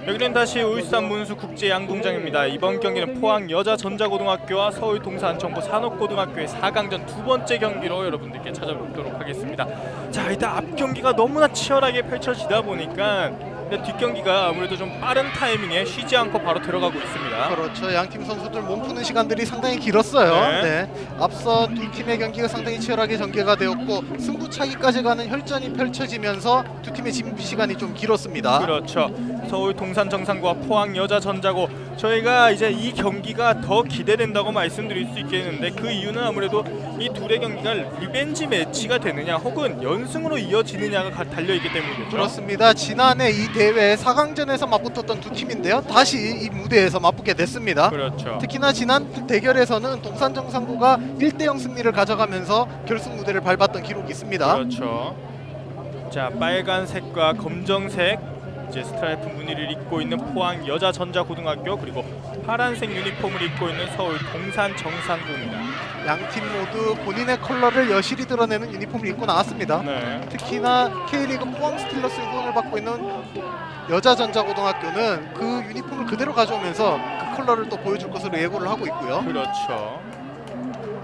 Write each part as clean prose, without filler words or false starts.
여기는 다시 울산 문수 국제 양궁장입니다. 이번 경기는 포항 여자전자고등학교와 서울 동산 정보 산업고등학교의 4강전 두 번째 경기로 여러분들께 찾아뵙도록 하겠습니다. 자, 일단 앞 경기가 너무나 치열하게 펼쳐지다 보니까 뒷경기가 아무래도 좀 빠른 타이밍에 쉬지 않고 바로 들어가고 있습니다. 그렇죠. 양팀 선수들 몸 푸는 시간들이 상당히 길었어요. 네. 네. 앞서 두 팀의 경기가 상당히 치열하게 전개가 되었고 승부차기까지 가는 혈전이 펼쳐지면서 두 팀의 진부 시간이 좀 길었습니다. 그렇죠. 서울 동산 정상고와 포항 여자전자고, 저희가 이제 이 경기가 더 기대된다고 말씀드릴 수 있겠는데 그 이유는 아무래도 이 둘의 경기가 리벤지 매치가 되느냐 혹은 연승으로 이어지느냐가 달려있기 때문이겠죠. 그렇습니다. 지난해 이 대회 4강전에서 맞붙었던 두 팀인데요. 다시 이 무대에서 맞붙게 됐습니다. 그렇죠. 특히나 지난 대결에서는 동산 정상고가 1대0 승리를 가져가면서 결승 무대를 밟았던 기록이 있습니다. 그렇죠. 자, 빨간색과 검정색 이제 스트라이프 무늬를 입고 있는 포항 여자전자고등학교, 그리고 파란색 유니폼을 입고 있는 서울 동산 정상고입니다. 양팀 모두 본인의 컬러를 여실히 드러내는 유니폼을 입고 나왔습니다. 네. 특히나 K리그 포항 스틸러스 후원을 받고 있는 여자전자고등학교는 그 유니폼을 그대로 가져오면서 그 컬러를 또 보여줄 것으로 예고를 하고 있고요. 그렇죠.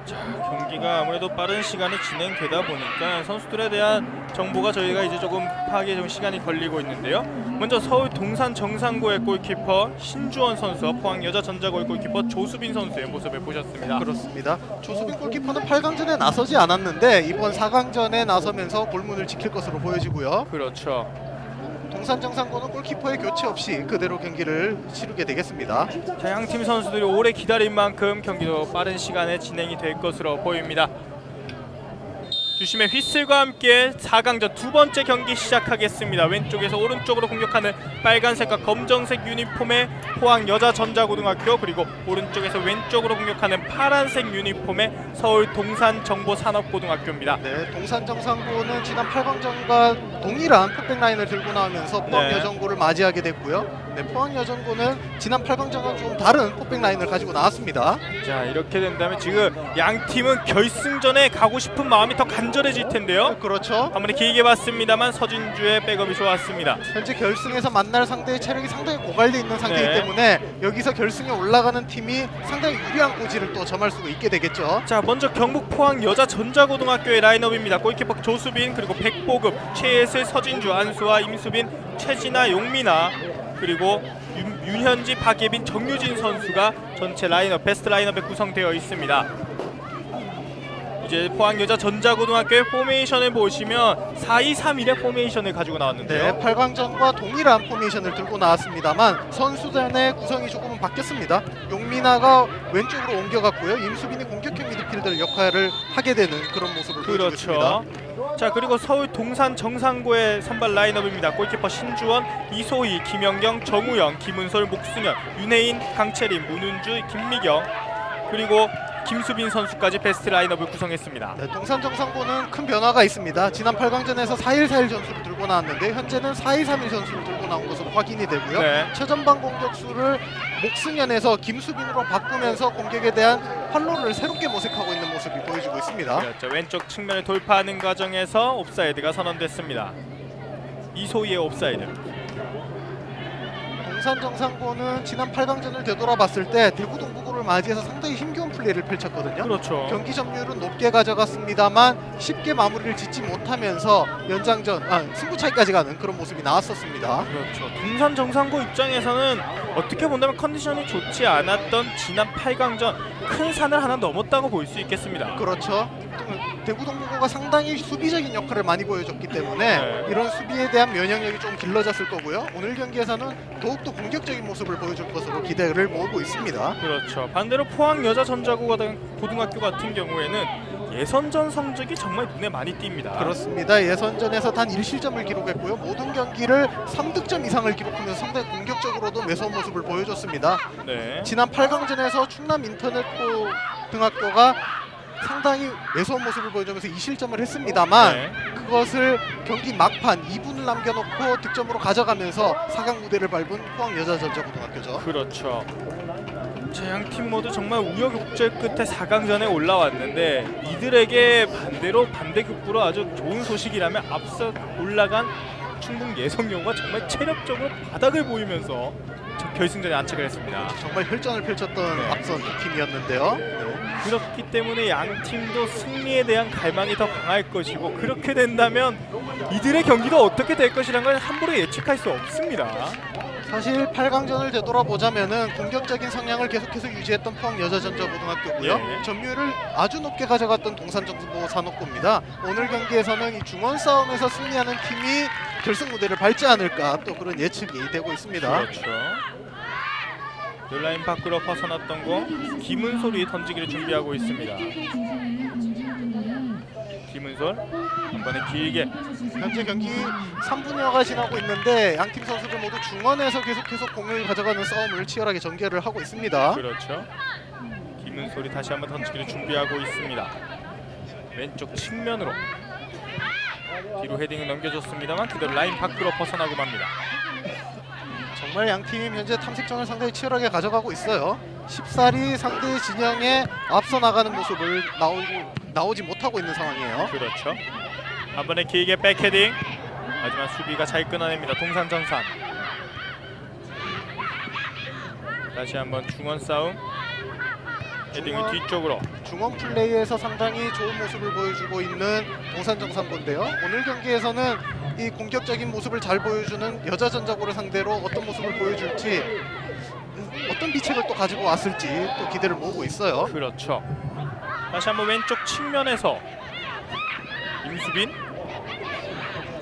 자, 경기가 아무래도 빠른 시간에 진행되다 보니까 선수들에 대한 정보가 저희가 이제 조금 파악에 좀 시간이 걸리고 있는데요. 먼저 서울 동산 정상고의 골키퍼 신주원 선수와 포항 여자전자고의 골키퍼 조수빈 선수의 모습을 보셨습니다. 그렇습니다. 조수빈 골키퍼는 8강전에 나서지 않았는데 이번 4강전에 나서면서 골문을 지킬 것으로 보여지고요. 그렇죠. 동산 정상고는 골키퍼의 교체 없이 그대로 경기를 치르게 되겠습니다. 자, 양팀 선수들이 오래 기다린 만큼 경기도 빠른 시간에 진행이 될 것으로 보입니다. 주심의 휘슬과 함께 4강전 두 번째 경기 시작하겠습니다. 왼쪽에서 오른쪽으로 공격하는 빨간색과 검정색 유니폼의 포항 여자전자고등학교, 그리고 오른쪽에서 왼쪽으로 공격하는 파란색 유니폼의 서울 동산정보산업고등학교입니다. 네, 동산 정상고는 지난 8강전과 동일한 풋백 라인을 들고 나오면서 포항 네. 여전고를 맞이하게 됐고요. 네, 포항 여전고는 지난 8강전과 좀 다른 풋백 라인을 가지고 나왔습니다. 자, 이렇게 된다면 지금 양 팀은 결승전에 가고 싶은 마음이 더 간절해질 텐데요. 그렇죠. 아무리 길게 봤습니다만 서진주의 백업이 좋았습니다. 현재 결승에서 만날 상대의 체력이 상당히 고갈돼 있는 상태이기 네. 때문에 여기서 결승에 올라가는 팀이 상당히 유리한 고지를 또 점할 수가 있게 되겠죠. 자, 먼저 경북 포항 여자전자고등학교의 라인업입니다. 골키퍼 조수빈, 그리고 백보급, 최예슬, 서진주, 안수아, 임수빈, 최진아, 용민아, 그리고 윤현지, 박예빈, 정유진 선수가 전체 라인업, 베스트 라인업에 구성되어 있습니다. 이제 포항 여자전자고등학교의 포메이션을 보시면 4-2-3-1의 포메이션을 가지고 나왔는데요. 네, 8강전과 동일한 포메이션을 들고 나왔습니다만 선수단의 구성이 조금은 바뀌었습니다. 용민아가 왼쪽으로 옮겨갔고요. 임수빈이 공격형 미드필더 역할을 하게 되는 그런 모습을 보여주고 있습니다. 그렇죠. 자, 그리고 서울 동산 정상고의 선발 라인업입니다. 골키퍼 신주원, 이소희, 김연경, 정우영, 김은솔, 목승현, 윤혜인, 강채림, 문은주, 김미경, 그리고 김수빈 선수까지 베스트 라인업을 구성했습니다. 네, 동산 정상고는 큰 변화가 있습니다. 지난 8강전에서 4-1-4-1 전술을 들고 나왔는데 현재는 4-2-3-1 전술을 들고 나온 것으로 확인이 되고요. 네. 최전방 공격수를 목승현에서 김수빈으로 바꾸면서 공격에 대한 활로를 새롭게 모색하고 있는 모습이 보여지고 있습니다. 그렇죠. 왼쪽 측면을 돌파하는 과정에서 옵사이드가 선언됐습니다. 이소희의 옵사이드. 동산 정상고는 지난 8강전을 되돌아봤을 때 대구 동부고를 맞이해서 상당히 힘겨운 플레이를 펼쳤거든요. 그렇죠. 경기 점유율은 높게 가져갔습니다만 쉽게 마무리를 짓지 못하면서 승부차기까지 가는 그런 모습이 나왔었습니다. 그렇죠. 동산 정상고 입장에서는 어떻게 본다면 컨디션이 좋지 않았던 지난 8강전 큰 산을 하나 넘었다고 볼 수 있겠습니다. 그렇죠. 대구 동부고가 상당히 수비적인 역할을 많이 보여줬기 때문에 네. 이런 수비에 대한 면역력이 좀 길러졌을 거고요. 오늘 경기에서는 더욱더 공격적인 모습을 보여줄 것으로 기대를 모으고 있습니다. 그렇죠. 반대로 포항 여자전자고등학교 같은 경우에는 예선전 성적이 정말 눈에 많이 띕니다. 그렇습니다. 예선전에서 단 1실점을 기록했고요. 모든 경기를 3득점 이상을 기록하면서 상당히 공격적으로도 매서운 모습을 보여줬습니다. 네. 지난 8강전에서 충남 인터넷고 등학교가 상당히 매서운 모습을 보여주면서 2실점을 했습니다만 네. 그것을 경기 막판 2분을 남겨놓고 득점으로 가져가면서 4강 무대를 밟은 포항 여자전자고등학교죠. 그렇죠. 양 팀 모두 정말 우여곡절 끝에 4강전에 올라왔는데 이들에게 반대로 반대급부로 아주 좋은 소식이라면 앞서 올라간 충북 예성여고가 정말 체력적으로 바닥을 보이면서 결승전에 안착을 했습니다. 정말 혈전을 펼쳤던 네. 앞선 두 팀이었는데요. 그렇기 때문에 양 팀도 승리에 대한 갈망이 더 강할 것이고, 그렇게 된다면 이들의 경기가 어떻게 될 것이라는 걸 함부로 예측할 수 없습니다. 사실 8강전을 되돌아보자면은 공격적인 성향을 계속해서 유지했던 포항여자전자고등학교고요. 예. 점유율을 아주 높게 가져갔던 동산정보산업고입니다. 오늘 경기에서는 이 중원 싸움에서 승리하는 팀이 결승 무대를 밟지 않을까 또 그런 예측이 되고 있습니다. 그렇죠. 롤라인 밖으로 벗어났던 공 김은솔이 던지기를 준비하고 있습니다. 김은솔 한 번에 길게. 현재 경기 3분여가 지나고 있는데 양팀 선수들 모두 중원에서 계속해서 공을 가져가는 싸움을 치열하게 전개를 하고 있습니다. 그렇죠. 김은솔이 다시 한번 던지기를 준비하고 있습니다. 왼쪽 측면으로 뒤로 헤딩을 넘겨줬습니다만 그대로 라인 밖으로 벗어나고 맙니다. 정말 양팀 현재 탐색전을 상당히 치열하게 가져가고 있어요. 쉽사리 상대 진영에 앞서 나가는 모습을 나오지 못하고 있는 상황이에요. 그렇죠. 한 번에 길게 백헤딩. 하지만 수비가 잘 끊어냅니다. 동산정산. 다시 한번 중원 싸움. 헤딩을 뒤쪽으로. 중원 플레이에서 상당히 좋은 모습을 보여주고 있는 동산정산고인데요. 오늘 경기에서는 이 공격적인 모습을 잘 보여주는 여자전자고를 상대로 어떤 모습을 보여줄지, 어떤 비책을 또 가지고 왔을지 또 기대를 모으고 있어요. 그렇죠. 다시 한번 왼쪽 측면에서 임수빈.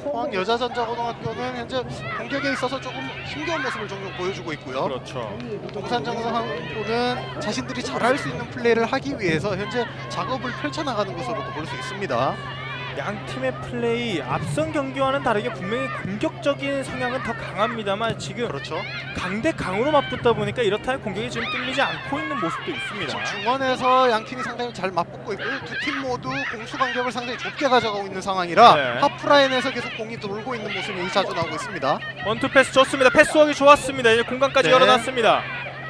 포항여자전자고등학교는 현재 공격에 있어서 조금 힘겨운 모습을 종종 보여주고 있고요. 그렇죠. 동산정산고는 자신들이 잘할 수 있는 플레이를 하기 위해서 현재 작업을 펼쳐나가는 것으로도 볼 수 있습니다. 양 팀의 플레이 앞선 경기와는 다르게 분명히 공격적인 성향은 더 강합니다만 지금 그렇죠. 강대 강으로 맞붙다 보니까 이렇다 할 공격이 지금 뚫리지 않고 있는 모습도 있습니다. 지금 중원에서 양 팀이 상당히 잘 맞붙고 있고요. 두 팀 모두 공수 간격을 상당히 좁게 가져가고 있는 상황이라 네. 하프라인에서 계속 공이 돌고 있는 모습이 자주 나오고 있습니다. 원투 패스 좋습니다. 패스워크 좋았습니다. 이제 공간까지 네. 열어놨습니다.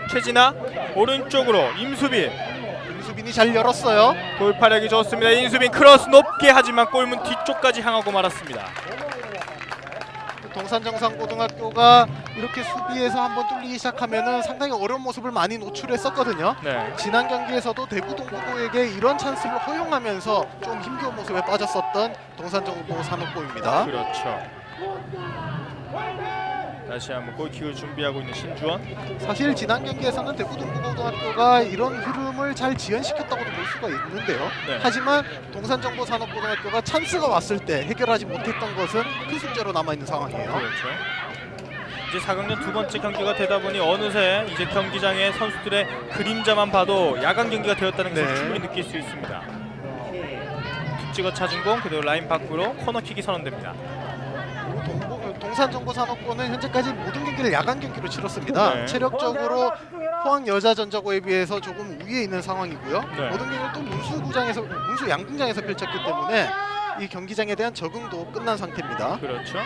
최진아 오른쪽으로 임수빈. 임수빈이 잘 열었어요. 돌파력이 좋습니다. 임수빈 크로스 높게 하지만 골문 뒤쪽까지 향하고 말았습니다. 동산정산고등학교가 이렇게 수비에서 한번 뚫리기 시작하면은 상당히 어려운 모습을 많이 노출했었거든요. 네. 지난 경기에서도 대구 동부고에게 이런 찬스를 허용하면서 좀 힘겨운 모습에 빠졌었던 동산정보산업고입니다. 그렇죠. 다시 한번 골킥을 준비하고 있는 신주원. 사실 지난 경기에서는 대구 동부고등학교가 이런 흐름을 잘 지연시켰다고도 볼 수가 있는데요. 네. 하지만 동산정보산업고등학교가 찬스가 왔을 때 해결하지 못했던 것은 큰 숙제로 남아있는 상황이에요. 그렇죠. 이제 4강전 두 번째 경기가 되다 보니 어느새 이제 경기장의 선수들의 그림자만 봐도 야간 경기가 되었다는 것을 네. 충분히 느낄 수 있습니다. 툭 찍어 찾은 공 그대로 라인 밖으로 코너킥이 선언됩니다. 동산정보산업고는 현재까지 모든 경기를 야간 경기로 치렀습니다. 네. 체력적으로 포항여자전자고에 비해서 조금 우위에 있는 상황이고요. 네. 모든 경기를 또 문수 양궁장에서 펼쳤기 때문에 이 경기장에 대한 적응도 끝난 상태입니다. 그렇죠.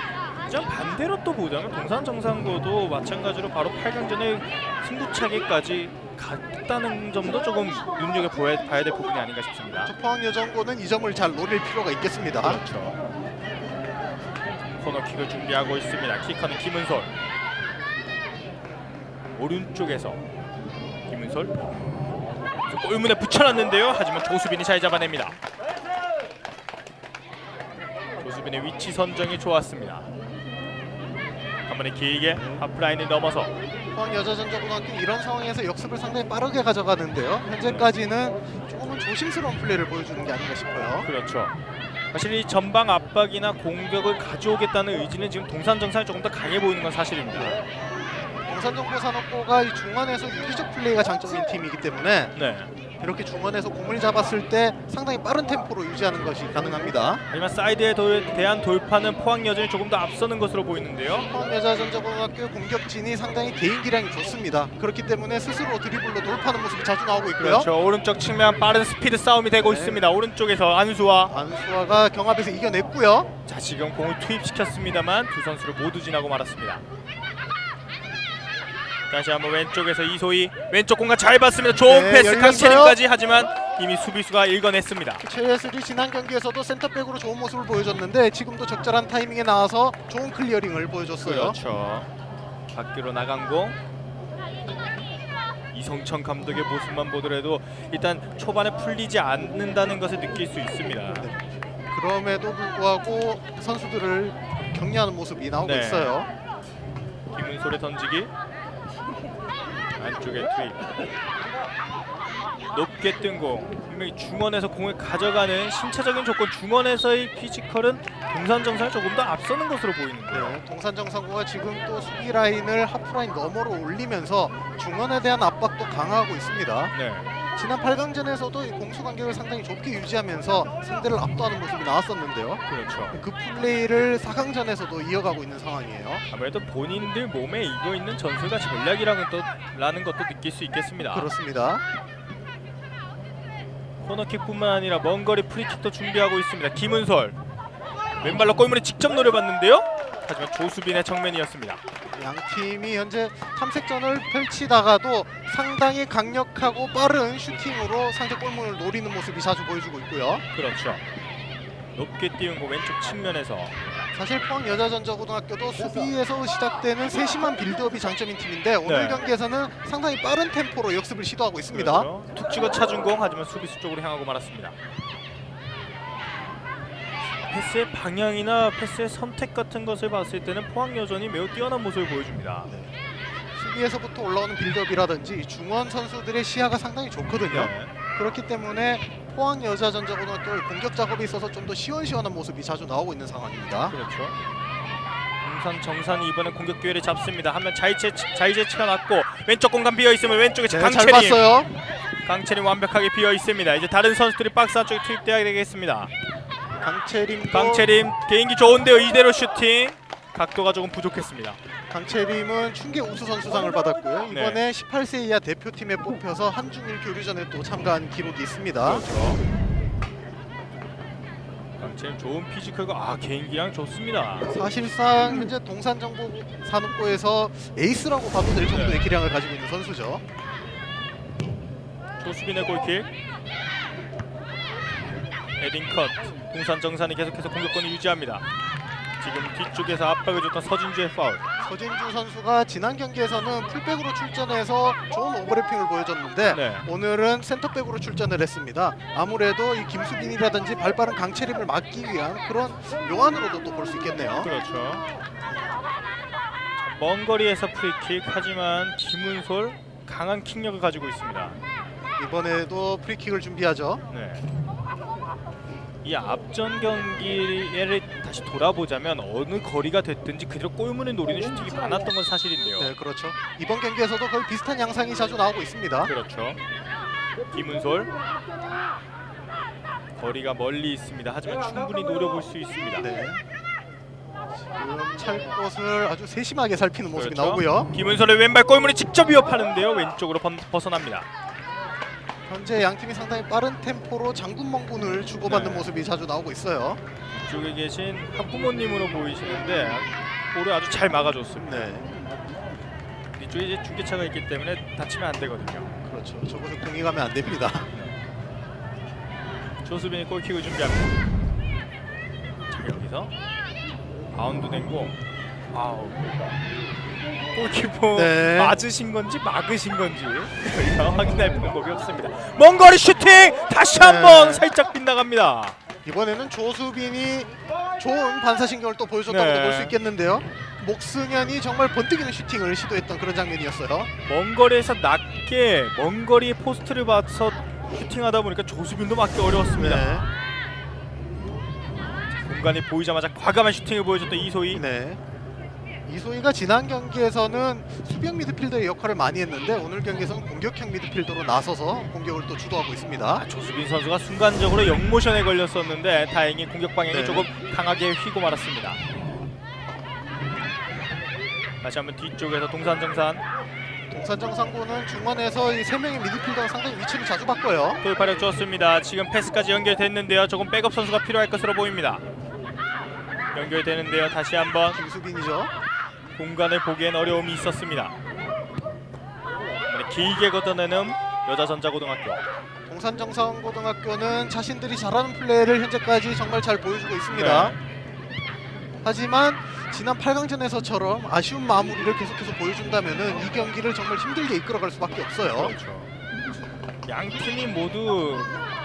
이제 반대로 또 보자면 동산정산고도 마찬가지로 바로 8강전에 승부차기까지 갔다는 점도 조금 눈여겨봐야 될 부분이 아닌가 싶습니다. 포항여전고는 이 점을 잘 노릴 필요가 있겠습니다. 그렇죠. 코너킥을 준비하고 있습니다. 킥하는 김은솔. 오른쪽에서 김은솔 골문에 붙여놨는데요. 하지만 조수빈이 잘 잡아냅니다. 조수빈의 위치 선정이 좋았습니다. 한 번에 길게 하프라인을 넘어서 포항여자전자고등학교 이런 상황에서 역습을 상당히 빠르게 가져가는데요. 현재까지는 조금은 조심스러운 플레이를 보여주는 게 아닌가 싶어요. 그렇죠. 사실 이 전방 압박이나 공격을 가져오겠다는 의지는 지금 동산정산이 조금 더 강해 보이는 건 사실입니다. 동산정보산업고가 이 중원에서 유기적 플레이가 장점인 팀이기 때문에 네. 이렇게 중원에서 공을 잡았을 때 상당히 빠른 템포로 유지하는 것이 가능합니다. 하지만 사이드에 대한 돌파는 포항여전이 조금 더 앞서는 것으로 보이는데요. 포항여자전자고등학교 공격진이 상당히 개인 기량이 좋습니다. 그렇기 때문에 스스로 드리블로 돌파하는 모습이 자주 나오고 있고요. 그렇죠. 오른쪽 측면 빠른 스피드 싸움이 되고 네. 있습니다. 오른쪽에서 안수아. 안수아가 경합에서 이겨냈고요. 자, 지금 공을 투입시켰습니다만 두 선수를 모두 지나고 말았습니다. 다시 한번 왼쪽에서 이소희 왼쪽 공간 잘 봤습니다. 좋은 네, 패스 열렸어요. 강채림까지 하지만 이미 수비수가 읽어냈습니다. 최예슬이 지난 경기에서도 센터백으로 좋은 모습을 보여줬는데 지금도 적절한 타이밍에 나와서 좋은 클리어링을 보여줬어요. 그렇죠. 밖으로 나간 공. 이성천 감독의 모습만 보더라도 일단 초반에 풀리지 않는다는 것을 느낄 수 있습니다. 그럼에도 불구하고 선수들을 격려하는 모습이 나오고 네. 있어요. 김은솔의 던지기. 안쪽에 투입. 높게 뜬 공. 분명히 중원에서 공을 가져가는 신체적인 조건, 중원에서의 피지컬은 동산정상이 조금 더 앞서는 것으로 보이는데요. 네, 동산정상구가 지금 또 수비 라인을 하프라인 너머로 올리면서 중원에 대한 압박도 강화하고 있습니다. 네. 지난 8강전에서도 이 공수 간격을 상당히 좁게 유지하면서 상대를 압도하는 모습이 나왔었는데요. 그렇죠. 그 플레이를 4강전에서도 이어가고 있는 상황이에요. 아무래도 본인들 몸에 익어 있는 전술과 전략이라는 것도 느낄 수 있겠습니다. 그렇습니다. 코너킥뿐만 아니라 먼 거리 프리킥도 준비하고 있습니다. 김은솔 왼발로 골문에 직접 노려봤는데요. 하지만 조수빈의 정면이었습니다. 양 팀이 현재 탐색전을 펼치다가도 상당히 강력하고 빠른 슈팅으로 상대 골문을 노리는 모습이 자주 보여주고 있고요. 그렇죠. 높게 띄운 거 왼쪽 측면에서 사실 포항 여자전자고등학교도 수비에서 시작되는 세심한 빌드업이 장점인 팀인데 오늘 네. 경기에서는 상당히 빠른 템포로 역습을 시도하고 있습니다. 그렇죠. 툭 찍어 차준 공, 하지만 수비수 쪽으로 향하고 말았습니다. 패스의 방향이나 패스의 선택 같은 것을 봤을 때는 포항 여전이 매우 뛰어난 모습을 보여줍니다. 수비에서부터 올라오는 빌드업이라든지 중원 선수들의 시야가 상당히 좋거든요. 네. 그렇기 때문에 포항 여자전자고등학교의 공격 작업에 있어서 좀 더 시원시원한 모습이 자주 나오고 있는 상황입니다. 그렇죠. 동산 정산이 이번에 공격 기회를 잡습니다. 하면 자이제치가 났고 왼쪽 공간 비어 있으면 왼쪽에 잘 강채림. 봤어요. 강채림 완벽하게 비어 있습니다. 이제 다른 선수들이 박스 안쪽에 투입돼야 되겠습니다. 강채림 개인기 좋은데요. 이대로 슈팅. 각도가 조금 부족했습니다. 강채림은 충계 우수 선수상을 받았고요. 네. 이번에 18세 이하 대표팀에 뽑혀서 한중일 교류전에 또 참가한 기록이 있습니다. 그렇죠. 강채림 좋은 피지컬과 개인기량 좋습니다. 사실상 현재 동산정보산업고에서 에이스라고 봐도 될 정도의 네. 기량을 가지고 있는 선수죠. 조수빈의 골킥. 헤딩 컷. 동산 정산이 계속해서 공격권을 유지합니다. 지금 뒤쪽에서 압박을 줬던 서진주의 파울. 서진주 선수가 지난 경기에서는 풀백으로 출전해서 좋은 오버래핑을 보여줬는데 네. 오늘은 센터백으로 출전을 했습니다. 아무래도 이 김수빈이라든지 발빠른 강채림을 막기 위한 그런 묘안으로도 또 볼 수 있겠네요. 그렇죠. 먼 거리에서 프리킥, 하지만 김은솔 강한 킥력을 가지고 있습니다. 이번에도 프리킥을 준비하죠. 네. 이 앞전 경기를 다시 돌아보자면 어느 거리가 됐든지 그대로 골문을 노리는 슈팅이 많았던 건 사실인데요. 네, 그렇죠. 이번 경기에서도 거의 비슷한 양상이 자주 나오고 있습니다. 그렇죠. 김은솔 거리가 멀리 있습니다. 하지만 충분히 노려볼 수 있습니다. 네. 지금 찰것을 아주 세심하게 살피는 모습이 그렇죠. 나오고요. 김은솔의 왼발 골문이 직접 위협하는데요. 왼쪽으로 벗어납니다. 현재 양 팀이 상당히 빠른 템포로 장군 멍군을 주고받는 네. 모습이 자주 나오고 있어요. 이쪽에 계신 학부모님으로 보이시는데 볼을 아주 잘 막아줬습니다. 네, 이쪽에 이제 중계차가 있기 때문에 다치면 안 되거든요. 그렇죠. 저곳에 공이 가면 안 됩니다. 조수빈이 골킥을 준비합니다. 자, 여기서 바운드 된 공. 골키퍼 네. 맞으신 건지 막으신 건지 저희가 확인할 방법이 없습니다. 먼 거리 슈팅! 다시 한번 네. 살짝 빗나갑니다. 이번에는 조수빈이 좋은 반사신경을 또 보여줬다고 네. 볼 수 있겠는데요. 목승현이 정말 번뜩이는 슈팅을 시도했던 그런 장면이었어요. 먼 거리에서 낮게 먼 거리에 포스트를 봐서 슈팅하다 보니까 조수빈도 맞기 어려웠습니다. 네. 공간이 보이자마자 과감한 슈팅을 보여줬던 이소희. 네. 이소희가 지난 경기에서는 수비형 미드필더의 역할을 많이 했는데 오늘 경기에서는 공격형 미드필더로 나서서 공격을 또 주도하고 있습니다. 조수빈 선수가 순간적으로 역모션에 걸렸었는데 다행히 공격 방향이 네. 조금 강하게 휘고 말았습니다. 다시 한번 뒤쪽에서 동산정산 동산정상고는 중원에서 이 3명의 미드필더가 상당히 위치를 자주 바꿔요. 돌파력 좋습니다. 지금 패스까지 연결됐는데요. 조금 백업 선수가 필요할 것으로 보입니다. 연결되는데요. 다시 한번 김수빈이죠. 공간을 보기엔 어려움이 있었습니다. 길게 걷어내는 여자전자고등학교. 동산정상고등학교는 자신들이 잘하는 플레이를 현재까지 정말 잘 보여주고 있습니다. 네. 하지만 지난 8강전에서처럼 아쉬운 마무리를 계속해서 보여준다면은 이 경기를 정말 힘들게 이끌어갈 수밖에 없어요. 그렇죠. 양 팀이 모두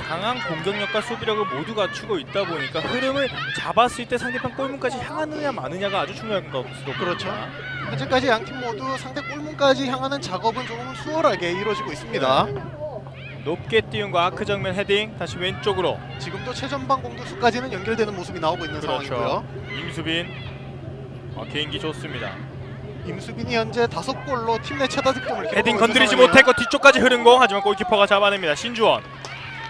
강한 공격력과 수비력을 모두 갖추고 있다 보니까 흐름을 잡았을 때 상대편 골문까지 향하느냐 마느냐가 아주 중요한 것으로 그렇죠. 보입니다. 현재까지 양 팀 모두 상대 골문까지 향하는 작업은 조금 수월하게 이루어지고 있습니다. 높게 띄운 거 아크 정면 헤딩 다시 왼쪽으로. 지금도 최전방 공격수까지는 연결되는 모습이 나오고 있는 상황이고요. 임수빈 개인기 좋습니다. 임수빈이 현재 5골로 팀 내 최다 득점을 헤딩 기록하고 건드리지 있는 상황이에요. 못했고 뒤쪽까지 흐른 공 하지만 골키퍼가 잡아냅니다. 신주원.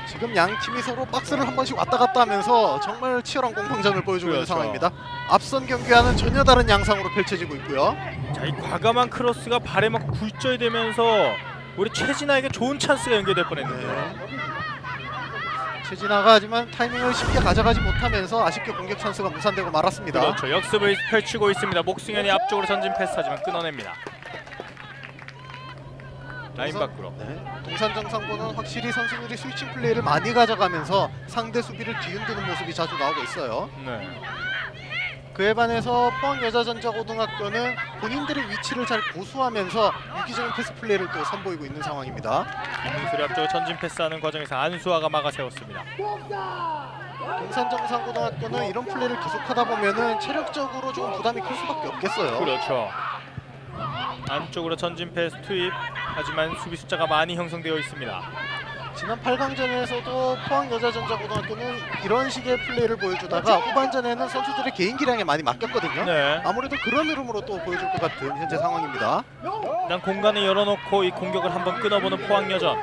지금 양 팀이 서로 박스를 한 번씩 왔다 갔다 하면서 정말 치열한 공방전을 보여주고 있는 그렇죠. 상황입니다. 앞선 경기와는 전혀 다른 양상으로 펼쳐지고 있고요. 자, 이 과감한 크로스가 발에 맞고 굴절이 되면서 우리 최진아에게 좋은 찬스가 연결될 뻔했는데요. 최진아가 하지만 타이밍을 쉽게 가져가지 못하면서 아쉽게 공격 찬스가 무산되고 말았습니다. 그렇죠. 역습을 펼치고 있습니다. 목승현이 앞쪽으로 전진 패스하지만 끊어냅니다. 라인 밖으로. 동산정상고는 확실히 선수들이 스위칭 플레이를 많이 가져가면서 상대 수비를 뒤흔드는 모습이 자주 나오고 있어요. 네. 그에 반해서 포항여자전자고등학교는 본인들의 위치를 잘 고수하면서 유기적인 패스 플레이를 또 선보이고 있는 상황입니다. 김민수를 앞쪽으로 전진 패스하는 과정에서 안수아가 막아세웠습니다. 동산정상고등학교는 이런 플레이를 계속하다 보면은 체력적으로 좀 부담이 클 수밖에 없겠어요. 그렇죠. 안쪽으로 전진 패스 투입. 하지만 수비 숫자가 많이 형성되어 있습니다. 지난 8강전에서도 포항여자전자고등학교는 이런 식의 플레이를 보여주다가 후반전에는 선수들의 개인 기량에 많이 맡겼거든요. 네. 아무래도 그런 흐름으로 또 보여줄 것 같은 현재 상황입니다. 일단 공간을 열어놓고 이 공격을 한번 끊어보는 포항여전.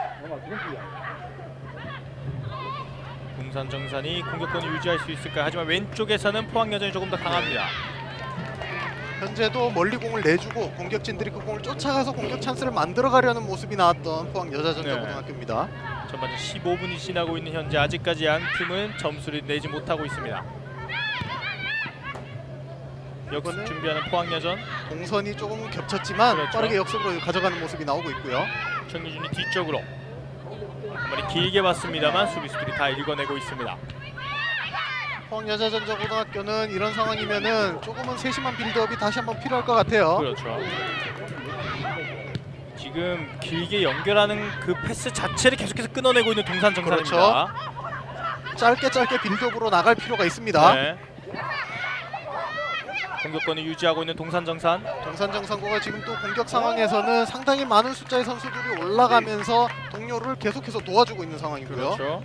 동산정산이 공격권을 유지할 수 있을까? 하지만 왼쪽에서는 포항여전이 조금 더 강합니다. 현재도 멀리 공을 내주고 공격진들이 그 공을 쫓아가서 공격 찬스를 만들어가려는 모습이 나왔던 포항여자전자고등학교입니다. 전반전 15분이 지나고 있는 현재 아직까지 양 팀은 점수를 내지 못하고 있습니다. 역습 준비하는 포항여전. 동선이 조금 겹쳤지만 그렇죠. 빠르게 역습으로 가져가는 모습이 나오고 있고요. 정유준이 뒤쪽으로 한 번에 길게 봤습니다만 수비수들이 다 읽어내고 있습니다. 포항여자전자고등학교는 이런 상황이면은 조금은 세심한 빌드업이 다시 한번 필요할 것 같아요. 그렇죠. 지금 길게 연결하는 그 패스 자체를 계속해서 끊어내고 있는 동산정산입니다. 짧게 빌드업으로 나갈 필요가 있습니다. 네. 공격권을 유지하고 있는 동산정산. 동산정상고가 지금 또 공격 상황에서는 상당히 많은 숫자의 선수들이 올라가면서 동료를 계속해서 도와주고 있는 상황이고요. 그렇죠.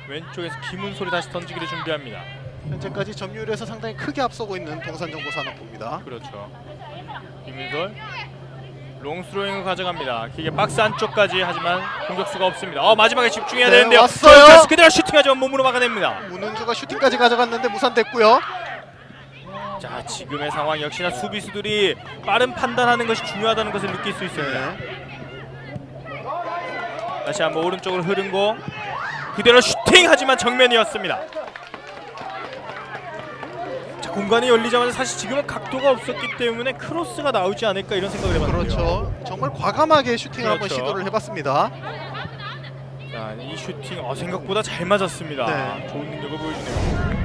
왼쪽에서 김은솔이 다시 던지기를 준비합니다. 현재까지 점유율에서 상당히 크게 앞서고 있는 동산정보산업부입니다. 그렇죠. 김은솔 롱스로잉을 가져갑니다. 길게 박스 안쪽까지. 하지만 공격수가 없습니다. 마지막에 집중해야 네, 되는데요. 왔어요. 찬스 그대로 슈팅하지만 몸으로 막아냅니다. 문은주가 슈팅까지 가져갔는데 무산됐고요. 자, 지금의 상황 역시나 수비수들이 빠른 판단하는 것이 중요하다는 것을 느낄 수 있습니다. 다시 한번 오른쪽으로 흐른 공 그대로 슈팅하지만 정면이었습니다. 자, 공간이 열리자마자 사실 지금은 각도가 없었기 때문에 크로스가 나오지 않을까 이런 생각을 해봤는데요. 그렇죠. 정말 과감하게 슈팅을 한번 그렇죠. 시도를 해봤습니다. 자, 이 슈팅 생각보다 잘 맞았습니다. 네. 좋은 능력을 보여주네요.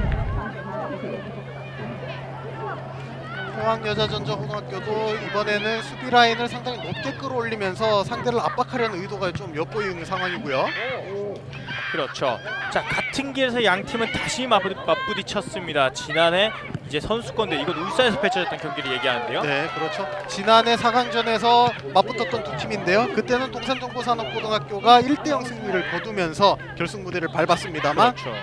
포항여자전자고등학교도 이번에는 수비 라인을 상당히 높게 끌어올리면서 상대를 압박하려는 의도가 좀 엿보이는 상황이고요. 그렇죠. 자, 같은 길에서 양 팀은 다시 맞부딪혔습니다. 지난해 이제 선수권대 이곳 울산에서 펼쳐졌던 경기를 얘기하는데요. 네, 그렇죠. 지난해 4강전에서 맞붙었던 두 팀인데요. 그때는 동산정보산업고등학교가 1대0 승리를 거두면서 결승 무대를 밟았습니다만 그렇죠.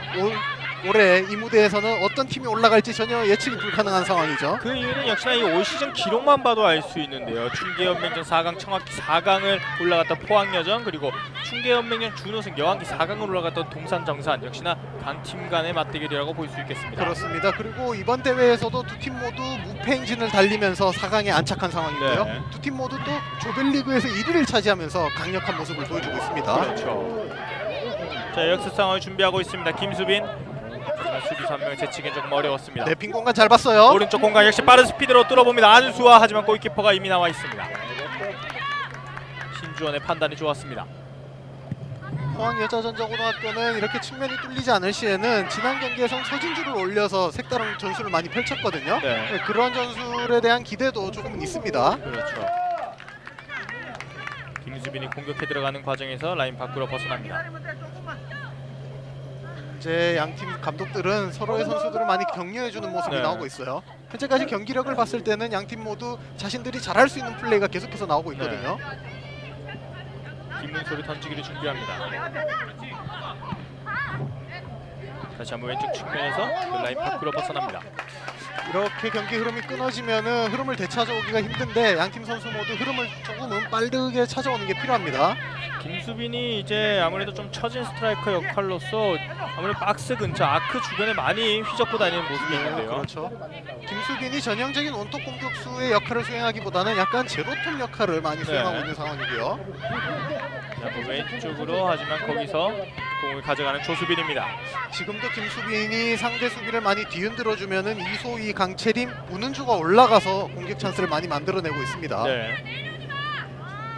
올해 이 무대에서는 어떤 팀이 올라갈지 전혀 예측이 불가능한 상황이죠. 그 이유는 역시나 이 올 시즌 기록만 봐도 알 수 있는데요. 충계연맹전 4강 정확히 4강을 올라갔던 포항여전, 그리고 충계연맹전 준우승 여왕기 4강을 올라갔던 동산정산, 역시나 강팀 간의 맞대결이라고 볼 수 있겠습니다. 그렇습니다. 그리고 이번 대회에서도 두 팀 모두 무패 행진을 달리면서 4강에 안착한 상황이고요. 네. 두 팀 모두 또 조별리그에서 1위를 차지하면서 강력한 모습을 보여주고 있습니다. 그렇죠. 자, 역습 상황을 준비하고 있습니다. 김수빈. 하지만 수비수 한 명을 제치기엔 조금 어려웠습니다. 네, 빈 공간 잘 봤어요. 오른쪽 공간 역시 빠른 스피드로 뚫어봅니다. 안수아. 하지만 골키퍼가 이미 나와 있습니다. 신주원의 판단이 좋았습니다. 포항여자전자고등학교는 이렇게 측면이 뚫리지 않을 시에는 지난 경기에선 서진주를 올려서 색다른 전술을 많이 펼쳤거든요. 네. 그런 전술에 대한 기대도 조금 있습니다. 그렇죠. 김수빈이 공격해 들어가는 과정에서 라인 밖으로 벗어납니다. 이제 양팀 감독들은 서로의 선수들을 많이 격려해주는 모습이 네. 나오고 있어요. 현재까지 경기력을 봤을 때는 양팀 모두 자신들이 잘할 수 있는 플레이가 계속해서 나오고 있거든요. 김문솔이 던지기를 준비합니다. 다시 한번 왼쪽 측면에서 그 라인 밖으로 벗어납니다. 이렇게 경기 흐름이 끊어지면은 흐름을 되찾아오기가 힘든데 양팀 선수 모두 흐름을 조금은 빠르게 찾아오는 게 필요합니다. 김수빈이 이제 아무래도 좀 처진 스트라이커 역할로서 아무래도 박스 근처 아크 주변에 많이 휘젓고 다니는 모습이 있는데요. 그렇죠. 김수빈이 전형적인 원톱 공격수의 역할을 수행하기보다는 약간 제로톱 역할을 많이 수행하고 있는 상황이고요. 자, 뭐 왼쪽으로 하지만 거기서 공을 가져가는 조수빈입니다. 지금도 김수빈이 상대 수비를 많이 뒤흔들어주면은 이소희, 강채림, 문은주가 올라가서 공격 찬스를 많이 만들어내고 있습니다. 네.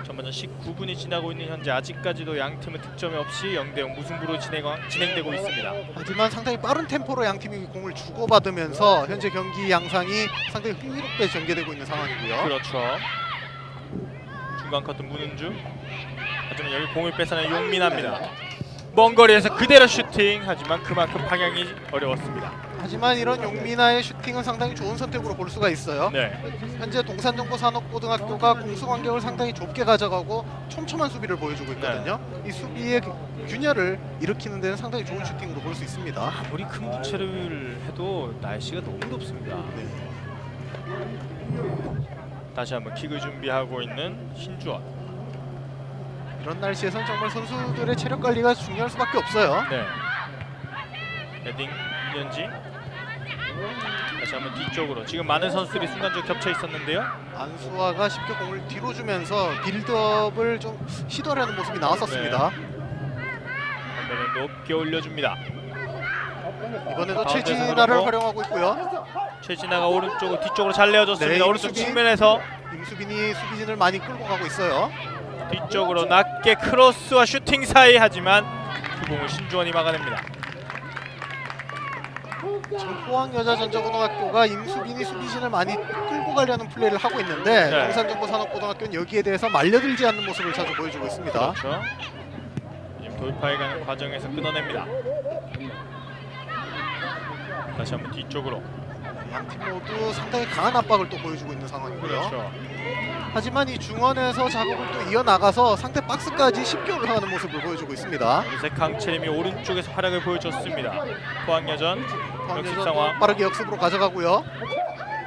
전반전 19분이 지나고 있는 현재 아직까지도 양 팀은 득점이 없이 0대0 무승부로 진행되고 있습니다. 하지만 상당히 빠른 템포로 양 팀이 공을 주고받으면서 현재 경기 양상이 상당히 흥미롭게 전개되고 있는 상황이고요. 그렇죠. 중간 커트 문은주. 하지만 여기 공을 뺏어낸 용민합니다. 먼 거리에서 그대로 슈팅. 하지만 그만큼 방향이 어려웠습니다. 하지만 이런 용민아의 슈팅은 상당히 좋은 선택으로 볼 수가 있어요. 네. 현재 동산정보산업고등학교가 공수 간격을 상당히 좁게 가져가고 촘촘한 수비를 보여주고 있거든요. 이 수비의 균열을 일으키는 데는 상당히 좋은 슈팅으로 볼 수 있습니다. 아무리 큰 부채를 해도 날씨가 너무 덥습니다. 네. 다시 한번 킥을 준비하고 있는 신주원. 이런 날씨에서는 정말 선수들의 체력 관리가 중요할 수밖에 없어요. 네. 헤딩 이현지. 다시 한번 뒤쪽으로. 지금 많은 선수들이 순간적으로 겹쳐 있었는데요. 안수아가 쉽게 공을 뒤로 주면서 빌드업을 좀 시도하려는 모습이 나왔었습니다. 한번은 높게 올려줍니다. 이번에도 가운데서 최진아를 그렇고. 활용하고 있고요. 최진아가 오른쪽으로 뒤쪽으로 잘 내어줬습니다. 네, 오른쪽 임수빈. 측면에서 임수빈이 수비진을 많이 끌고 가고 있어요. 뒤쪽으로 낮게 크로스와 슈팅 사이. 하지만 그 공을 신주원이 막아냅니다. 지금 포항여자전자고등학교가 임수빈이 수비진을 많이 끌고 가려는 플레이를 하고 있는데 네. 동산정보산업고등학교는 여기에 대해서 말려들지 않는 모습을 자주 보여주고 있습니다. 그렇죠. 지금 돌파해가는 과정에서 끊어냅니다. 다시 한번 뒤쪽으로. 양팀 모두 상당히 강한 압박을 또 보여주고 있는 상황이고요. 그렇죠. 하지만 이 중원에서 작업을 또 이어나가서 상대 박스까지 쉽게 올라가는 모습을 보여주고 있습니다. 어느새 강채림이 오른쪽에서 활약을 보여줬습니다. 포항여전 역습 상황. 포항여자도 빠르게 역습으로 가져가고요.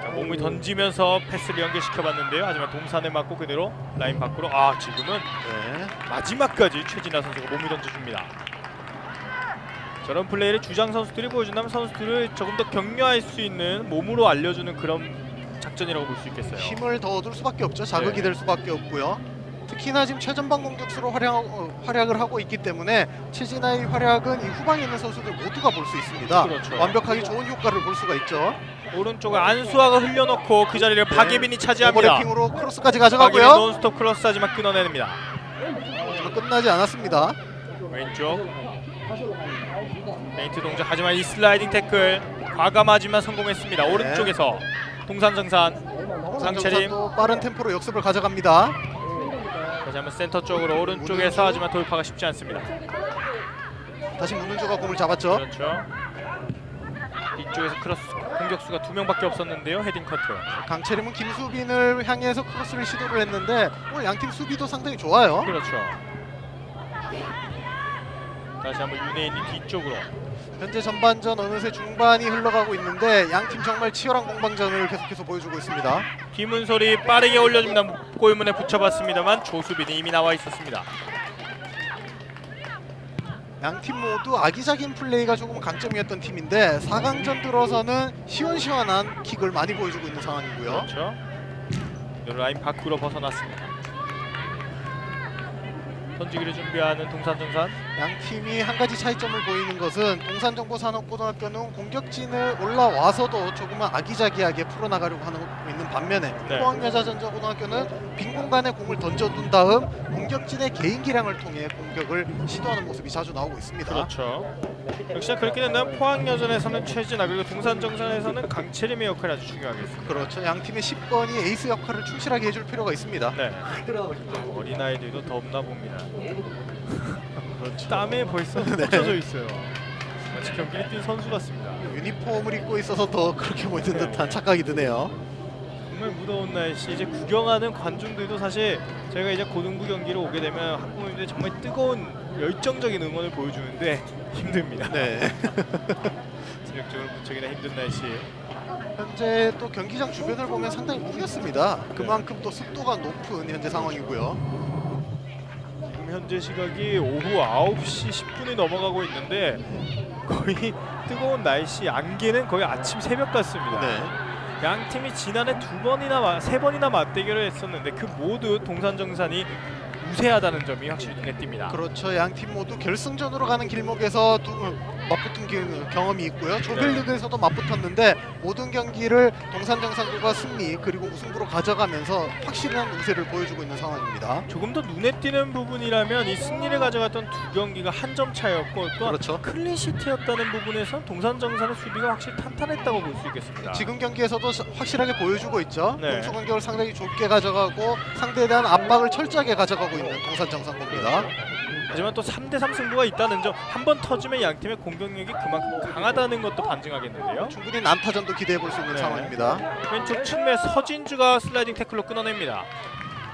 자, 몸을 던지면서 패스를 연결시켜봤는데요. 하지만 동산을 맞고 그대로 라인 밖으로. 아, 지금은 네. 마지막까지 최진아 선수가 몸을 던져줍니다. 저런 플레이를 주장 선수들이 보여준다면 선수들을 조금 더 격려할 수 있는 몸으로 알려주는 그런 작전이라고 볼 수 있겠어요. 힘을 더 얻을 수밖에 없죠. 자극이 네. 될 수밖에 없고요. 특히나 지금 최전방 공격수로 활약을 하고 있기 때문에 최진아의 활약은 이 후방에 있는 선수들 모두가 볼 수 있습니다. 그렇죠. 완벽하게 좋은 효과를 볼 수가 있죠. 오른쪽에 안수아가 흘려놓고 그 자리를 박예빈이 차지합니다. 오버래핑으로 크로스까지 박예빈 가져가고요. 논스톱 크로스 하지만 끊어냅니다. 하지만 끝나지 않았습니다. 왼쪽 페인트 동작. 하지만 이 슬라이딩 태클 과감하지만 성공했습니다. 오른쪽에서 동산정산 상채림. 동산정산도 빠른 템포로 역습을 가져갑니다. 다시 한번 센터 쪽으로 오른쪽에서 문은주. 하지만 돌파가 쉽지 않습니다. 다시 문은주가 공을 잡았죠. 그렇죠. 뒤쪽에서 크로스 공격수가 2명밖에 없었는데요. 헤딩 커트. 강채림은 김수빈을 향해서 크로스를 시도를 했는데 오늘 양팀 수비도 상당히 좋아요. 그렇죠. 다시 한번 윤혜인이 뒤쪽으로. 현재 전반전 어느새 중반이 흘러가고 있는데 양팀 정말 치열한 공방전을 계속해서 보여주고 있습니다. 김은솔이 빠르게 올려줍니다. 골문에 붙여봤습니다만 조수빈이 이미 나와 있었습니다. 양팀 모두 아기자기한 플레이가 조금 강점이었던 팀인데 4강전 들어서는 시원시원한 킥을 많이 보여주고 있는 상황이고요. 그렇죠. 라인 밖으로 벗어났습니다. 던지기를 준비하는 동산정산. 양팀이 한 가지 차이점을 보이는 것은 동산정보산업고등학교는 공격진을 올라와서도 조금은 아기자기하게 풀어나가려고 하고 있는 있는 반면에 네. 포항여자전자고등학교는 빈 공간에 공을 던져둔 다음 공격진의 개인 기량을 통해 공격을 시도하는 모습이 자주 나오고 있습니다. 그렇죠. 역시나 그렇게 된다면 포항여전에서는 최진아 그리고 동산정산에서는 강채림의 역할이 아주 중요하겠습니다. 그렇죠. 양 팀의 10번이 에이스 역할을 충실하게 해줄 필요가 있습니다. 네. 어린아이들도 더 없나 봅니다. 땀에 벌써 젖어 있어요. 마치 경기를 뛴 선수 같습니다. 유니폼을 입고 있어서 더 그렇게 보이는 듯한 착각이 드네요. 정말 무더운 날씨 이제 구경하는 관중들도 사실 저희가 이제 고등부 경기로 오게 되면 학부모님들이 정말 뜨거운 열정적인 응원을 보여주는데 힘듭니다. 네. 체력적으로 무척이나 힘든 날씨. 현재 또 경기장 주변을 보면 상당히 무렸습니다. 그만큼 또 습도가 높은 현재 상황이고요. 지금 현재 시각이 오후 9시 10분이 넘어가고 있는데 거의 뜨거운 날씨 안개는 거의 아침 새벽 같습니다. 네. 양 팀이 지난해 세 번이나 맞대결을 했었는데 그 모두 동산정산이 우세하다는 점이 확실히 눈에 띕니다. 그렇죠. 양 팀 모두 결승전으로 가는 길목에서 맞붙은 경험이 있고요. 조별리그에서도 맞붙었는데 모든 경기를 동산정산고가 승리 그리고 우승부로 가져가면서 확실한 우세를 보여주고 있는 상황입니다. 조금 더 눈에 띄는 부분이라면 이 승리를 가져갔던 두 경기가 한 점 차였고 또 그렇죠. 클린시트였다는 부분에서 동산정산의 수비가 확실히 탄탄했다고 볼 수 있겠습니다. 지금 경기에서도 확실하게 보여주고 있죠. 네. 공수 간격을 상당히 좁게 가져가고 상대에 대한 압박을 철저하게 가져가고 있는 동산정산고입니다. 하지만 또 3대3 승부가 있다는 점, 한 번 터지면 양 팀의 공격력이 그만큼 강하다는 것도 반증하겠는데요. 충분히 난타전도 기대해 볼 수 있는 네. 상황입니다. 왼쪽 측면 서진주가 슬라이딩 태클로 끊어냅니다.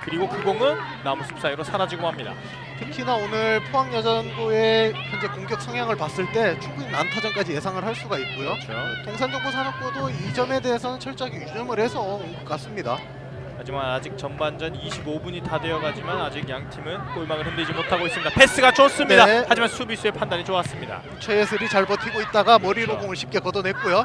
그리고 그 공은 나무숲 사이로 사라지고 맙니다. 특히나 오늘 포항여자고의 현재 공격 성향을 봤을 때 충분히 난타전까지 예상을 할 수가 있고요. 그렇죠. 동산정보 산업고도 이 점에 대해서는 철저하게 유념을 해서 온 것 같습니다. 하지만 아직 전반전 25분이 다 되어가지만 아직 양 팀은 골망을 흔들지 못하고 있습니다. 패스가 좋습니다. 네. 하지만 수비수의 판단이 좋았습니다. 최예슬이 잘 버티고 있다가 머리로 그렇죠. 공을 쉽게 걷어냈고요.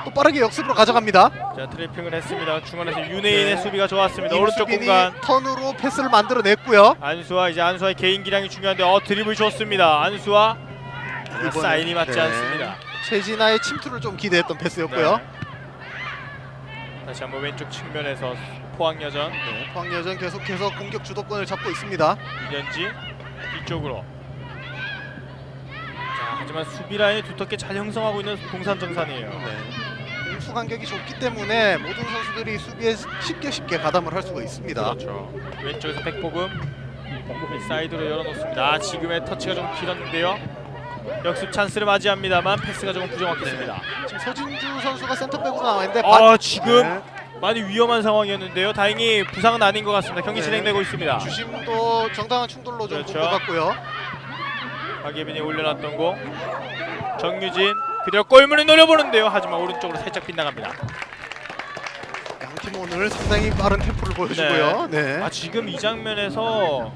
또 빠르게 역습으로 가져갑니다. 자, 트래핑을 했습니다. 중간에서 윤혜인의 네. 수비가 좋았습니다. 오른쪽 임수빈이 공간. 턴으로 패스를 만들어냈고요. 안수와의 개인 기량이 중요한데 드리블 좋습니다. 안수와 이번에, 사인이 맞지 네. 않습니다. 최진아의 침투를 좀 기대했던 패스였고요. 네. 다시 한번 왼쪽 측면에서 포항여전 네, 포항여전 계속해서 공격 주도권을 잡고 있습니다. 이현지 뒤쪽으로. 자, 하지만 수비 라인이 두텁게 잘 형성하고 있는 동산정산이에요. 네. 공수 간격이 좁기 때문에 모든 선수들이 수비에 쉽게 가담을 할 수가 있습니다. 그렇죠. 왼쪽에서 백보금 사이드로 열어놓습니다. 지금의 터치가 좀 길었는데요. 역습 찬스를 맞이합니다만 패스가 조금 부정확했습니다. 지금 서진주 선수가 센터백으로 나와 있는데 지금 네. 많이 위험한 상황이었는데요. 다행히 부상은 아닌 것 같습니다. 경기 네. 진행되고 있습니다. 주심도 정당한 충돌로 좀 그렇죠. 본 것 같고요. 박예빈이 올려놨던 공 정유진 그대로 골문을 노려보는데요. 하지만 오른쪽으로 살짝 빗나갑니다. 양팀 오늘 상당히 빠른 템포를 보여주고요. 네. 지금 이 장면에서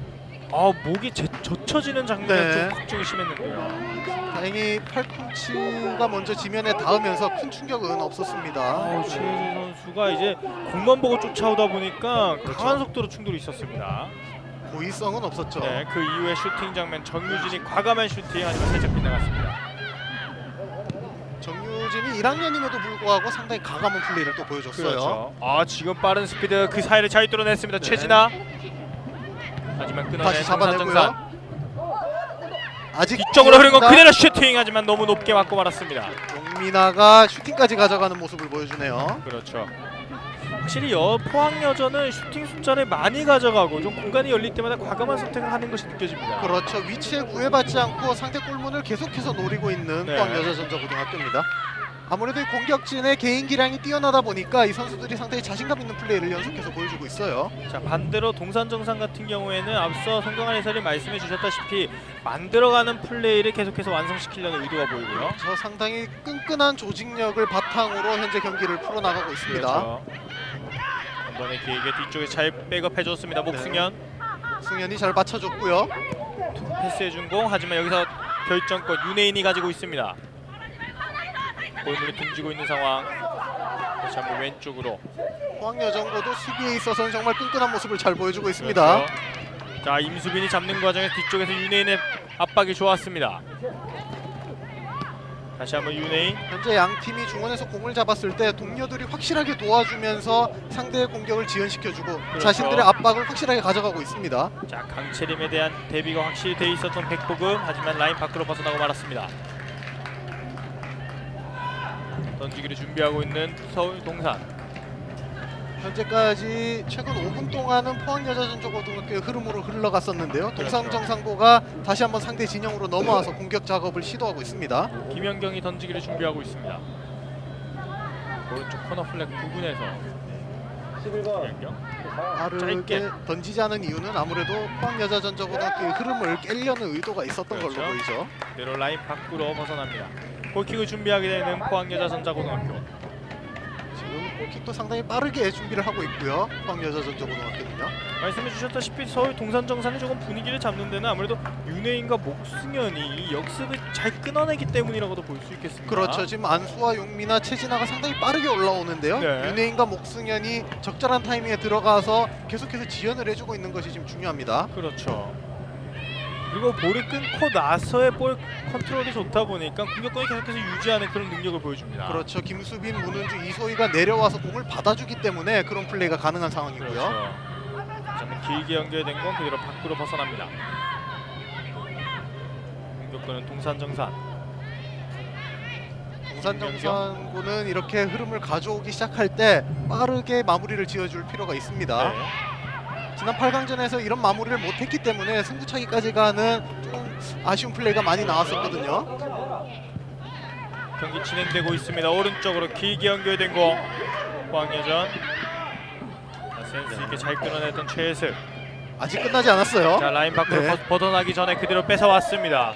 목이 젖혀지는 장면이 네. 좀 걱정이 심했는데요. 다행히 팔꿈치가 먼저 지면에 닿으면서 큰 충격은 없었습니다. 최혜진 선수가 이제 공만 보고 쫓아오다 보니까 그렇죠. 강한 속도로 충돌이 있었습니다. 고의성은 없었죠. 네, 그 이후에 슈팅 장면 정유진이 과감한 슈팅 하지만 살짝 빗나갔습니다. 정유진이 1학년임에도 불구하고 상당히 과감한 플레이를 또 보여줬어요. 그렇죠. 지금 빠른 스피드 그 사이를 잘 뚫어냈습니다. 네. 최진아. 하지만 끊어낸 다시 잡아내고요. 동산정산. 아직 뒤쪽으로 흐른 거 이어집니다. 그대로 슈팅 하지만 너무 높게 맞고 말았습니다. 용민아가 슈팅까지 가져가는 모습을 보여주네요. 그렇죠. 확실히 포항여전은 슈팅 숫자를 많이 가져가고 좀 공간이 열릴 때마다 과감한 선택을 하는 것이 느껴집니다. 그렇죠. 위치에 구애받지 않고 상대 골문을 계속해서 노리고 있는 네. 포항여자전자고등학교입니다. 아무래도 이 공격진의 개인 기량이 뛰어나다 보니까 이 선수들이 상당히 자신감 있는 플레이를 연속해서 보여주고 있어요. 자, 반대로 동산정산 같은 경우에는 앞서 송경환 해설이 말씀해 주셨다시피 만들어가는 플레이를 계속해서 완성시키려는 의도가 보이고요. 저 상당히 끈끈한 조직력을 바탕으로 현재 경기를 풀어나가고 있습니다. 그렇죠. 한 번에 길게 뒤쪽에 잘 백업해줬습니다. 목승현 승현이 잘 맞춰줬고요. 패스해준 공 하지만 여기서 결정권 윤혜인이 가지고 있습니다. 골문을 등지고 있는 상황. 다시 한번 왼쪽으로. 포항여전고도 수비에 있어서는 정말 끈끈한 모습을 잘 보여주고 있습니다. 그렇죠. 자, 임수빈이 잡는 과정에서 뒤쪽에서 윤혜인의 압박이 좋았습니다. 다시 한번 윤혜인. 현재 양 팀이 중원에서 공을 잡았을 때 동료들이 확실하게 도와주면서 상대의 공격을 지연시켜주고 자신들의 압박을 확실하게 가져가고 있습니다. 자, 강채림에 대한 대비가 확실히 돼 있었던 백보금. 하지만 라인 밖으로 벗어나고 말았습니다. 던지기를 준비하고 있는 서울 동산. 현재까지 최근 5분 동안은 포항여자전조고등학교의 흐름으로 흘러갔었는데요. 동산정상고가 다시 한번 상대 진영으로 넘어와서 공격 작업을 시도하고 있습니다. 김연경이 던지기를 준비하고 있습니다. 오른쪽 코너 플렉 부근에서 김연경. 빠르게 짧게. 던지지 않은 이유는 아무래도 포항여자전조고등학교의 흐름을 깨려는 의도가 있었던 그렇죠. 걸로 보이죠. 그대로 라인 밖으로 벗어납니다. 골킥을 준비하게 되는 포항여자전자고등학교. 지금 골킥도 상당히 빠르게 준비를 하고 있고요. 포항여자전조고등학교는요. 말씀해 주셨다시피 서울 동산정산이 조금 분위기를 잡는 데는 아무래도 윤혜인과 목승현이 이 역습을 잘 끊어내기 때문이라고도 볼 수 있겠습니다. 그렇죠. 지금 안수와 용미나 최진아가 상당히 빠르게 올라오는데요. 네. 윤혜인과 목승현이 적절한 타이밍에 들어가서 계속해서 지연을 해주고 있는 것이 지금 중요합니다. 그렇죠. 그리고 볼이 끊고 나서의 볼 컨트롤이 좋다 보니까 공격권이 계속해서 유지하는 그런 능력을 보여줍니다. 그렇죠. 김수빈, 문은주, 이소희가 내려와서 공을 받아주기 때문에 그런 플레이가 가능한 상황이고요. 그렇죠. 자, 길게 연결된 건 그대로 밖으로 벗어납니다. 공격권은 동산정산. 동산정산고는 이렇게 흐름을 가져오기 시작할 때 빠르게 마무리를 지어줄 필요가 있습니다. 네. 지난 8강전에서 이런 마무리를 못했기 때문에 승부차기까지 가는 좀 아쉬운 플레이가 많이 나왔었거든요. 경기 진행되고 있습니다. 오른쪽으로 길게 연결된 공. 포항여전. 센스 있게 잘 끊어냈던 최혜슬. 아직 끝나지 않았어요. 자, 라인 밖으로 네. 벗어나기 전에 그대로 뺏어왔습니다.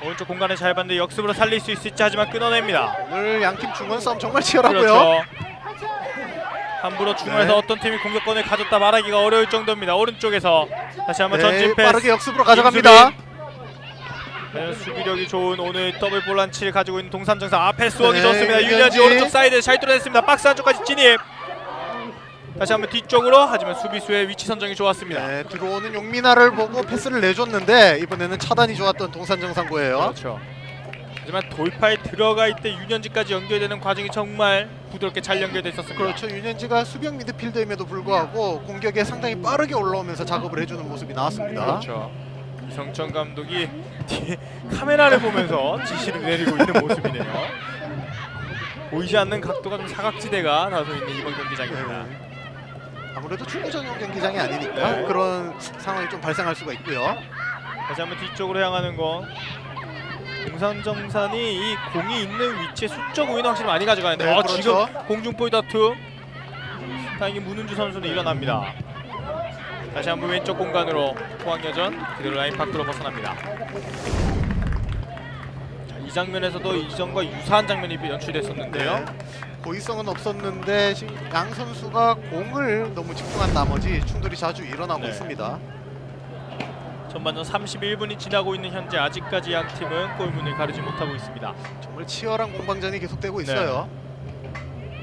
오른쪽 공간에 잘 봤는데 역습으로 살릴 수 있을지 하지만 끊어냅니다. 오늘 양팀 중원 싸움 정말 치열하고요. 그렇죠. 함부로 중원에서 네. 어떤 팀이 공격권을 가졌다 말하기가 어려울 정도입니다. 오른쪽에서 다시 한번 전진 패스. 빠르게 역습으로 가져갑니다. 과연 수비력이 좋은 오늘 더블 볼란치를 가지고 있는 동산정상. 아, 패스워크 네, 좋습니다. 윤현지. 윤현지 오른쪽 사이드 잘 뚫어냈습니다. 박스 안쪽까지 진입. 다시 한번 뒤쪽으로. 하지만 수비수의 위치 선정이 좋았습니다. 네, 들어오는 용민아를 보고 패스를 내줬는데 이번에는 차단이 좋았던 동산정상고예요. 그렇죠. 하지만 돌파에 들어갈 때 윤현지까지 연결되는 과정이 정말 부드럽게 잘 연결돼 있었습니다. 그렇죠. 윤현지가 수비형 미드필더임에도 불구하고 공격에 상당히 빠르게 올라오면서 작업을 해주는 모습이 나왔습니다. 그렇죠. 이성천 감독이 뒤에 카메라를 보면서 지시를 내리고 있는 모습이네요. 보이지 않는 각도가 좀 사각지대가 다소 있는 이번 경기장입니다. 네. 아무래도 축구 전용 경기장이 아니니까 네. 그런 상황이 좀 발생할 수가 있고요. 다시 한번 뒤쪽으로 향하는 건 동산정산이 이 공이 있는 위치에 수적 우위는 확실히 많이 가져가는데 네, 그렇죠. 지금 공중볼 다툼. 다행히 문은주 선수는 일어납니다. 다시 한번 왼쪽 공간으로 포항여전 그대로 라인 밖으로 벗어납니다. 자, 이 장면에서도 이전과 유사한 장면이 연출됐었는데요. 네. 고의성은 없었는데 지금 양 선수가 공을 너무 집중한 나머지 충돌이 자주 일어나고 네. 있습니다. 전반전 31분이 지나고 있는 현재 아직까지 양 팀은 골문을 가르지 못하고 있습니다. 정말 치열한 공방전이 계속되고 있어요.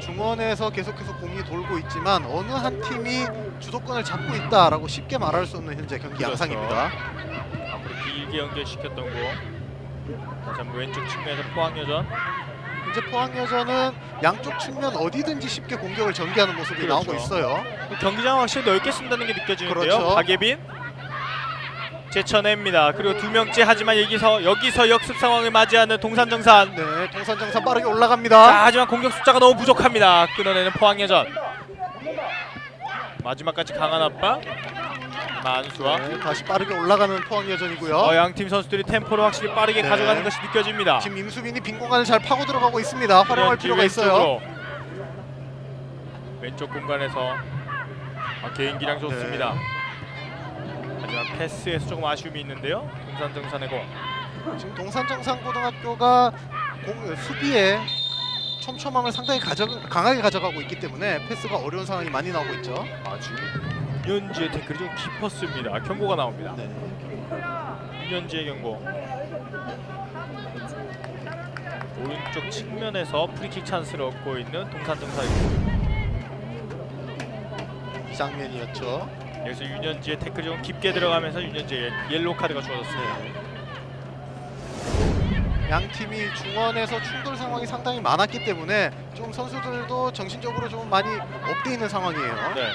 중원에서 계속해서 공이 돌고 있지만 어느 한 팀이 주도권을 잡고 있다라고 쉽게 말할 수 없는 현재 경기 그렇죠. 양상입니다. 앞으로 길게 연결시켰던 거. 다시 한번 왼쪽 측면에서 포항여전. 현재 포항여전은 양쪽 측면 어디든지 쉽게 공격을 전개하는 모습이 그렇죠. 나오고 있어요. 경기장 확실히 넓게 쓴다는 게 느껴지는데요. 그렇죠. 박예빈 제쳐냅니다. 그리고 두 명째 하지만 여기서 역습 상황을 맞이하는 동산정산. 네, 동산정산 빠르게 자, 올라갑니다. 하지만 공격 숫자가 너무 부족합니다. 끊어내는 포항여전. 마지막까지 강한 압박. 만수와 네, 다시 빠르게 올라가는 포항여전이고요. 양팀 선수들이 템포를 확실히 빠르게 네. 가져가는 것이 느껴집니다. 지금 임수빈이 빈 공간을 잘 파고 들어가고 있습니다. 활용할 왼쪽, 필요가 있어요. 왼쪽 공간에서 개인기량 좋습니다. 네. 하지만 패스에서 조금 아쉬움이 있는데요. 동산정산의 공. 지금 동산정상고등학교가 수비에 촘촘함을 상당히 강하게 가져가고 있기 때문에 패스가 어려운 상황이 많이 나오고 있죠. 지금 윤현지의 태클이 좀 깊었습니다. 경고가 나옵니다. 네. 윤현지의 경고. 오른쪽 측면에서 프리킥 찬스를 얻고 있는 동산정산입니다. 이 장면이었죠. 여기서 윤현지의 태클이 좀 깊게 들어가면서 윤현지의 옐로우 카드가 주어졌습니다. 네. 양 팀이 중원에서 충돌 상황이 상당히 많았기 때문에 좀 선수들도 정신적으로 좀 많이 업돼 있는 상황이에요. 네.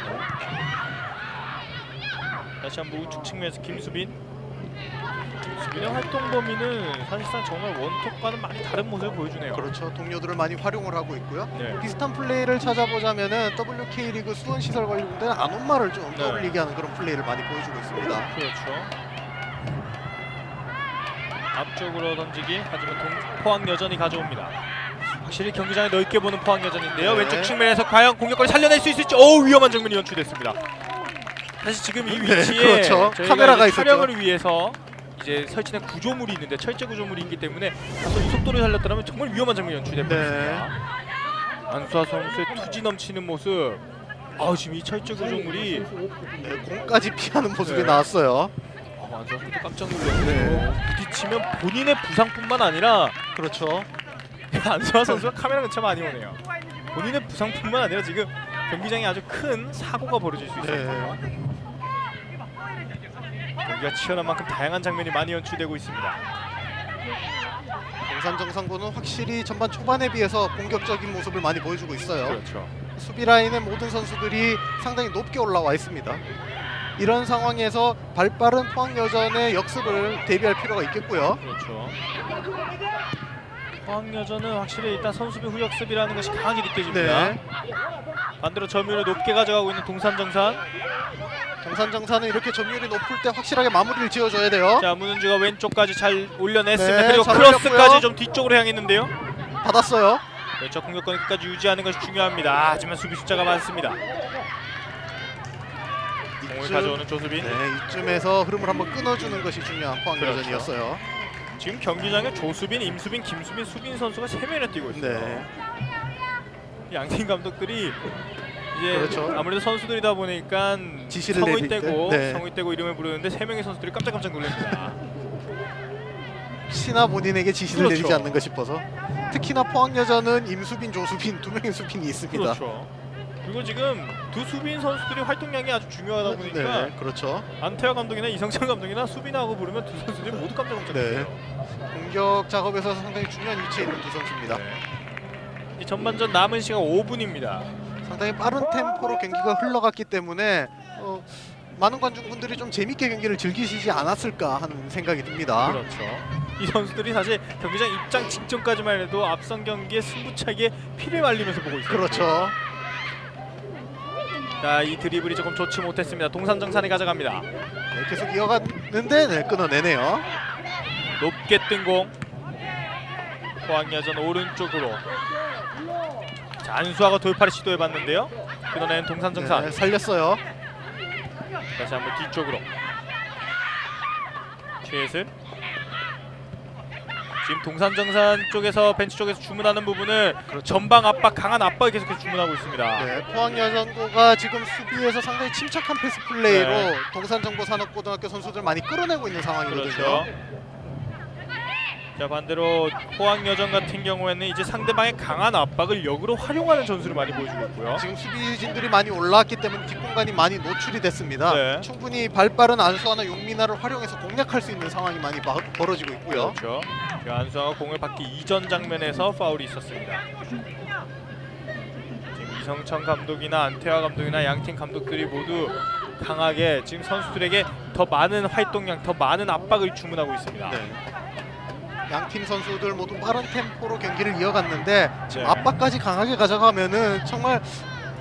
다시 한번 우측 측면에서 김수빈의 활동 범위는 사실상 정말 원톱과는 많이 다른 모습을 보여주네요. 그렇죠. 동료들을 많이 활용을 하고 있고요. 네. 비슷한 플레이를 찾아보자면은 WK리그 수원시설관리공단의 안온마를 좀 네. 떠올리게 하는 그런 플레이를 많이 보여주고 있습니다. 그렇죠. 앞쪽으로 던지기, 하지만 포항 여전히 가져옵니다. 확실히 경기장에 넓게 보는 포항 여전인데요. 네. 왼쪽 측면에서 과연 공격권을 살려낼 수 있을지. 오, 위험한 장면이 연출됐습니다. 사실 지금 이 네, 위치에 그렇죠. 저희가 카메라가 이제 있었죠. 촬영을 위해서 이제 설치된 구조물이 있는데 철제 구조물이 있기 때문에 다소 이 속도를 살렸다면 정말 위험한 장면이 연출될 뻔했습니다. 안수아 선수의 투지 넘치는 모습. 지금 이 철제 구조물이 네, 공까지 피하는 모습이 네. 나왔어요. 안수아 선수 깜짝 놀랐네요. 부딪히면 본인의 부상뿐만 아니라 그렇죠. 안수아 선수가 카메라 근처 많이 오네요. 본인의 부상뿐만 아니라 지금 경기장에 아주 큰 사고가 벌어질 수 있어요. 경기가 치열한 만큼 다양한 장면이 많이 연출되고 있습니다. 동산정상고는 확실히 전반 초반에 비해서 공격적인 모습을 많이 보여주고 있어요. 그렇죠. 수비 라인의 모든 선수들이 상당히 높게 올라와 있습니다. 이런 상황에서 발빠른 포항여전의 역습을 대비할 필요가 있겠고요. 그렇죠. 포항여전은 확실히 일단 선수비 후역습이라는 것이 강하게 느껴집니다. 네. 반대로 점유율을 높게 가져가고 있는 동산정산. 동산정산은 이렇게 점유율이 높을 때 확실하게 마무리를 지어줘야 돼요. 자, 문은주가 왼쪽까지 잘 올려냈습니다. 네, 그리고 잘 크로스까지 올렸고요. 좀 뒤쪽으로 향했는데요. 받았어요. 왼쪽 공격권 끝까지 유지하는 것이 중요합니다. 하지만 수비 숫자가 많습니다. 공을 가져오는 조수빈. 네, 이쯤에서 흐름을 한번 끊어주는 것이 중요한 포항여전이었어요. 지금 경기장에 조수빈, 임수빈, 김수빈, 수빈 선수가 3명이나 뛰고 있어요. 네. 양팀 감독들이 이제 그렇죠. 아무래도 선수들이다 보니까 지시를 성의 내릴 때, 떼고 네. 성의 떼고 이름을 부르는데 3명의 선수들이 깜짝깜짝 놀랍니다. 혹시나 본인에게 지시를 그렇죠. 내리지 않는가 싶어서. 특히나 포항여전은 임수빈, 조수빈 두 명의 수빈이 있습니다. 그렇죠. 그리고 지금 두 수빈 선수들이 활동량이 아주 중요하다 보니까 네, 그렇죠. 안태화 감독이나 이성철 감독이나 수빈하고 부르면 두 선수들이 모두 깜짝깜짝 네. 놀라요. 공격 작업에서 상당히 중요한 위치에 있는 두 선수입니다. 네. 이 전반전 남은 시간 5분입니다. 상당히 빠른 템포로 경기가 흘러갔기 때문에 많은 관중분들이 좀 재밌게 경기를 즐기시지 않았을까 하는 생각이 듭니다. 그렇죠. 이 선수들이 사실 경기장 입장 직전까지만 해도 앞선 경기의 승부차기에 피를 말리면서 보고 있어요. 그렇죠. 자, 이 드리블이 조금 좋지 못했습니다. 동산정산이 가져갑니다. 네, 계속 이어갔는데 네, 끊어내네요. 높게 뜬 공. 포항여전 오른쪽으로. 자, 안수아가 돌파를 시도해봤는데요. 끊어낸 동산정산. 네, 살렸어요. 다시 한번 뒤쪽으로. 최예슬. 지금 동산정산 쪽에서 벤치 쪽에서 주문하는 부분을 전방 압박, 강한 압박을 계속해서 주문하고 있습니다. 네, 포항여전고가 지금 수비에서 상당히 침착한 패스 플레이로 네. 동산정보산업고등학교 선수들 많이 끌어내고 있는 상황이거든요. 그렇죠. 자, 반대로 포항여전 같은 경우에는 이제 상대방의 강한 압박을 역으로 활용하는 전술을 많이 보여주고 있고요. 지금 수비진들이 많이 올라왔기 때문에 뒷공간이 많이 노출이 됐습니다. 네. 충분히 발빠른 안수아나 용민아를 활용해서 공략할 수 있는 상황이 많이 벌어지고 있고요. 그렇죠. 안수아가 공을 받기 이전 장면에서 파울이 있었습니다. 지금 이성천 감독이나 안태화 감독이나 양팀 감독들이 모두 강하게 지금 선수들에게 더 많은 활동량, 더 많은 압박을 주문하고 있습니다. 네. 양팀 선수들 모두 빠른 템포로 경기를 이어갔는데 지금 네. 압박까지 강하게 가져가면은 정말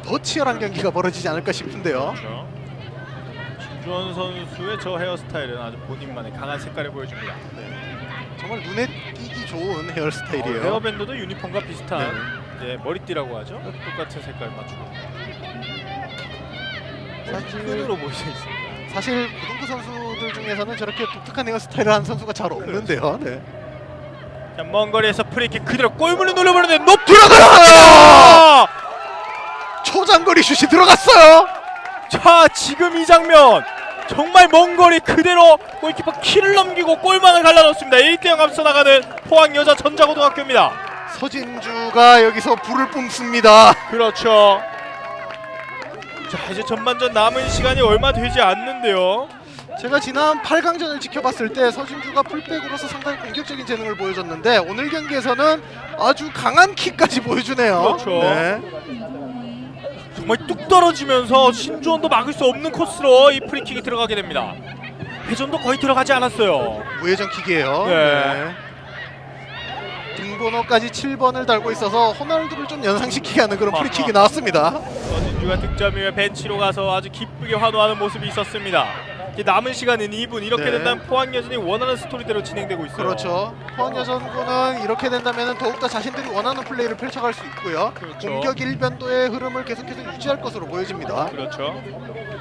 더 치열한 경기가 벌어지지 않을까 싶은데요. 그렇죠. 신주원 선수의 저 헤어스타일은 아주 본인만의 강한 색깔을 보여줍니다. 정말 눈에 띄기 좋은 헤어스타일이에요. 헤어밴드도 유니폼과 비슷한 네. 이제 머리띠라고 하죠. 똑같은 색깔 맞추고. 사실- 끈으로 보이고 있습니다. 사실 고등부 선수들 중에서는 저렇게 독특한 헤어스타일을 하는 선수가 잘 없는데요. 네. 자, 먼 거리에서 프리킥 그대로 골문을 눌러버리는데 높 들어가요! 초장거리 슛이 들어갔어요. 자, 지금 이 장면 정말 먼 거리 그대로 골키퍼 키를 넘기고 골망을 갈라놓습니다. 1대0 앞서 나가는 포항여자 전자고등학교입니다. 서진주가 여기서 불을 뿜습니다. 그렇죠. 자, 이제 전반전 남은 시간이 얼마 되지 않는데요. 제가 지난 8강전을 지켜봤을 때 서진주가 풀백으로서 상당히 공격적인 재능을 보여줬는데 오늘 경기에서는 아주 강한 킥까지 보여주네요. 그렇죠. 네. 정말 뚝 떨어지면서 신주원도 막을 수 없는 코스로 이 프리킥이 들어가게 됩니다. 회전도 거의 들어가지 않았어요. 우회전 킥이에요. 네. 등번호까지 7번을 달고 있어서 호날두를 좀 연상시키게 하는 그런 프리킥이 나왔습니다. 서진주가 득점 이후에 벤치로 가서 아주 기쁘게 환호하는 모습이 있었습니다. 이제 남은 시간은 2분. 이렇게 네. 된다면 포항여전이 원하는 스토리대로 진행되고 있어요. 그렇죠. 포항여전군은 이렇게 된다면 더욱더 자신들이 원하는 플레이를 펼쳐갈 수 있고요. 그렇죠. 공격 일변도의 흐름을 계속해서 유지할 것으로 보여집니다. 그렇죠.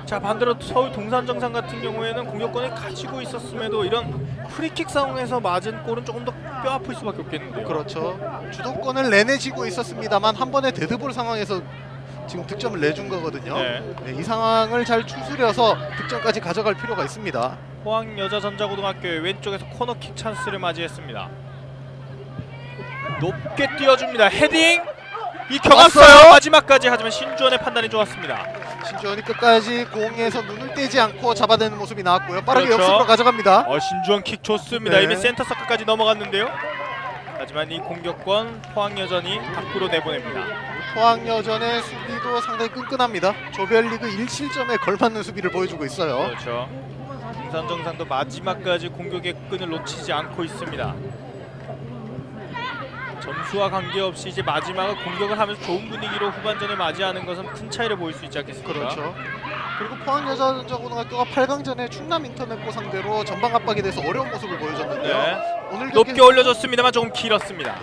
자, 반대로 서울 동산정상 같은 경우에는 공격권을 가지고 있었음에도 이런 프리킥 상황에서 맞은 골은 조금 더 뼈 아플 수밖에 없겠는데요. 그렇죠. 주도권을 내내 쥐고 있었습니다만 한 번의 데드볼 상황에서 지금 득점을 내준 거거든요. 네. 네, 이 상황을 잘 추스려서 득점까지 가져갈 필요가 있습니다. 포항여자전자고등학교의 왼쪽에서 코너킥 찬스를 맞이했습니다. 높게 띄워줍니다. 헤딩! 이 경합어요. 왔어요. 마지막까지. 하지만 신주원의 판단이 좋았습니다. 신주원이 끝까지 공에서 눈을 떼지 않고 잡아내는 모습이 나왔고요. 빠르게 그렇죠. 역습으로 가져갑니다. 신주원 킥 좋습니다. 네. 이미 센터 서클까지 넘어갔는데요. 하지만 이 공격권 포항여전이 밖으로 내보냅니다. 포항여전의 수비도 상당히 끈끈합니다. 조별리그 1실점에 걸맞는 수비를 보여주고 있어요. 그렇죠. 동산정상도 마지막까지 공격의 끈을 놓치지 않고 있습니다. 점수와 관계없이 이제 마지막을 공격을 하면서 좋은 분위기로 후반전을 맞이하는 것은 큰 차이를 보일 수 있지 않겠습니까? 그렇죠. 그리고 포항여자전자고등학교가 8강전에 충남인터넷고 상대로 전방 압박에 대해서 어려운 모습을 보여줬는데요. 네. 오늘 높게 올려줬습니다만 조금 길었습니다.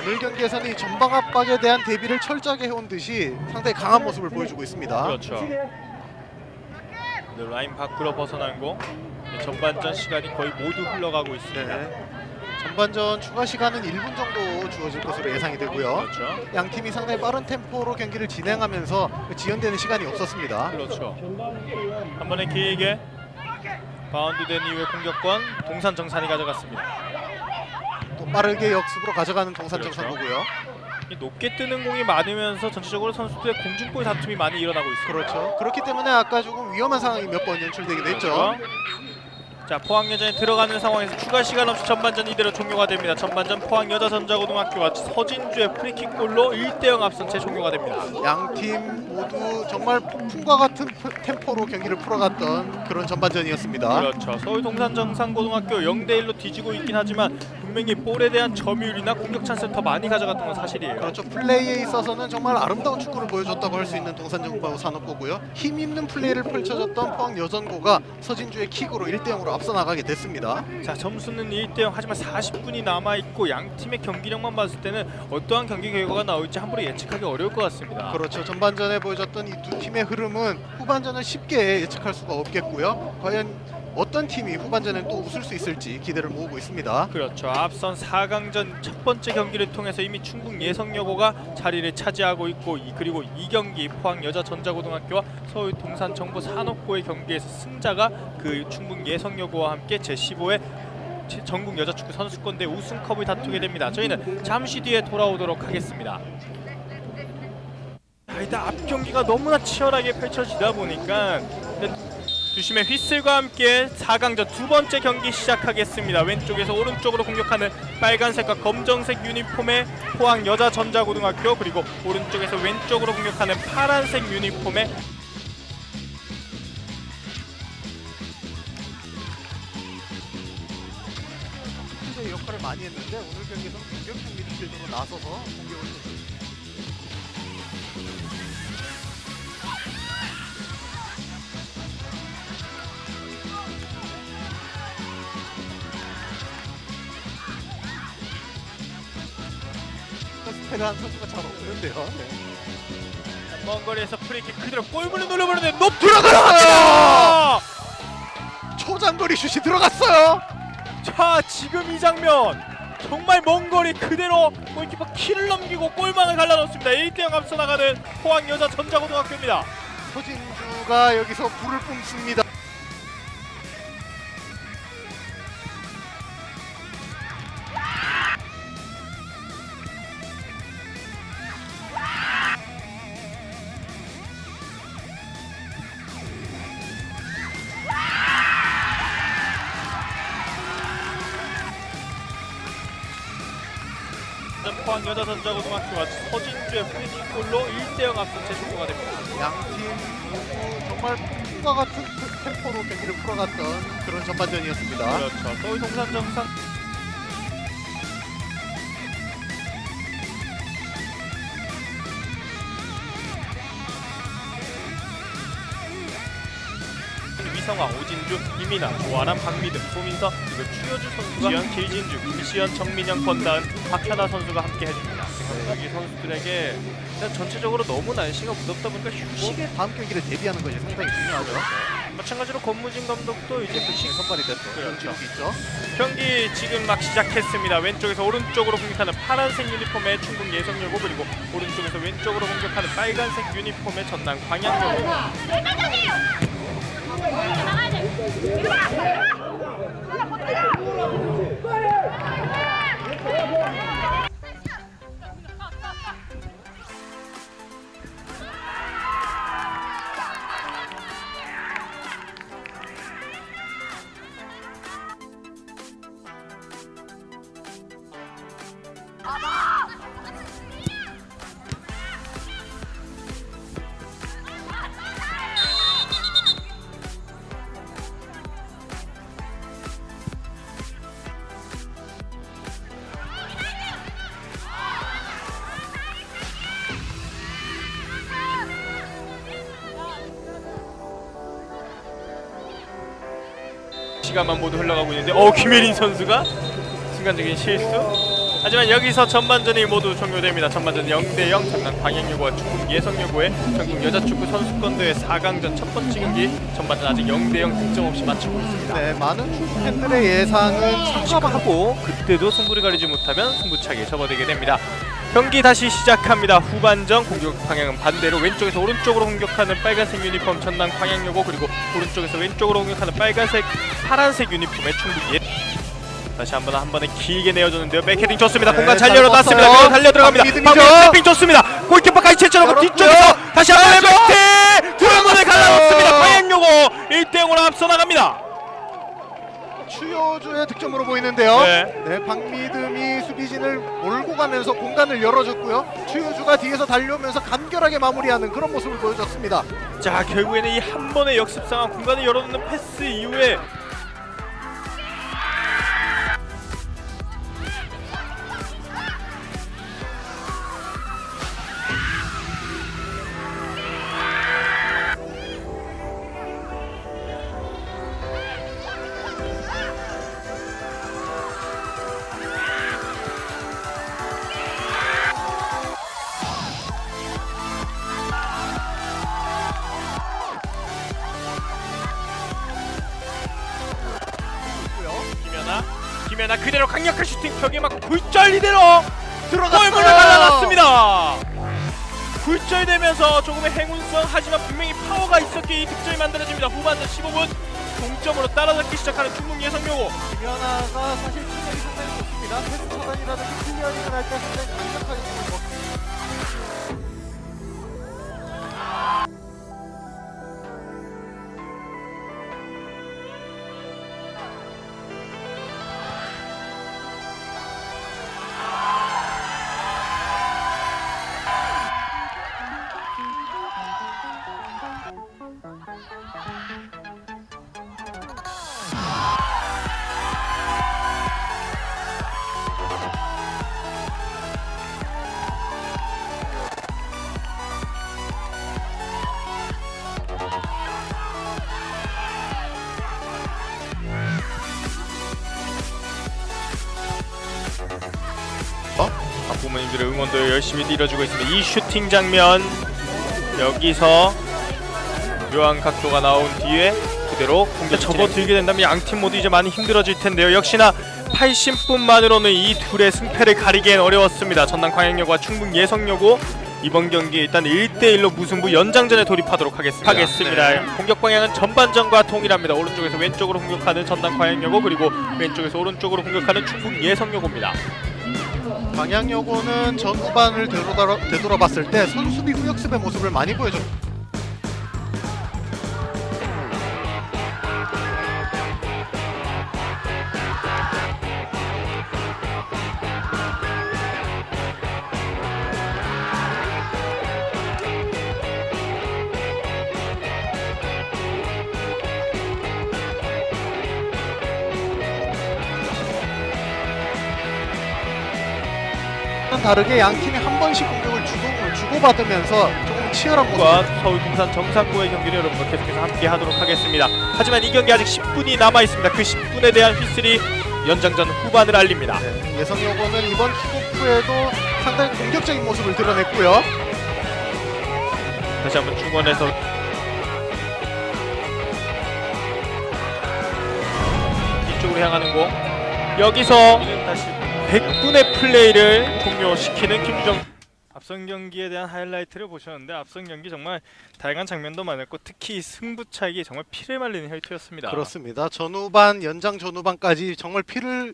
오늘 경기에서는 이 전방 압박에 대한 대비를 철저하게 해온 듯이 상당히 강한 모습을 보여주고 있습니다. 그렇죠. 네, 라인 밖으로 벗어난 공. 전반전 시간이 거의 모두 흘러가고 있습니다. 네. 전반전 추가 시간은 1분 정도 주어질 것으로 예상이 되고요. 그렇죠. 양 팀이 상당히 빠른 템포로 경기를 진행하면서 지연되는 시간이 없었습니다. 그렇죠. 한 번에 길게 바운드된 이후에 공격권 동산정산이 가져갔습니다. 또 빠르게 역습으로 가져가는 그렇죠. 동산정상고요. 이 높게 뜨는 공이 많으면서 전체적으로 선수들의 공중볼 다툼이 많이 일어나고 있습니다. 그렇죠. 그렇기 때문에 아까 조금 위험한 상황이 몇 번 연출되기도 했죠. 그렇죠. 자, 포항여전에 들어가는 상황에서 추가 시간 없이 전반전 이대로 종료가 됩니다. 전반전 포항여자전자고등학교가 서진주의 프리킥골로 1대0 앞선 채 종료가 됩니다. 양 팀 모두 정말 폭풍과 같은 템포로 경기를 풀어갔던 그런 전반전이었습니다. 그렇죠. 서울 동산정상고등학교 0대1로 뒤지고 있긴 하지만 분명히 볼에 대한 점유율이나 공격 찬스를 더 많이 가져갔던 건 사실이에요. 그렇죠. 플레이에 있어서는 정말 아름다운 축구를 보여줬다고 할 수 있는 동산정보 산업고고요. 힘 있는 플레이를 펼쳐줬던 포항여전고가 서진주의 킥으로 1대0으로 앞서 나가게 됐습니다. 자, 점수는 1대0. 하지만 40분이 남아있고 양 팀의 경기력만 봤을 때는 어떠한 경기 결과가 나올지 함부로 예측하기 어려울 것 같습니다. 그렇죠. 전반전에 보여줬던 이 두 팀의 흐름은 후반전은 쉽게 예측할 수가 없겠고요. 과연 어떤 팀이 후반전에 또 웃을 수 있을지 기대를 모으고 있습니다. 그렇죠. 앞선 4강전 첫 번째 경기를 통해서 이미 충북 예성여고가 자리를 차지하고 있고 그리고 이 경기 포항여자전자고등학교와 서울 동산정보산업고의 경기에서 승자가 그 충북 예성여고와 함께 제15회 전국 여자축구 선수권대 우승컵을 다투게 됩니다. 저희는 잠시 뒤에 돌아오도록 하겠습니다. 일단 앞 경기가 너무나 치열하게 펼쳐지다 보니까 주심의 휘슬과 함께 4강전 두 번째 경기 시작하겠습니다. 왼쪽에서 오른쪽으로 공격하는 빨간색과 검정색 유니폼의 포항여자전자고등학교, 그리고 오른쪽에서 왼쪽으로 공격하는 파란색 유니폼의 선수의 역할을 많이 했는데 오늘 경기에서는 공격형 미드필더로 나서서 공격을 좀 스페란 선수가 잘 없는데요. 네. 먼 거리에서 프리킥 그대로 골문을 노려보는데 높 들어갔어요! 초장거리 슛이 들어갔어요. 자, 지금 이 장면 정말 먼 거리 그대로 골키퍼 키를 넘기고 골망을 갈라놓습니다. 1대0 앞서 나가는 포항여자전자고등학교입니다. 서진주가 여기서 불을 뿜습니다. 전반전 포항 여자전자고등학교가 서진주의 프리킥골로 1대0 앞선 채 종료가 됩니다. 양팀 정말 풍과 같은 템포로 경기를 풀어갔던 그런 전반전이었습니다. 그렇죠. 서울 동산정상 이성화, 오진주, 이민아, 조아람, 박미등, 소민서, 그리고 추여주 선수가 지현, 길진주, 김시현, 정민영, 권다은, 박현아 선수가 함께 해줍니다. 여기 선수들에게 일단 전체적으로 너무 날씨가 무덥다 보니까 휴식에 다음 경기를 대비하는 것이 상당히 중요하죠. 마찬가지로 권무진 감독도 이제 휴식 선발이 됐던 그런 그렇죠. 기록이 있죠. 경기 지금 막 시작했습니다. 왼쪽에서 오른쪽으로 공격하는 파란색 유니폼의 충북 예성여고, 그리고 오른쪽에서 왼쪽으로 공격하는 빨간색 유니폼의 전남 광양여고. 시간만 모두 흘러가고 있는데 김예린 선수가 순간적인 실수. 하지만 여기서 전반전이 모두 종료됩니다. 전반전 0대0 전남 광양여고와 충북 예성여고의 전국 여자축구 선수권대회 4강전 첫 번째 경기 전반전 아직 0대0 득점 없이 마치고 있습니다. 네, 많은 축구 팬들의 예상은 참가하고 그때도 승부를 가리지 못하면 승부차기에 접어들게 됩니다. 경기 다시 시작합니다. 후반전 공격 방향은 반대로 왼쪽에서 오른쪽으로 공격하는 빨간색 유니폼 전남 광양여고, 그리고 오른쪽에서 왼쪽으로 공격하는 파란색 유니폼의 충북 예. 다시 한 번에 길게 내어줬는데요. 백헤딩 좋습니다. 네, 공간 잘 열어놨습니다. 그리고 달려 들어갑니다. 박미등 좋습니다. 골키퍼까지 채쳐놓고 뒤쪽에서 다시 한번 백헤딩 두문을 갈라놓습니다. 광양여고 1대0으로 앞서 나갑니다. 추여주의 득점으로 보이는데요. 네. 박미듬이 수비진을 몰고 가면서 공간을 열어줬고요. 추여주가 뒤에서 달려오면서 간결하게 마무리하는 그런 모습을 보여줬습니다. 자, 결국에는 이 한 번의 역습 상황, 공간을 열어놓는 패스 이후에 김연아 그대로 강력한 슈팅 벽에 맞고 굴절 이대로 들어갔어요. 골문을 갈라놨습니다. 굴절되면서 조금의 행운성, 하지만 분명히 파워가 있었기에 이 득점이 만들어집니다. 후반전 15분 동점으로 따라잡기 시작하는 충북 예성여고. 김연아가 사실 실력이 상당히 좋습니다. 패스 차단이라든지 클리어링을 할 때 상당히 강력하게 보이고. 부모님들의 응원도 열심히 이뤄주고 있습니다. 이 슈팅 장면, 여기서 묘한 각도가 나온 뒤에 그대로 공격 접어들게 된다면 양팀 모두 이제 많이 힘들어질 텐데요. 역시나 80분만으로는 이 둘의 승패를 가리기엔 어려웠습니다. 전남 광양여고와 충북 예성여고 이번 경기 일단 1대1로 무승부 연장전에 돌입하도록 하겠습니다. 네. 공격 방향은 전반전과 동일합니다. 오른쪽에서 왼쪽으로 공격하는 전남 광양여고, 그리고 왼쪽에서 오른쪽으로 공격하는 충북 예성여고입니다. 광양여고는 전 후반을 되돌아봤을 때 선수비 후역습의 모습을 많이 보여줬습니다. 다르게 양 팀이 한 번씩 공격을 주고받으면서 조금 치열한 모습. 서울 동산 정상고의 경기를 여러분과 계속해서 함께 하도록 하겠습니다. 하지만 이 경기 아직 10분이 남아 있습니다. 그 10분에 대한 휘슬이 연장전 후반을 알립니다. 네, 예성여고는 이번 킥오프에도 상당히 공격적인 모습을 드러냈고요. 다시 한번 중원에서 뒤쪽으로 향하는 공. 여기서 다시 100분의 플레이를 종료시키는 김주정. 앞선 경기에 대한 하이라이트를 보셨는데 앞선 경기 정말 다양한 장면도 많았고 특히 승부차기 정말 피를 말리는 혈투였습니다. 그렇습니다. 전후반 연장 전후반까지 정말 피를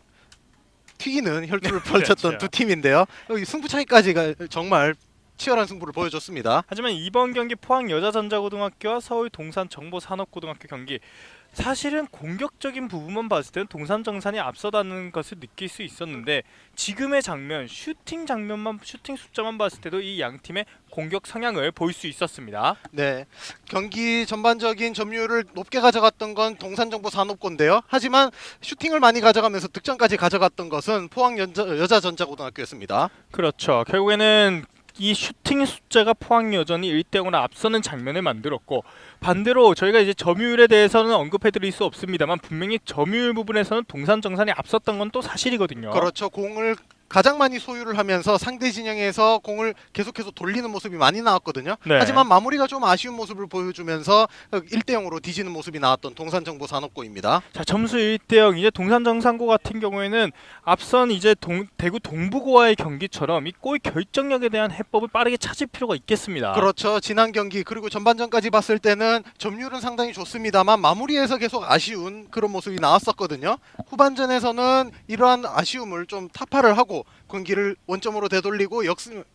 튀기는 혈투를 펼쳤던 그렇죠. 두 팀인데요. 여기 승부차기까지가 정말 치열한 승부를 보여줬습니다. 하지만 이번 경기 포항 여자전자고등학교와 서울 동산정보산업고등학교 경기 사실은 공격적인 부분만 봤을 때는 동산정산이 앞서다는 것을 느낄 수 있었는데 지금의 장면, 슈팅 장면만, 슈팅 숫자만 봤을 때도 이 양 팀의 공격 성향을 볼 수 있었습니다. 네, 경기 전반적인 점유율을 높게 가져갔던 건 동산정보산업고인데요. 하지만 슈팅을 많이 가져가면서 득점까지 가져갔던 것은 포항 여자전자고등학교였습니다. 그렇죠. 결국에는 이 슈팅 숫자가 포항 여전히 1대0으로 앞서는 장면을 만들었고 반대로 저희가 이제 점유율에 대해서는 언급해드릴 수 없습니다만 분명히 점유율 부분에서는 동산정산이 앞섰던 건 또 사실이거든요. 그렇죠. 공을 가장 많이 소유를 하면서 상대 진영에서 공을 계속해서 돌리는 모습이 많이 나왔거든요. 네. 하지만 마무리가 좀 아쉬운 모습을 보여주면서 1대0으로 뒤지는 모습이 나왔던 동산정보산업고입니다. 자, 점수 1대0. 이제 동산정산고 같은 경우에는 앞선 이제 대구 동부고와의 경기처럼 이 골 결정력에 대한 해법을 빠르게 찾을 필요가 있겠습니다. 그렇죠. 지난 경기 그리고 전반전까지 봤을 때는 점유율은 상당히 좋습니다만 마무리에서 계속 아쉬운 그런 모습이 나왔었거든요. 후반전에서는 이러한 아쉬움을 좀 타파를 하고 경기를 원점으로 되돌리고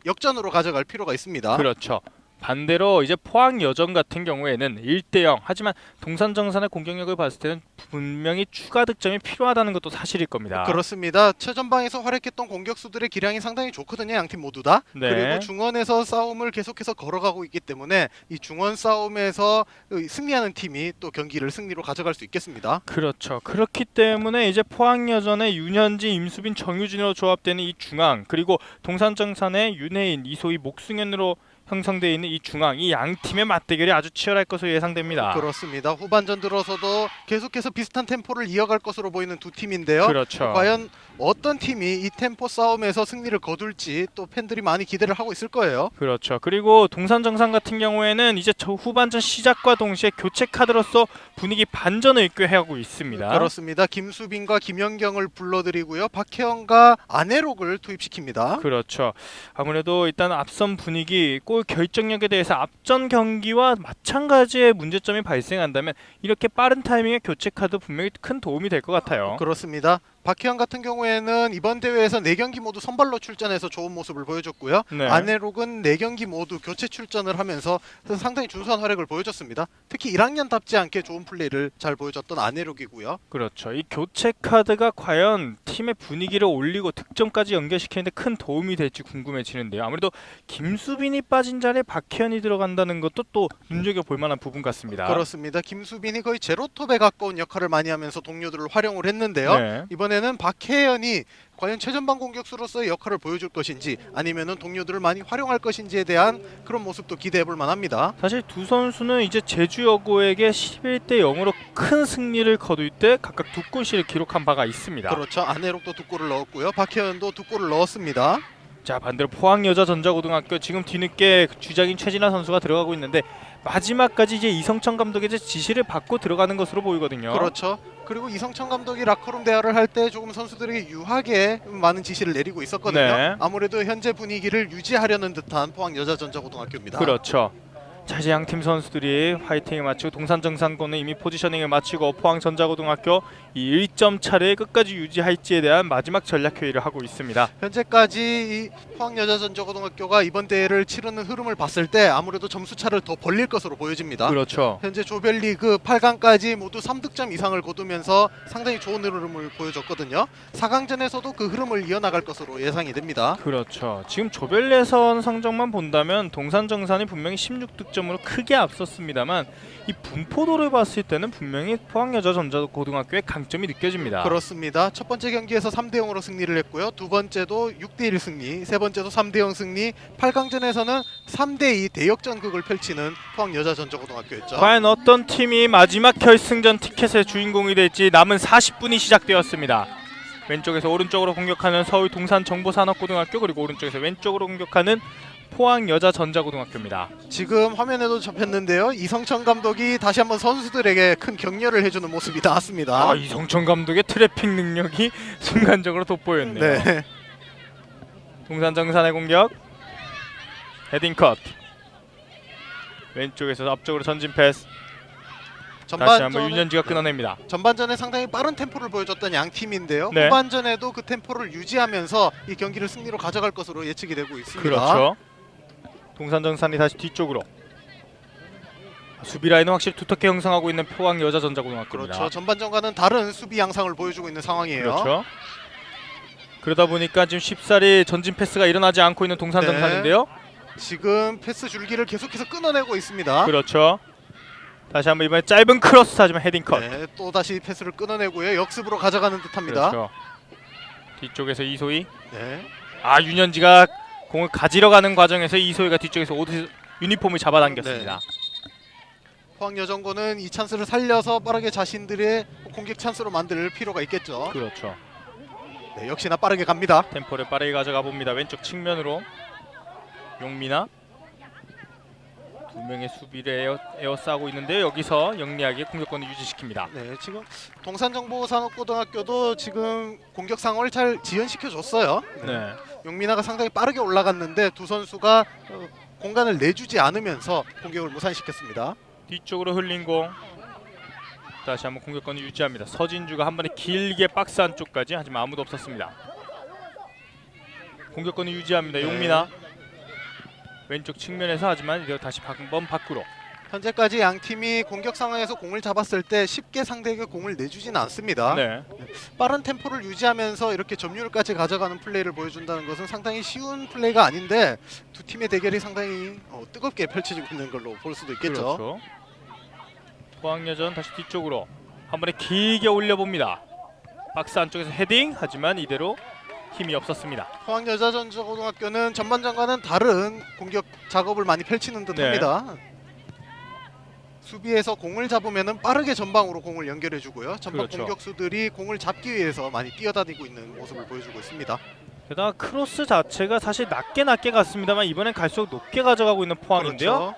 역전으로 가져갈 필요가 있습니다. 그렇죠. 반대로 이제 포항 여전 같은 경우에는 1대0. 하지만 동산정산의 공격력을 봤을 때는 분명히 추가 득점이 필요하다는 것도 사실일 겁니다. 그렇습니다. 최전방에서 활약했던 공격수들의 기량이 상당히 좋거든요. 양팀 모두 다. 네. 그리고 중원에서 싸움을 계속해서 걸어가고 있기 때문에 이 중원 싸움에서 승리하는 팀이 또 경기를 승리로 가져갈 수 있겠습니다. 그렇죠. 그렇기 때문에 이제 포항 여전의 윤현지, 임수빈, 정유진으로 조합되는 이 중앙 그리고 동산정산의 윤혜인, 이소희, 목승현으로 형성되어 있는 이 중앙 이 양 팀의 맞대결이 아주 치열할 것으로 예상됩니다. 그렇습니다. 후반전 들어서도 계속해서 비슷한 템포를 이어갈 것으로 보이는 두 팀인데요. 그렇죠. 과연 어떤 팀이 이 템포 싸움에서 승리를 거둘지 또 팬들이 많이 기대를 하고 있을 거예요. 그렇죠. 그리고 동산정산 같은 경우에는 이제 저 후반전 시작과 동시에 교체 카드로서 분위기 반전을 꾀하고 있습니다. 그렇습니다. 김수빈과 김연경을 불러들이고요. 박혜영과 안혜록을 투입시킵니다. 그렇죠. 아무래도 일단 앞선 분위기, 골 결정력에 대해서 앞전 경기와 마찬가지의 문제점이 발생한다면 이렇게 빠른 타이밍의 교체 카드 분명히 큰 도움이 될 것 같아요. 그렇습니다. 박혜영 같은 경우에는 이번 대회에서 4경기 모두 선발로 출전해서 좋은 모습을 보여줬고요. 네. 안혜록은 4경기 모두 교체 출전을 하면서 상당히 준수한 활약을 보여줬습니다. 특히 1학년답지 않게 좋은 플레이를 잘 보여줬던 안혜록이고요. 그렇죠. 이 교체 카드가 과연 팀의 분위기를 올리고 득점까지 연결시키는데 큰 도움이 될지 궁금해지는데요. 아무래도 김수빈이 빠진 자리에 박혜연이 들어간다는 것도 또 눈여겨볼 만한 부분 같습니다. 그렇습니다. 김수빈이 거의 제로톱에 가까운 역할을 많이 하면서 동료들을 활용을 했는데요. 네. 이번에는 박혜연이 과연 최전방 공격수로서의 역할을 보여줄 것인지 아니면은 동료들을 많이 활용할 것인지에 대한 그런 모습도 기대해볼 만합니다. 사실 두 선수는 이제 제주여고에게 11대 0으로 큰 승리를 거둘 때 각각 2골씩을 기록한 바가 있습니다. 그렇죠. 안혜록도 2골을 넣었고요. 박혜연도 2골을 넣었습니다. 자, 반대로 포항 여자전자고등학교 지금 뒤늦게 주장인 최진아 선수가 들어가고 있는데 마지막까지 이제 이성천 감독의 이제 지시를 받고 들어가는 것으로 보이거든요. 그렇죠. 그리고 이성천 감독이 라커룸 대화를 할 때 조금 선수들에게 유하게 많은 지시를 내리고 있었거든요. 네. 아무래도 현재 분위기를 유지하려는 듯한 포항 여자전자고등학교입니다. 그렇죠. 자, 이제 양팀 선수들이 화이팅을 마치고 동산정산고는 이미 포지셔닝을 마치고 포항전자고등학교 이 1점 차를 끝까지 유지할지에 대한 마지막 전략 회의를 하고 있습니다. 현재까지 이 포항 여자전자고등학교가 이번 대회를 치르는 흐름을 봤을 때 아무래도 점수 차를 더 벌릴 것으로 보여집니다. 그렇죠. 현재 조별리그 8강까지 모두 3득점 이상을 거두면서 상당히 좋은 흐름을 보여줬거든요. 4강전에서도 그 흐름을 이어나갈 것으로 예상이 됩니다. 그렇죠. 지금 조별 예선 성적만 본다면 동산정산이 분명히 16득점으로 크게 앞섰습니다만 이 분포도를 봤을 때는 분명히 포항여자전자고등학교의 강점 강점이 느껴집니다. 그렇습니다. 첫 번째 경기에서 3대0으로 승리를 했고요. 두 번째도 6대1 승리, 세 번째도 3대0 승리, 8강전에서는 3대2 대역전극을 펼치는 포항여자전자고등학교였죠. 과연 어떤 팀이 마지막 결승전 티켓의 주인공이 될지 남은 40분이 시작되었습니다. 왼쪽에서 오른쪽으로 공격하는 서울 동산정보산업고등학교, 그리고 오른쪽에서 왼쪽으로 공격하는 포항여자전자고등학교입니다. 지금 화면에도 접혔는데요. 이성천 감독이 다시 한번 선수들에게 큰 격려를 해주는 모습이 나왔습니다. 이성천 감독의 트래핑 능력이 순간적으로 돋보였네요. 네. 동산정산의 공격, 헤딩 컷, 왼쪽에서 앞쪽으로 전진 패스, 다시 한번 윤현지가 끊어냅니다. 전반전에 상당히 빠른 템포를 보여줬던 양 팀인데요. 네. 후반전에도 그 템포를 유지하면서 이 경기를 승리로 가져갈 것으로 예측이 되고 있습니다. 그렇죠. 동산정산이 다시 뒤쪽으로. 수비 라인은 확실히 두텁게 형성하고 있는 포항여자전자고등학교입니다. 그렇죠. 전반전과는 다른 수비 양상을 보여주고 있는 상황이에요. 그렇죠. 그러다 보니까 지금 쉽사리 전진 패스가 일어나지 않고 있는 동산정산인데요. 지금 패스 줄기를 계속해서 끊어내고 있습니다. 그렇죠. 다시 한번 이번에 짧은 크로스 하지만 헤딩 컷. 네, 또 다시 패스를 끊어내고요. 역습으로 가져가는 듯합니다. 그렇죠. 뒤쪽에서 이소희. 네. 윤현지가 공을 가지러 가는 과정에서 이소희가 뒤쪽에서 옷을 유니폼을 잡아당겼습니다. 포항여전고는 이 찬스를 살려서 빠르게 자신들의 공격 찬스로 만들 필요가 있겠죠. 그렇죠. 네, 역시나 빠르게 갑니다. 템포를 빠르게 가져가 봅니다. 왼쪽 측면으로 용민아. 두 명의 수비를 에어싸고 있는데 여기서 영리하게 공격권을 유지시킵니다. 네, 지금 동산정보산업고등학교도 지금 공격 상황을 잘 지연시켜 줬어요. 네. 용민아가 상당히 빠르게 올라갔는데 두 선수가 공간을 내주지 않으면서 공격을 무산시켰습니다. 뒤쪽으로 흘린 공. 다시 한번 공격권을 유지합니다. 서진주가 한 번에 길게 박스 안쪽까지, 하지만 아무도 없었습니다. 공격권을 유지합니다. 네. 용민아. 왼쪽 측면에서, 하지만 이제 다시 한번 밖으로. 현재까지 양 팀이 공격 상황에서 공을 잡았을 때 쉽게 상대에게 공을 내주지는 않습니다. 네. 빠른 템포를 유지하면서 이렇게 점유율까지 가져가는 플레이를 보여준다는 것은 상당히 쉬운 플레이가 아닌데 두 팀의 대결이 상당히 뜨겁게 펼쳐지고 있는 걸로 볼 수도 있겠죠. 그렇죠. 포항여전 다시 뒤쪽으로 한 번에 길게 올려봅니다. 박스 안쪽에서 헤딩, 하지만 이대로 힘이 없었습니다. 포항여자전자고등학교는 전반전과는 다른 공격 작업을 많이 펼치는 듯합니다. 수비에서 공을 잡으면 빠르게 전방으로 공을 연결해주고요. 전방 그렇죠. 공격수들이 공을 잡기 위해서 많이 뛰어다니고 있는 모습을 보여주고 있습니다. 게다가 크로스 자체가 사실 낮게 갔습니다만 이번엔 갈수록 높게 가져가고 있는 포항인데요. 그렇죠.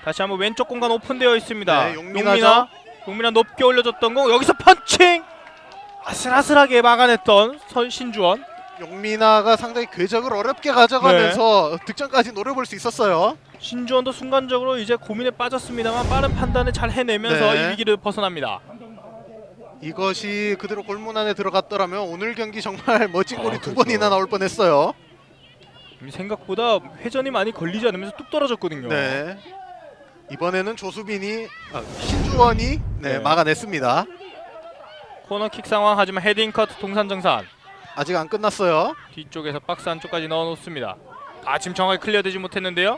다시 한번 왼쪽 공간 오픈되어 있습니다. 네, 용민아죠. 용민아 높게 올려줬던 공, 여기서 펀칭! 아슬아슬하게 막아냈던 신주원. 용민아가 상당히 궤적을 어렵게 가져가면서 득점까지 노려볼 수 있었어요. 신주원도 순간적으로 이제 고민에 빠졌습니다만 빠른 판단을 잘 해내면서 네. 이 위기를 벗어납니다. 이것이 그대로 골문 안에 들어갔더라면 오늘 경기 정말 멋진 골이 두 그렇죠. 번이나 나올 뻔했어요. 생각보다 회전이 많이 걸리지 않으면서 뚝 떨어졌거든요. 네. 이번에는 조수빈이 신주원이 네. 막아냈습니다. 코너킥 상황, 하지만 헤딩 컷 동산정산. 아직 안 끝났어요. 뒤쪽에서 박스 안쪽까지 넣어놓습니다. 지금 정확히 클리어되지 못했는데요.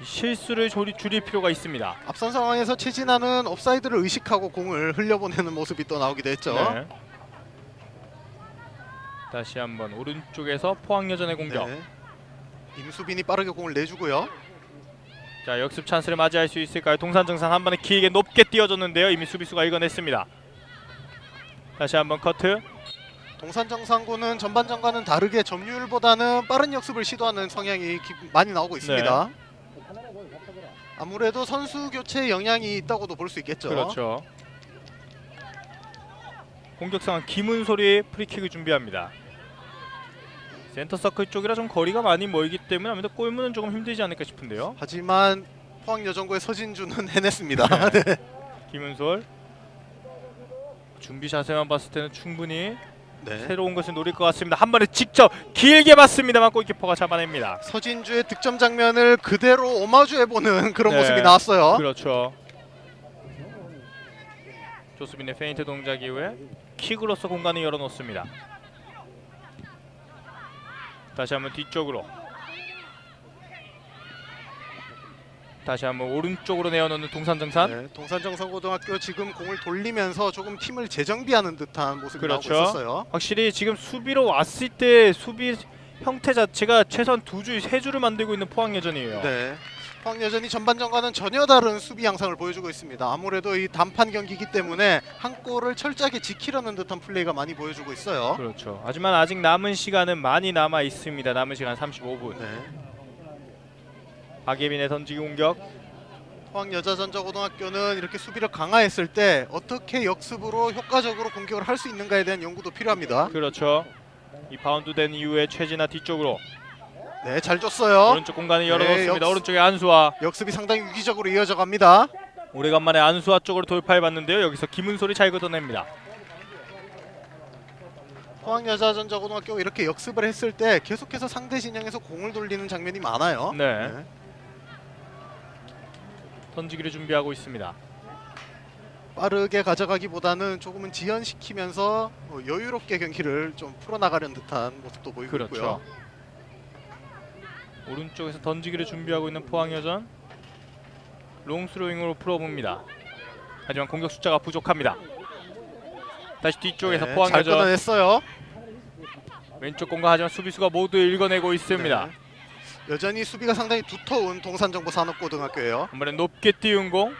실수를 줄일 필요가 있습니다. 앞선 상황에서 최진아는 옵사이드를 의식하고 공을 흘려보내는 모습이 또 나오기도 했죠. 네. 다시 한번 오른쪽에서 포항여전의 공격. 네. 임수빈이 빠르게 공을 내주고요. 자, 역습 찬스를 맞이할 수 있을까요? 동산정산 한 번에 길게 높게 띄워줬는데요. 이미 수비수가 읽어냈습니다. 다시 한번 커트. 동산정상고는 전반전과는 다르게 점유율보다는 빠른 역습을 시도하는 성향이 많이 나오고 있습니다. 아무래도 선수 교체 영향이 있다고도 볼 수 있겠죠. 그렇죠. 공격 상황, 김은솔이 프리킥을 준비합니다. 센터 서클 쪽이라 좀 거리가 많이 멀기 때문에 아무래도 골문은 조금 힘들지 않을까 싶은데요. 하지만 포항여전고의 서진주는 해냈습니다. 네. 김은솔 준비 자세만 봤을 때는 충분히 네. 새로운 것을 노릴 것 같습니다. 한 번에 직접 길게 봤습니다만 골키퍼가 잡아냅니다. 서진주의 득점 장면을 그대로 오마주해보는 그런 네. 모습이 나왔어요. 그렇죠. 조수빈의 페인트 동작 이후에 킥으로서 공간을 열어놓습니다. 다시 한번 뒤쪽으로. 다시 한번 오른쪽으로 내어놓는 동산정산. 네, 동산정산고등학교 지금 공을 돌리면서 조금 팀을 재정비하는 듯한 모습이 그렇죠. 나오고 있었어요. 확실히 지금 수비로 왔을 때 수비 형태 자체가 최소한 2줄, 3줄을 만들고 있는 포항예전이에요. 네. 포항여전이 전반전과는 전혀 다른 수비 양상을 보여주고 있습니다. 아무래도 이 단판 경기이기 때문에 한 골을 철저하게 지키려는 듯한 플레이가 많이 보여주고 있어요. 그렇죠. 하지만 아직 남은 시간은 많이 남아 있습니다. 남은 시간 35분. 네. 박예빈의 던지기 공격. 포항여자전자고등학교는 이렇게 수비를 강화했을 때 어떻게 역습으로 효과적으로 공격을 할 수 있는가에 대한 연구도 필요합니다. 그렇죠. 이 바운드 된 이후에 최진아 뒤쪽으로 네, 잘 줬어요. 오른쪽 공간을 열어놓습니다. 역습. 오른쪽에 안수아. 역습이 상당히 위기적으로 이어져 갑니다. 오래간만에 안수아 쪽으로 돌파해봤는데요. 여기서 김은솔이 잘 걷어냅니다. 포항여자전자고등학교가 이렇게 역습을 했을 때 계속해서 상대 진영에서 공을 돌리는 장면이 많아요. 네. 던지기를 준비하고 있습니다. 빠르게 가져가기보다는 조금은 지연시키면서 여유롭게 경기를 좀 풀어나가려는 듯한 모습도 보이고 그렇죠. 있고요. 오른쪽에서 던지기를 준비하고 있는 포항여전. 롱스로잉으로 풀어봅니다. 하지만 공격 숫자가 부족합니다. 다시 뒤쪽에서 네, 잘 포항여전. 끊어냈어요. 왼쪽 공간 하지만 수비수가 모두 읽어내고 있습니다. 네. 여전히 수비가 상당히 두터운 동산정보산업고등학교예요. 한 번에 높게 띄운 공.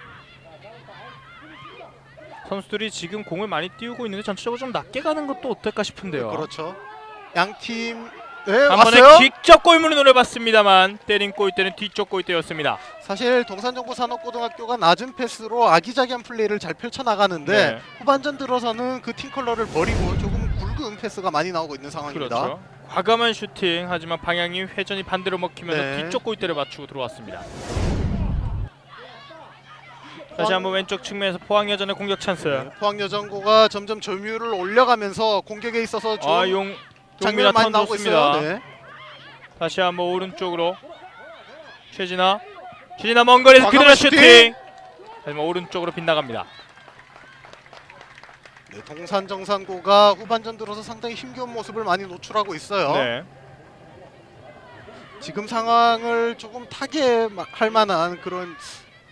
선수들이 지금 공을 많이 띄우고 있는데 전체적으로 좀 낮게 가는 것도 어떨까 싶은데요. 그렇죠. 양팀 네, 한 번에 왔어요. 직접 골문을 노려봤습니다만 때린 골대는 뒤쪽 골대였습니다. 사실 동산정보산업고등학교가 낮은 패스로 아기자기한 플레이를 잘 펼쳐나가는데 네. 후반전 들어서는 그 팀 컬러를 버리고 조금 굵은 패스가 많이 나오고 있는 상황입니다. 그렇죠. 과감한 슈팅 하지만 방향이 회전이 반대로 먹히면서 네. 뒤쪽 골대를 맞추고 들어왔습니다. 다시 한번 왼쪽 측면에서 포항여전의 공격 찬스. 네, 포항여전고가 점점 점유율을 올려가면서 공격에 있어서 좋은 용민아 장면이 많이 턴 나오고 좋습니다. 있어요. 네. 다시 한번 오른쪽으로 최진아 먼 거리에서 그대로 과감한 슈팅. 슈팅! 하지만 오른쪽으로 빗나갑니다. 네, 동산정산고가 후반전 들어서 상당히 힘겨운 모습을 많이 노출하고 있어요. 네. 지금 상황을 조금 타개할 만한 그런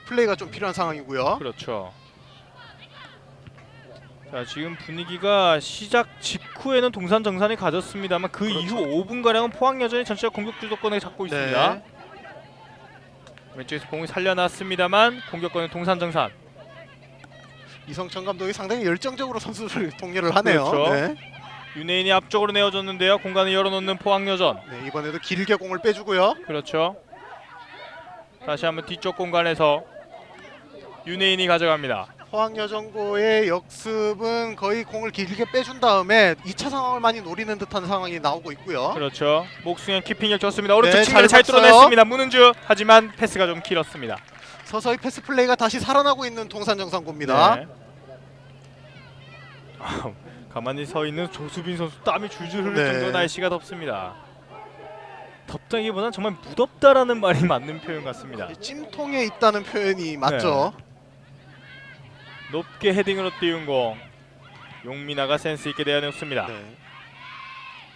플레이가 좀 필요한 상황이고요. 그렇죠. 자, 지금 분위기가 시작 직후에는 동산정산이 가졌습니다만 그 그렇죠. 이후 5분가량은 포항여전이 전체적 공격 주도권을 잡고 있습니다. 네. 왼쪽에서 공을 살려놨습니다만 공격권은 동산정산. 이성천 감독이 상당히 열정적으로 선수를 독려를 하네요. 그렇죠. 네. 윤혜인이 앞쪽으로 내어줬는데요. 공간을 열어놓는 포항여전. 네, 이번에도 길게 공을 빼주고요. 그렇죠. 다시 한번 뒤쪽 공간에서 윤혜인이 가져갑니다. 포항여전고의 역습은 거의 공을 길게 빼준 다음에 2차 상황을 많이 노리는 듯한 상황이 나오고 있고요. 그렇죠. 목승현 키핑력 좋습니다. 오른쪽 네, 측면을 잘 잘 봤어요. 뚫어냈습니다. 문은주. 하지만 패스가 좀 길었습니다. 서서히 패스 플레이가 다시 살아나고 있는 동산정산고입니다. 네. 가만히 서 있는 조수빈 선수 땀이 줄줄 흐를 네. 정도로 날씨가 덥습니다. 덥다기보다는 정말 무덥다라는 말이 맞는 표현 같습니다. 찜통에 있다는 표현이 맞죠. 높게 헤딩으로 띄운 공. 용민아가 센스 있게 내어놓습니다. 네.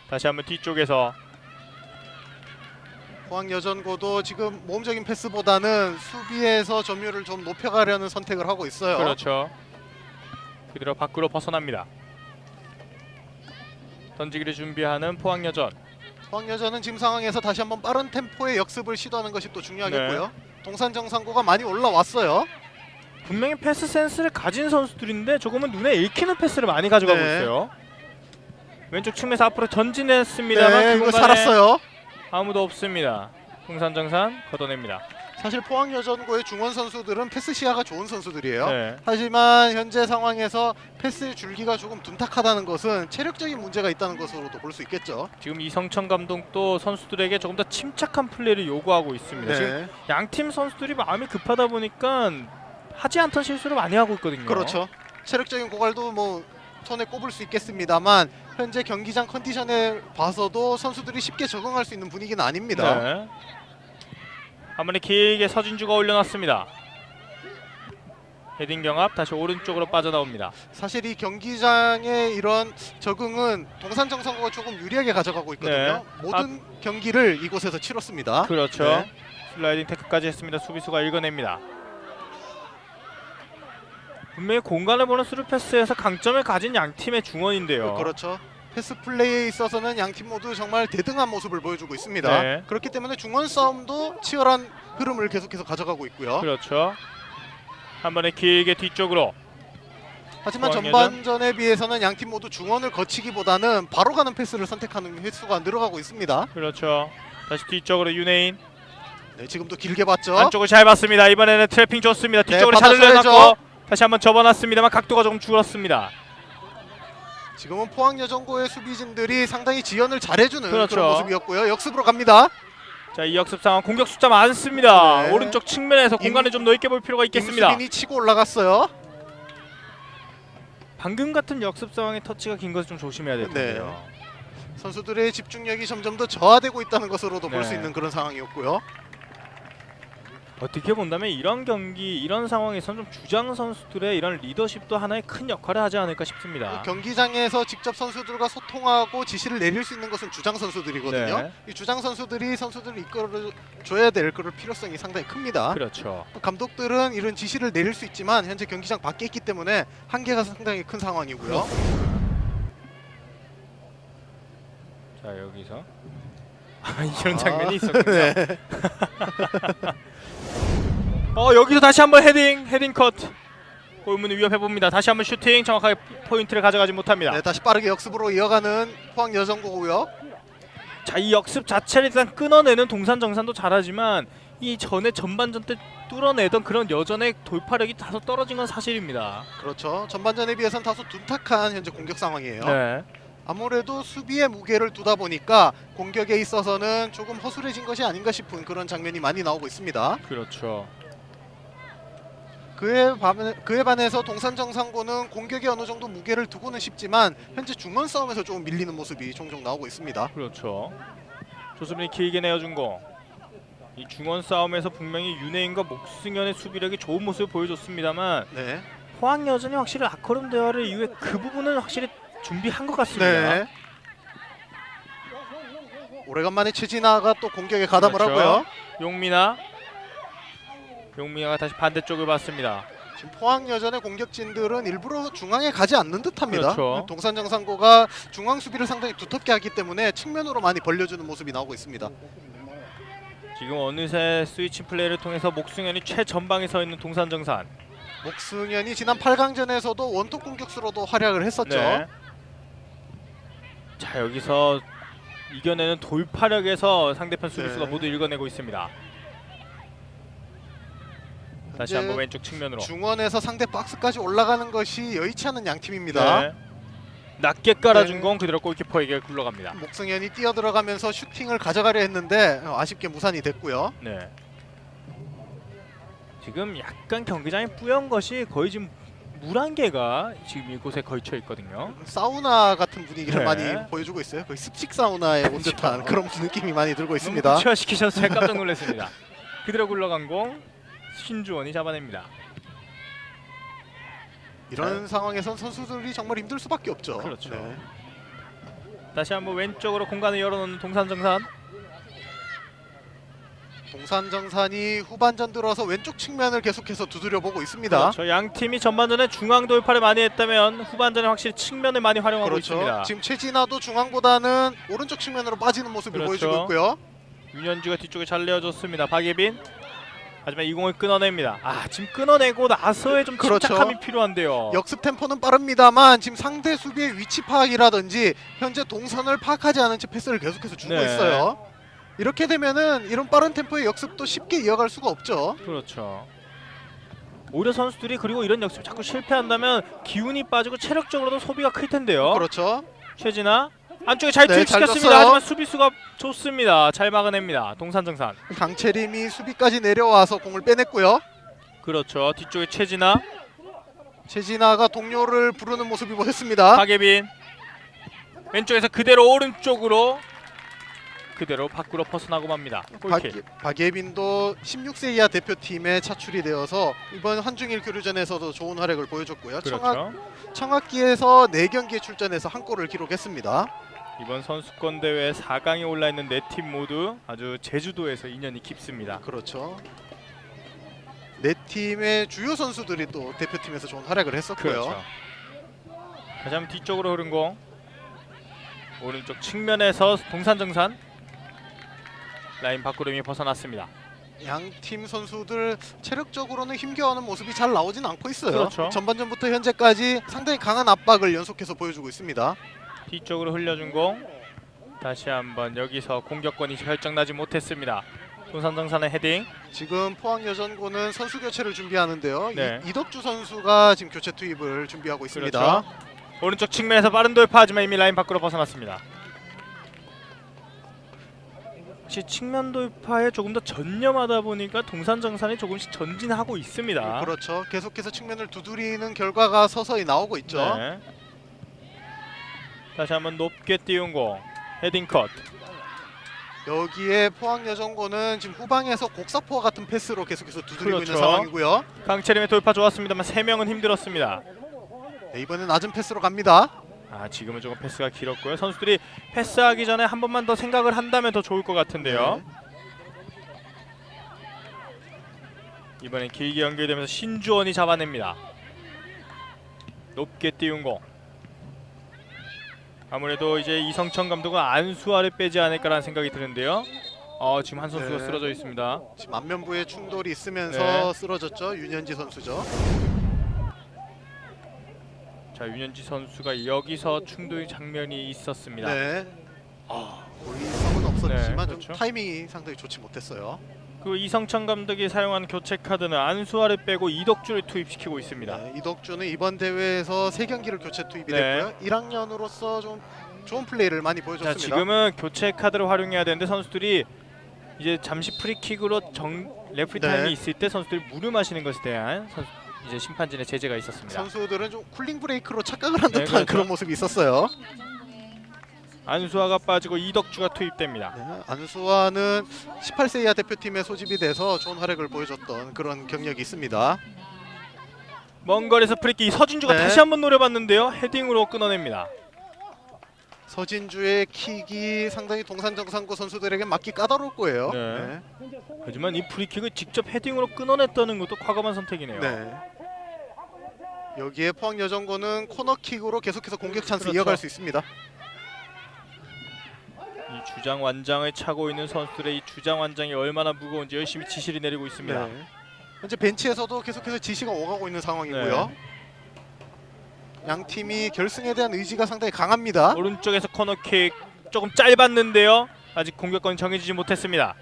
다시 한번 뒤쪽에서 포항여전고도 지금 모험적인 패스보다는 수비에서 점유율을 좀 높여가려는 선택을 하고 있어요. 그렇죠. 그대로 밖으로 벗어납니다. 던지기를 준비하는 포항여전. 포항여전은 지금 상황에서 다시 한번 빠른 템포의 역습을 시도하는 것이 또 중요하겠고요. 네. 동산정산고가 많이 올라왔어요. 분명히 패스 센스를 가진 선수들인데 조금은 눈에 읽히는 패스를 많이 가져가고 네. 있어요. 왼쪽 측면에서 앞으로 전진했습니다만 네, 그 이거 공간에 살았어요. 아무도 없습니다. 동산정산 걷어냅니다. 사실 포항여전고의 중원 선수들은 패스 시야가 좋은 선수들이에요. 네. 하지만 현재 상황에서 패스 줄기가 조금 둔탁하다는 것은 체력적인 문제가 있다는 것으로도 볼 수 있겠죠. 지금 이성천 감독도 선수들에게 조금 더 침착한 플레이를 요구하고 있습니다. 지금 네, 양팀 선수들이 마음이 급하다 보니까 하지 않던 실수를 많이 하고 있거든요. 그렇죠. 체력적인 고갈도 뭐 손에 꼽을 수 있겠습니다만 현재 경기장 컨디션에 봐서도 선수들이 쉽게 적응할 수 있는 분위기는 아닙니다. 네. 한 번에 길게 서진주가 올려놨습니다. 헤딩 경합 다시 오른쪽으로 빠져나옵니다. 사실 이 경기장의 이런 적응은 동산정상고가 조금 유리하게 가져가고 있거든요. 네. 모든 경기를 이곳에서 치렀습니다. 그렇죠. 네. 슬라이딩 태클까지 했습니다. 수비수가 읽어냅니다. 분명히 공간을 보는 스루 패스에서 강점을 가진 양 팀의 중원인데요. 그렇죠. 패스 플레이에 있어서는 양 팀 모두 정말 대등한 모습을 보여주고 있습니다. 네. 그렇기 때문에 중원 싸움도 치열한 흐름을 계속해서 가져가고 있고요. 그렇죠. 한 번에 길게 뒤쪽으로. 하지만 중앙 전반전에 비해서는 양 팀 모두 중원을 거치기보다는 바로 가는 패스를 선택하는 횟수가 늘어가고 있습니다. 그렇죠. 다시 뒤쪽으로 윤혜인. 네, 지금도 길게 봤죠. 안쪽을 잘 봤습니다. 이번에는 트래핑 좋습니다. 뒤쪽으로 샷을 받았어야죠. 내놨고 다시 한번 접어놨습니다만 각도가 조금 줄었습니다. 지금은 포항여정고의 수비진들이 상당히 지연을 잘해주는 그렇죠. 그런 모습이었고요. 역습으로 갑니다. 자, 이 역습 상황 공격 숫자 많습니다. 네. 오른쪽 측면에서 공간을 좀 넓게 볼 필요가 있겠습니다. 임수빈이 치고 올라갔어요. 방금 같은 역습 상황의 터치가 긴 것을 좀 조심해야 될 텐데요. 선수들의 집중력이 점점 더 저하되고 있다는 것으로도 볼 수 네. 있는 그런 상황이었고요. 어떻게 본다면 이런 경기, 이런 상황에서는 좀 주장 선수들의 이런 리더십도 하나의 큰 역할을 하지 않을까 싶습니다. 경기장에서 직접 선수들과 소통하고 지시를 내릴 수 있는 것은 주장 선수들이거든요. 네. 이 주장 선수들이 선수들을 이끌어줘야 될 그런 필요성이 상당히 큽니다. 그렇죠. 감독들은 이런 지시를 내릴 수 있지만 현재 경기장 밖에 있기 때문에 한계가 상당히 큰 상황이고요. 자, 여기서 이런 장면이 있었군요. 네. 여기서 다시 한번 헤딩 컷. 골문을 위협해 봅니다. 다시 한번 슈팅 정확하게 포인트를 가져가지 못합니다. 네, 다시 빠르게 역습으로 이어가는 포항여정고고요. 자, 이 역습 자체를 일단 끊어내는 동산정산도 잘하지만 이 전에 전반전 때 뚫어내던 그런 여전의 돌파력이 다소 떨어진 건 사실입니다. 그렇죠. 전반전에 비해서는 다소 둔탁한 현재 공격 상황이에요. 네. 아무래도 수비에 무게를 두다 보니까 공격에 있어서는 조금 허술해진 것이 아닌가 싶은 그런 장면이 많이 나오고 있습니다. 그렇죠. 그에 반해서 동산정상고는 공격에 어느 정도 무게를 두고는 싶지만 현재 중원 싸움에서 조금 밀리는 모습이 종종 나오고 있습니다. 그렇죠. 조수빈이 길게 내어준 거. 이 중원 싸움에서 분명히 윤혜인과 목승현의 수비력이 좋은 모습을 보여줬습니다만 네. 포항 여전히 확실히 아커름 대화를 이후에 그 부분은 확실히 준비한 것 같습니다. 네. 오래간만에 최진아가 또 공격에 가담을 그렇죠. 하고요. 용민아가 다시 반대쪽을 봤습니다. 지금 포항여전의 공격진들은 일부러 중앙에 가지 않는 듯합니다. 그렇죠. 동산정상고가 중앙 수비를 상당히 두텁게 하기 때문에 측면으로 많이 벌려주는 모습이 나오고 있습니다. 지금 어느새 스위치 플레이를 통해서 목승현이 최전방에 서 있는 동산정산. 목승현이 지난 8강전에서도 원톱 공격수로도 활약을 했었죠. 네. 자, 여기서 이겨내는 돌파력에서 상대편 수비수가 네. 모두 읽어내고 있습니다. 다시 현재 한번 왼쪽 측면으로. 중원에서 상대 박스까지 올라가는 것이 여의치 않은 양 팀입니다. 네. 낮게 깔아준 네. 공 그대로 골키퍼에게 굴러갑니다. 목승현이 뛰어들어가면서 슈팅을 가져가려 했는데 아쉽게 무산이 됐고요. 네. 지금 약간 경기장이 뿌연 것이 거의 지금 물 한 개가 지금 이곳에 걸쳐 있거든요. 사우나 같은 분위기를 네. 많이 보여주고 있어요. 거의 습식 사우나에 온 그렇죠. 듯한 그런 느낌이 많이 들고 너무 있습니다. 구체화시키셔서 제가 깜짝 놀랐습니다. 그대로 굴러간 공 신주원이 잡아냅니다. 이런 상황에선 선수들이 정말 힘들 수밖에 없죠. 그렇죠. 네. 다시 한번 왼쪽으로 공간을 열어놓는 동산정산. 동산정산이 후반전 들어서 왼쪽 측면을 계속해서 두드려보고 있습니다. 그렇죠. 양 팀이 전반전에 중앙 돌파를 많이 했다면 후반전에 확실히 측면을 많이 활용하고 그렇죠. 있습니다. 지금 최진아도 중앙보다는 오른쪽 측면으로 빠지는 모습을 그렇죠. 보여주고 있고요. 윤현주가 뒤쪽에 잘 내어줬습니다. 박예빈. 하지만 이 공을 끊어냅니다. 지금 끊어내고 나서의 좀 그렇죠. 침착함이 필요한데요. 역습 템포는 빠릅니다만 지금 상대 수비의 위치 파악이라든지 현재 동선을 파악하지 않은 채 패스를 계속해서 주고 네. 있어요. 이렇게 되면은 이런 빠른 템포의 역습도 쉽게 이어갈 수가 없죠. 그렇죠. 오히려 선수들이 그리고 이런 역습 자꾸 실패한다면 기운이 빠지고 체력적으로도 소비가 클 텐데요. 그렇죠. 최진아 안쪽에 잘 네, 투입시켰습니다. 잘 줬어요. 하지만 수비수가 좋습니다. 잘 막아냅니다. 동산정산. 강채림이 수비까지 내려와서 공을 빼냈고요. 그렇죠. 뒤쪽에 최진아, 최진아가 동료를 부르는 모습이 보였습니다. 박예빈. 왼쪽에서 그대로 오른쪽으로 그대로 밖으로 벗어나고 맙니다. 골킥. 박예빈도 16세 이하 대표팀에 차출이 되어서 이번 한중일 교류전에서도 좋은 활약을 보여줬고요. 그렇죠. 청학기에서 4경기에 출전해서 한 골을 기록했습니다. 이번 선수권 대회 4강에 올라 있는 네 팀 모두 아주 제주도에서 인연이 깊습니다. 그렇죠. 네 팀의 주요 선수들이 또 대표팀에서 좋은 활약을 했었고요. 그렇죠. 다시 한번 뒤쪽으로 흐른 공. 오른쪽 측면에서 동산정산 라인 밖으로 이미 벗어났습니다. 양 팀 선수들 체력적으로는 힘겨워하는 모습이 잘 나오진 않고 있어요. 그렇죠. 전반전부터 현재까지 상당히 강한 압박을 연속해서 보여주고 있습니다. 뒤쪽으로 흘려준 공. 다시 한번 여기서 공격권이 결정나지 못했습니다. 동산정산의 헤딩. 지금 포항여전고는 선수 교체를 준비하는데요. 네. 이덕주 선수가 지금 교체 투입을 준비하고 있습니다. 그렇죠. 오른쪽 측면에서 빠른 돌파하지만 이미 라인 밖으로 벗어났습니다. 혹시 측면 돌파에 조금 더 전념하다 보니까 동산정산이 조금씩 전진하고 있습니다. 그렇죠. 계속해서 측면을 두드리는 결과가 서서히 나오고 있죠. 네. 다시 한번 높게 띄운 공. 헤딩 컷. 여기에 포항여전고는 지금 후방에서 곡사포와 같은 패스로 계속해서 두드리고 그렇죠. 있는 상황이고요. 강채림의 돌파 좋았습니다만 3명은 힘들었습니다. 네, 이번엔 낮은 패스로 갑니다. 지금은 조금 패스가 길었고요. 선수들이 패스하기 전에 한 번만 더 생각을 한다면 더 좋을 것 같은데요. 네. 이번엔 길게 연결되면서 신주원이 잡아냅니다. 높게 띄운 공. 아무래도 이제 이성천 감독은 안수아를 빼지 않을까라는 생각이 드는데요. 지금 한 선수가 네. 쓰러져 있습니다. 지금 안면부에 충돌이 있으면서 네. 쓰러졌죠. 윤현지 선수죠. 자, 윤현지 선수가 여기서 충돌 장면이 있었습니다. 네. 거의 성은 없었지만 네, 그렇죠. 좀 타이밍이 상당히 좋지 못했어요. 그 이성천 감독이 사용한 교체 카드는 안수아를 빼고 이덕주를 투입시키고 있습니다. 네, 이덕주는 이번 대회에서 3경기를 교체 투입이 네. 됐고요. 1학년으로서 좀 좋은 플레이를 많이 자, 보여줬습니다. 지금은 교체 카드를 활용해야 되는데 선수들이 이제 잠시 프리킥으로 레프리 네. 타임이 있을 때 선수들이 무릎마시는 것에 대한 이제 심판진의 제재가 있었습니다. 선수들은 좀 쿨링 브레이크로 착각을 한 네, 듯한 그렇죠. 그런 모습이 있었어요. 안수아가 빠지고 이덕주가 투입됩니다. 네, 안수아는 18세 이하 대표팀에 소집이 돼서 좋은 활약을 보여줬던 그런 경력이 있습니다. 먼 거리에서 프리킥 서진주가 네. 다시 한번 노려봤는데요. 헤딩으로 끊어냅니다. 서진주의 킥이 상당히 동산정산고 선수들에게 맞기 까다로울 거예요. 네. 하지만 이 프리킥을 직접 헤딩으로 끊어냈다는 것도 과감한 선택이네요. 네. 여기에 포항여전고는 코너킥으로 계속해서 공격 찬스 그렇죠. 이어갈 수 있습니다. 이 주장 완장을 차고 있는 선수들의 이 주장 완장이 얼마나 무거운지 열심히 지시를 내리고 있습니다. 네. 현재 벤치에서도 계속해서 지시가 오가고 있는 상황이고요. 양 팀이 결승에 대한 의지가 상당히 강합니다. 오른쪽에서 코너킥 조금 짧았는데요. 아직 공격권이 정해지지 못했습니다.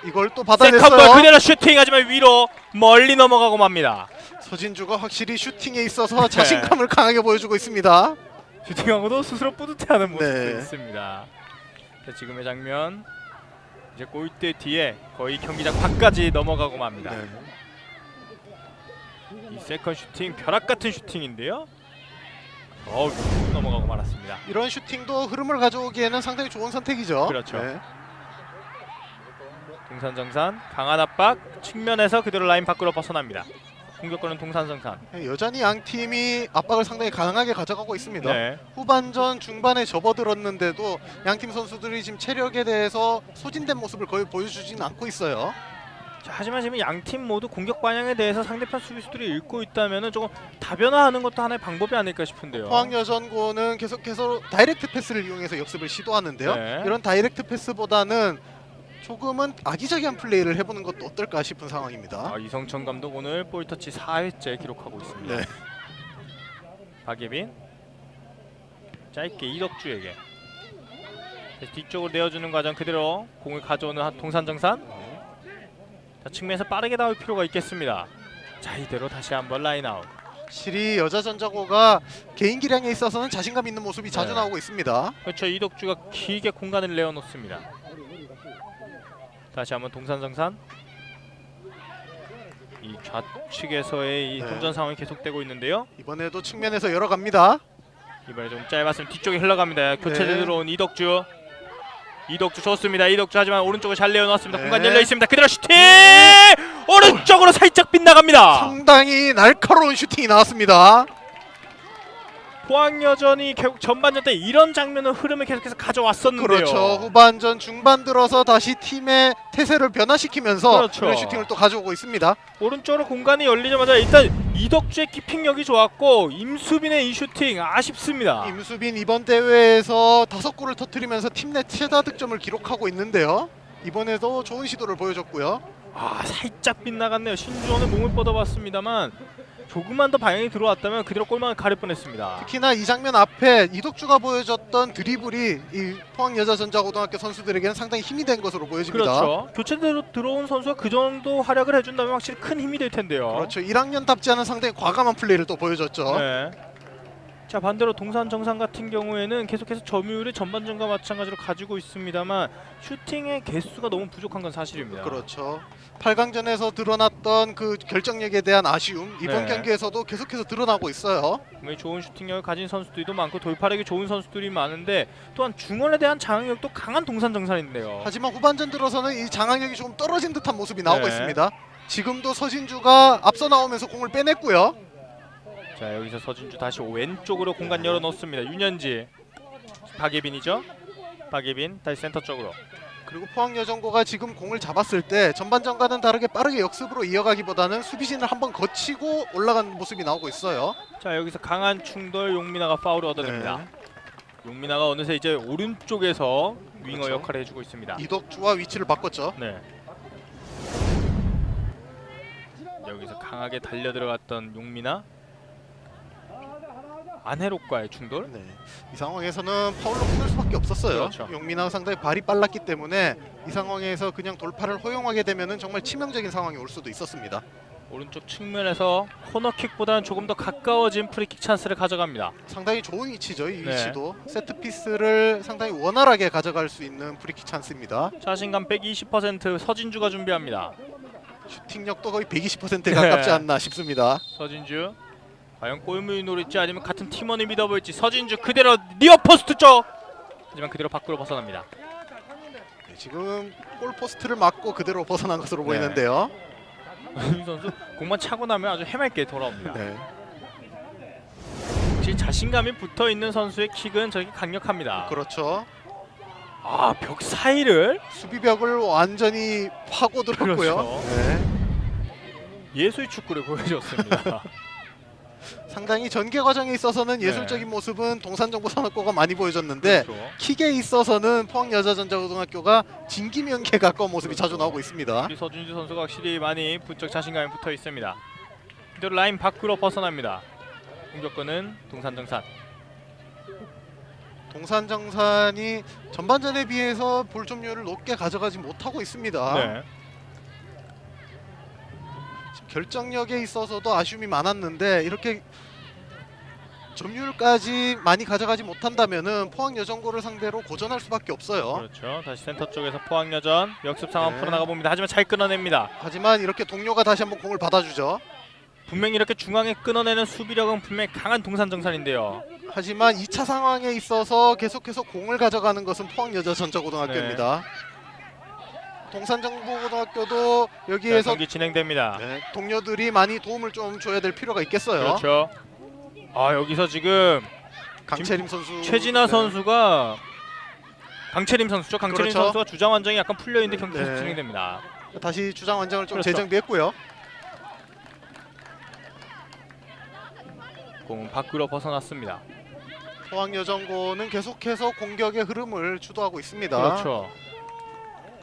이걸 또 세컨볼 받아냈어요. 그대로 슈팅 하지만 위로 멀리 넘어가고 맙니다. 서진주가 확실히 슈팅에 있어서 자신감을 강하게 보여주고 있습니다. 슈팅하고도 스스로 뿌듯해하는 모습도 네. 있습니다. 자, 지금의 장면 이제 골대 뒤에 거의 경기장 밖까지 넘어가고 맙니다. 네. 이 세컨 슈팅 벼락 같은 슈팅인데요. 위로 넘어가고 말았습니다. 이런 슈팅도 흐름을 가져오기에는 상당히 좋은 선택이죠. 그렇죠. 네. 동산정산 강한 압박 측면에서 그대로 라인 밖으로 벗어납니다. 공격권은 동산정산. 여전히 양 팀이 압박을 상당히 강하게 가져가고 있습니다. 네. 후반전 중반에 접어들었는데도 양 팀 선수들이 지금 체력에 대해서 소진된 모습을 거의 보여주지는 않고 있어요. 자, 하지만 지금 양 팀 모두 공격 방향에 대해서 상대편 수비수들이 읽고 있다면은 조금 다변화하는 것도 하나의 방법이 아닐까 싶은데요. 포항여전고는 계속해서 다이렉트 패스를 이용해서 역습을 시도하는데요. 네. 이런 다이렉트 패스보다는 조금은 아기자기한 플레이를 해보는 것도 어떨까 싶은 상황입니다. 이성천 감독 오늘 볼터치 4회째 기록하고 있습니다. 네. 박예빈 짧게 이덕주에게 뒤쪽으로 내어주는 과정 그대로 공을 가져오는 동산정산. 자, 측면에서 빠르게 나올 필요가 있겠습니다. 자, 이대로 다시 한번 라인아웃. 실이 여자전자고가 개인 기량에 있어서는 자신감 있는 모습이 자주 네. 나오고 있습니다. 그렇죠. 이덕주가 길게 공간을 내어놓습니다. 다시 한번 동산정산. 이 좌측에서의 이 네. 혼전 상황이 계속되고 있는데요. 이번에도 측면에서 열어갑니다. 이번에 좀 짧았으면 뒤쪽에 흘러갑니다. 교체에 네. 들어온 이덕주. 이덕주 좋습니다. 이덕주 하지만 오른쪽을 잘 내어놨습니다. 네. 공간 열려 있습니다. 그대로 슈팅! 오른쪽으로 살짝 빗나갑니다. 상당히 날카로운 슈팅이 나왔습니다. 포항여전이 결국 전반전 때 이런 장면은 흐름을 계속해서 가져왔었는데요. 그렇죠. 후반전 중반 들어서 다시 팀의 태세를 변화시키면서 그렇죠. 그런 슈팅을 또 가져오고 있습니다. 오른쪽으로 공간이 열리자마자 일단 이덕주의 키핑력이 좋았고 임수빈의 이 슈팅 아쉽습니다. 임수빈 이번 대회에서 5골을 터뜨리면서 팀 내 최다 득점을 기록하고 있는데요. 이번에도 좋은 시도를 보여줬고요. 살짝 빗나갔네요. 신주원은 몸을 뻗어봤습니다만 조금만 더 방향이 들어왔다면 그대로 골망을 가릴 뻔했습니다. 특히나 이 장면 앞에 이덕주가 보여줬던 드리블이 이 포항여자전자고등학교 선수들에게는 상당히 힘이 된 것으로 보여집니다. 그렇죠. 교체대로 들어온 선수가 그 정도 활약을 해준다면 확실히 큰 힘이 될 텐데요. 그렇죠. 1학년답지 않은 상당히 과감한 플레이를 또 보여줬죠. 네. 자 반대로 동산 정상 같은 경우에는 계속해서 점유율을 전반전과 마찬가지로 가지고 있습니다만 슈팅의 개수가 너무 부족한 건 사실입니다. 그렇죠. 8강전에서 드러났던 그 결정력에 대한 아쉬움 이번 네. 경기에서도 계속해서 드러나고 있어요. 분명히 좋은 슈팅력을 가진 선수들도 많고 돌파력이 좋은 선수들이 많은데 또한 중원에 대한 장악력도 강한 동산 정산인데요. 하지만 후반전 들어서는 이 장악력이 조금 떨어진 듯한 모습이 나오고 네. 있습니다. 지금도 서진주가 앞서 나오면서 공을 빼냈고요. 자 여기서 서진주 다시 왼쪽으로 공간 열어놓습니다. 윤현지, 박예빈이죠. 박예빈 다시 센터 쪽으로. 그리고 포항여정고가 지금 공을 잡았을 때 전반전과는 다르게 빠르게 역습으로 이어가기보다는 수비진을 한번 거치고 올라간 모습이 나오고 있어요. 자 여기서 강한 충돌 용민아가 파울을 얻어냅니다. 네. 용민아가 어느새 이제 오른쪽에서 윙어 그렇죠. 역할을 해주고 있습니다. 이덕주와 위치를 바꿨죠. 네. 여기서 강하게 달려 들어갔던 용민아. 안해록과의 충돌. 네. 이 상황에서는 파울로 끊을 수밖에 없었어요. 그렇죠. 용민아가 상당히 발이 빨랐기 때문에 이 상황에서 그냥 돌파를 허용하게 되면은 정말 치명적인 상황이 올 수도 있었습니다. 오른쪽 측면에서 코너킥보다는 조금 더 가까워진 프리킥 찬스를 가져갑니다. 상당히 좋은 위치죠. 이 네. 위치도 세트 피스를 상당히 원활하게 가져갈 수 있는 프리킥 찬스입니다. 자신감 120% 서진주가 준비합니다. 슈팅력도 거의 120%에 가깝지 네. 않나 싶습니다. 서진주 과연 골문이 노릴지 아니면 같은 팀원을 믿어볼지. 서진주 그대로 니어 포스트 쪽. 하지만 그대로 밖으로 벗어납니다. 네, 지금 골 포스트를 맞고 그대로 벗어난 것으로 네. 보이는데요. 이 선수 공만 차고 나면 아주 해맑게 돌아옵니다. 네. 확실히 자신감이 붙어있는 선수의 킥은 저렇게 강력합니다. 그렇죠. 벽 사이를 수비벽을 완전히 파고들었고요. 그렇죠. 네. 예술 축구를 보여줬습니다. 상당히 전개 과정에 있어서는 네. 예술적인 모습은 동산정보산업고가 많이 보여줬는데 그렇죠. 킥에 있어서는 포항여자전자고등학교가 진기명기에 가까운 모습이 자주 나오고 있습니다. 우리 서준주 선수가 확실히 많이 부쩍 자신감이 붙어 있습니다. 그대로 라인 밖으로 벗어납니다. 공격권은 동산정산. 동산정산이 전반전에 비해서 볼 점유율을 높게 가져가지 못하고 있습니다. 네. 지금 결정력에 있어서도 아쉬움이 많았는데 이렇게 점유율까지 많이 가져가지 못한다면은 포항여정고를 상대로 고전할 수밖에 없어요. 그렇죠. 다시 센터 쪽에서 포항여전 역습 상황 네. 풀어나가 봅니다. 하지만 잘 끊어냅니다. 하지만 이렇게 동료가 다시 한번 공을 받아주죠. 분명히 이렇게 중앙에 끊어내는 수비력은 분명히 강한 동산정산인데요. 하지만 2차 상황에 있어서 계속해서 공을 가져가는 것은 포항여자전자고등학교입니다. 동산정보고등학교도 자, 여기에서 경기 진행됩니다. 네, 동료들이 많이 도움을 좀 줘야 될 필요가 있겠어요. 그렇죠. 여기서 지금 강채림 선수, 최진아 네. 선수가 강채림 선수죠. 강채림 그렇죠. 선수가 주장 완장이 약간 풀려 있는데 경기 계속 네. 진행됩니다. 다시 주장 완장을 좀 그렇죠. 재정비했고요. 공은 밖으로 벗어났습니다. 포항여정고는 계속해서 공격의 흐름을 주도하고 있습니다. 그렇죠.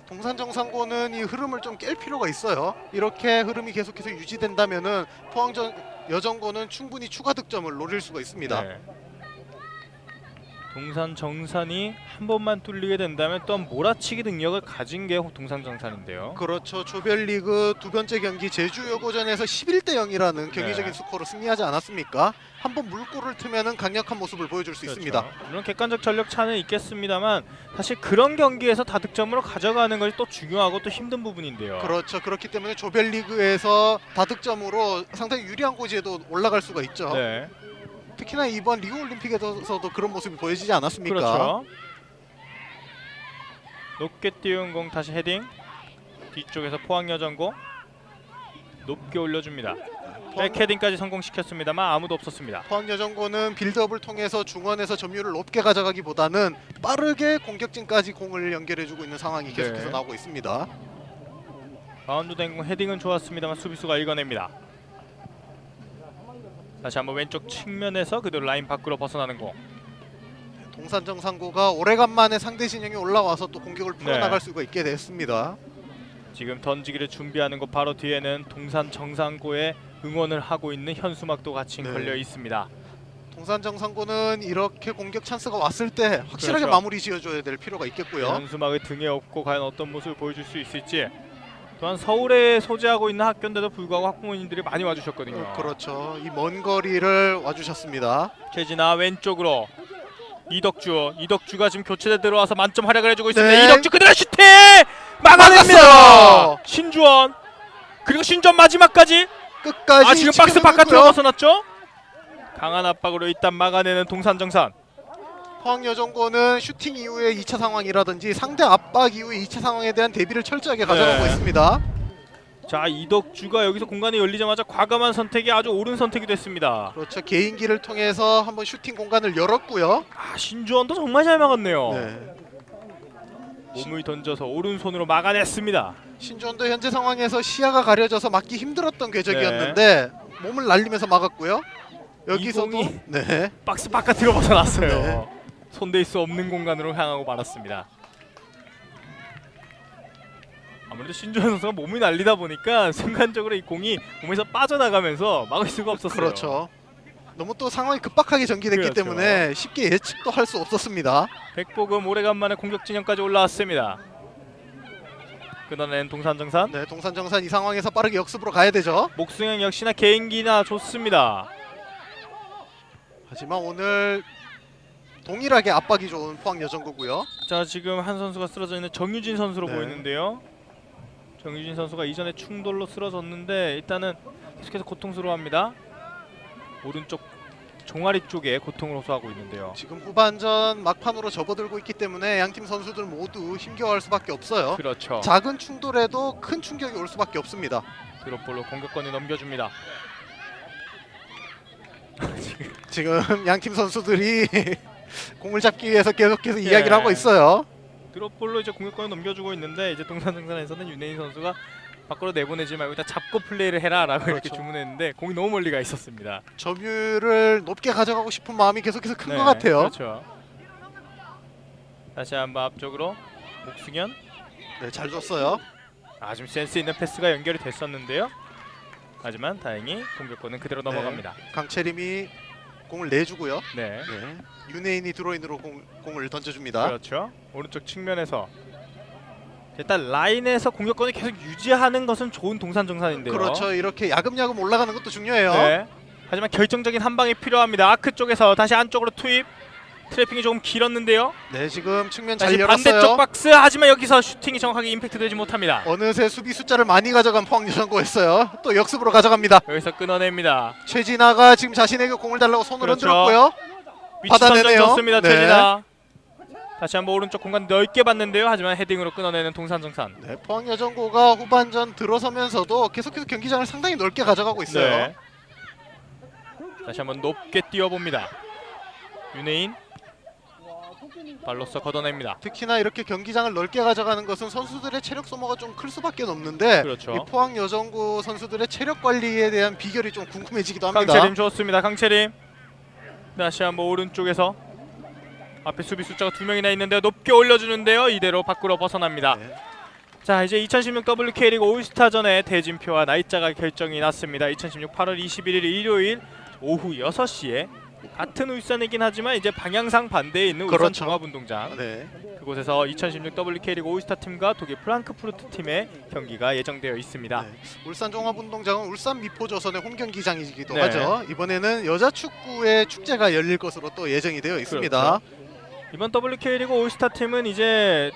동산정상고는 이 흐름을 좀 깰 필요가 있어요. 이렇게 흐름이 계속해서 유지된다면은 포항여정고는 충분히 추가 득점을 노릴 수가 있습니다. 네. 동산정산이 한 번만 뚫리게 된다면 또한 몰아치기 능력을 가진 게 동산정산인데요. 그렇죠. 조별리그 두 번째 경기 제주여고전에서 11대 0이라는 경기적인 네. 스코어로 승리하지 않았습니까? 한번 물꼬를 트면은 강력한 모습을 보여줄 수 그렇죠. 있습니다. 물론 객관적 전력 차는 있겠습니다만 사실 그런 경기에서 다득점으로 가져가는 것이 또 중요하고 또 힘든 부분인데요. 그렇죠. 그렇기 때문에 조별리그에서 다득점으로 상당히 유리한 고지에도 올라갈 수가 있죠. 네. 특히나 이번 리우올림픽에서도 그런 모습이 보여지지 않았습니까? 그렇죠. 높게 띄운 공 다시 헤딩. 뒤쪽에서 포항여전고 높게 올려줍니다. 백헤딩까지 성공시켰습니다만 아무도 없었습니다. 포항여전고는 빌드업을 통해서 중원에서 점유율을 높게 가져가기보다는 빠르게 공격진까지 공을 연결해주고 있는 상황이 계속해서 네. 나오고 있습니다. 바운드 된 공 헤딩은 좋았습니다만 수비수가 읽어냅니다. 다시 한번 왼쪽 측면에서 그대로 라인 밖으로 벗어나는 공. 동산정상고가 오래간만에 상대 진영에 올라와서 또 공격을 풀어나갈 네. 수가 있게 됐습니다. 지금 던지기를 준비하는 곳 바로 뒤에는 동산 정상고에 응원을 하고 있는 현수막도 같이 네. 걸려 있습니다. 동산정상고는 이렇게 공격 찬스가 왔을 때 확실하게 그렇죠. 마무리 지어줘야 될 필요가 있겠고요. 현수막을 등에 업고 과연 어떤 모습을 보여줄 수 있을지. 또한 서울에 소재하고 있는 학교인데도 불구하고 학부모님들이 많이 와주셨거든요. 그렇죠. 이 먼 거리를 와주셨습니다. 최진아 왼쪽으로 이덕주가 지금 교체돼 들어와서 만점 활약을 해주고 있습니다. 네. 이덕주 그대로 슈팅 막아냅니다. 막았어요. 신주원 그리고 신주원 마지막까지 끝까지 지금 박스 바깥으로 지켜줬고요. 벗어났죠. 강한 압박으로 일단 막아내는 동산정산. 포항여전고는 슈팅 이후의 2차 상황이라든지 상대 압박 이후의 2차 상황에 대한 대비를 철저하게 가져가고 네. 있습니다. 자 이덕주가 여기서 공간이 열리자마자 과감한 선택이 아주 옳은 선택이 됐습니다. 그렇죠. 개인기를 통해서 한번 슈팅 공간을 열었고요. 신주원도 정말 잘 막았네요. 네. 몸을 던져서 오른손으로 막아냈습니다. 신주원도 현재 상황에서 시야가 가려져서 막기 힘들었던 궤적이었는데 몸을 날리면서 막았고요. 여기서도 공이 네. 박스 바깥으로 벗어났어요. 네. 손댈 수 없는 공간으로 향하고 말았습니다. 아무래도 신주원 선수가 몸을 날리다 보니까 순간적으로 이 공이 몸에서 빠져나가면서 막을 수가 없었어요. 그렇죠. 너무 또 상황이 급박하게 전개됐기 그렇죠. 때문에 쉽게 예측도 할 수 없었습니다. 백복음 오래간만에 공격 진영까지 올라왔습니다. 끊어낸 동산정산. 네, 동산정산 이 상황에서 빠르게 역습으로 가야 되죠. 목승영 역시나 개인기나 좋습니다. 하지만 오늘 동일하게 압박이 좋은 포항여전고고요. 자 지금 한 선수가 쓰러져 있는 정유진 선수로 네. 보이는데요. 정유진 선수가 이전에 충돌로 쓰러졌는데 일단은 계속해서 고통스러워합니다. 오른쪽 종아리 쪽에 고통을 호소하고 있는데요. 지금 후반전 막판으로 접어들고 있기 때문에 양팀 선수들 모두 힘겨워할 수밖에 없어요. 그렇죠. 작은 충돌에도 큰 충격이 올 수밖에 없습니다. 드롭볼로 공격권을 넘겨줍니다. 지금 양팀 선수들이 공을 잡기 위해서 계속해서 네. 이야기를 하고 있어요. 드롭볼로 이제 공격권을 넘겨주고 있는데 이제 동산정산에서는 윤혜인 선수가 밖으로 내보내지 말고 일단 잡고 플레이를 해라라고 이렇게 그렇죠. 주문했는데 공이 너무 멀리 가 있었습니다. 점유율을 높게 가져가고 싶은 마음이 계속해서 큰 것 같아요. 그렇죠. 다시 한번 앞쪽으로 목승현. 네, 잘 줬어요. 좀 센스 있는 패스가 연결이 됐었는데요. 하지만 다행히 공격권은 그대로 넘어갑니다. 강채림이 공을 내주고요. 네. 네. 윤혜인이 드로인으로 공을 던져줍니다. 그렇죠. 오른쪽 측면에서 일단 라인에서 공격권을 계속 유지하는 것은 좋은 동산정산인데요. 그렇죠. 이렇게 야금야금 올라가는 것도 중요해요. 네. 하지만 결정적인 한 방이 필요합니다. 아크 쪽에서 다시 안쪽으로 투입. 트래핑이 조금 길었는데요. 네, 지금 측면 잘 다시 열었어요. 반대쪽 박스. 하지만 여기서 슈팅이 정확하게 임팩트되지 못합니다. 어느새 수비 숫자를 많이 가져간 포항여전고였어요. 또 역습으로 가져갑니다. 여기서 끊어냅니다. 최진아가 지금 자신에게 공을 달라고 손을 그렇죠. 흔들었고요. 위치 선정 받아내네요. 좋습니다. 네. 최진아. 다시 한번 오른쪽 공간 넓게 봤는데요. 하지만 헤딩으로 끊어내는 동산정산. 네, 포항여전고가 후반전 들어서면서도 계속해서 경기장을 상당히 넓게 가져가고 있어요. 네. 다시 한번 높게 뛰어봅니다. 윤혜인 발로서 걷어냅니다. 특히나 이렇게 경기장을 넓게 가져가는 것은 선수들의 체력 소모가 좀 클 수밖에 없는데 그렇죠. 이 포항여전고 선수들의 체력 관리에 대한 비결이 좀 궁금해지기도 합니다. 강채림 좋습니다. 강채림 다시 한번 오른쪽에서 앞에 수비 숫자가 2명이나 있는데요. 높게 올려주는데요. 이대로 밖으로 벗어납니다. 네. 자 이제 2016 WK리그 올스타전의 대진표와 날짜가 결정이 났습니다. 2016 8월 21일 일요일 오후 6시에 같은 울산이긴 하지만 이제 방향상 반대에 있는 울산 그렇죠. 종합운동장 네. 그곳에서 2016 WK리그 올스타 팀과 독일 프랑크푸르트 팀의 경기가 예정되어 있습니다. 네. 울산 종합운동장은 울산 미포조선의 홈 경기장이기도 네. 하죠. 이번에는 여자 축구의 축제가 열릴 것으로 또 예정이 되어 있습니다. 이번 WK리그 올스타 팀은 이제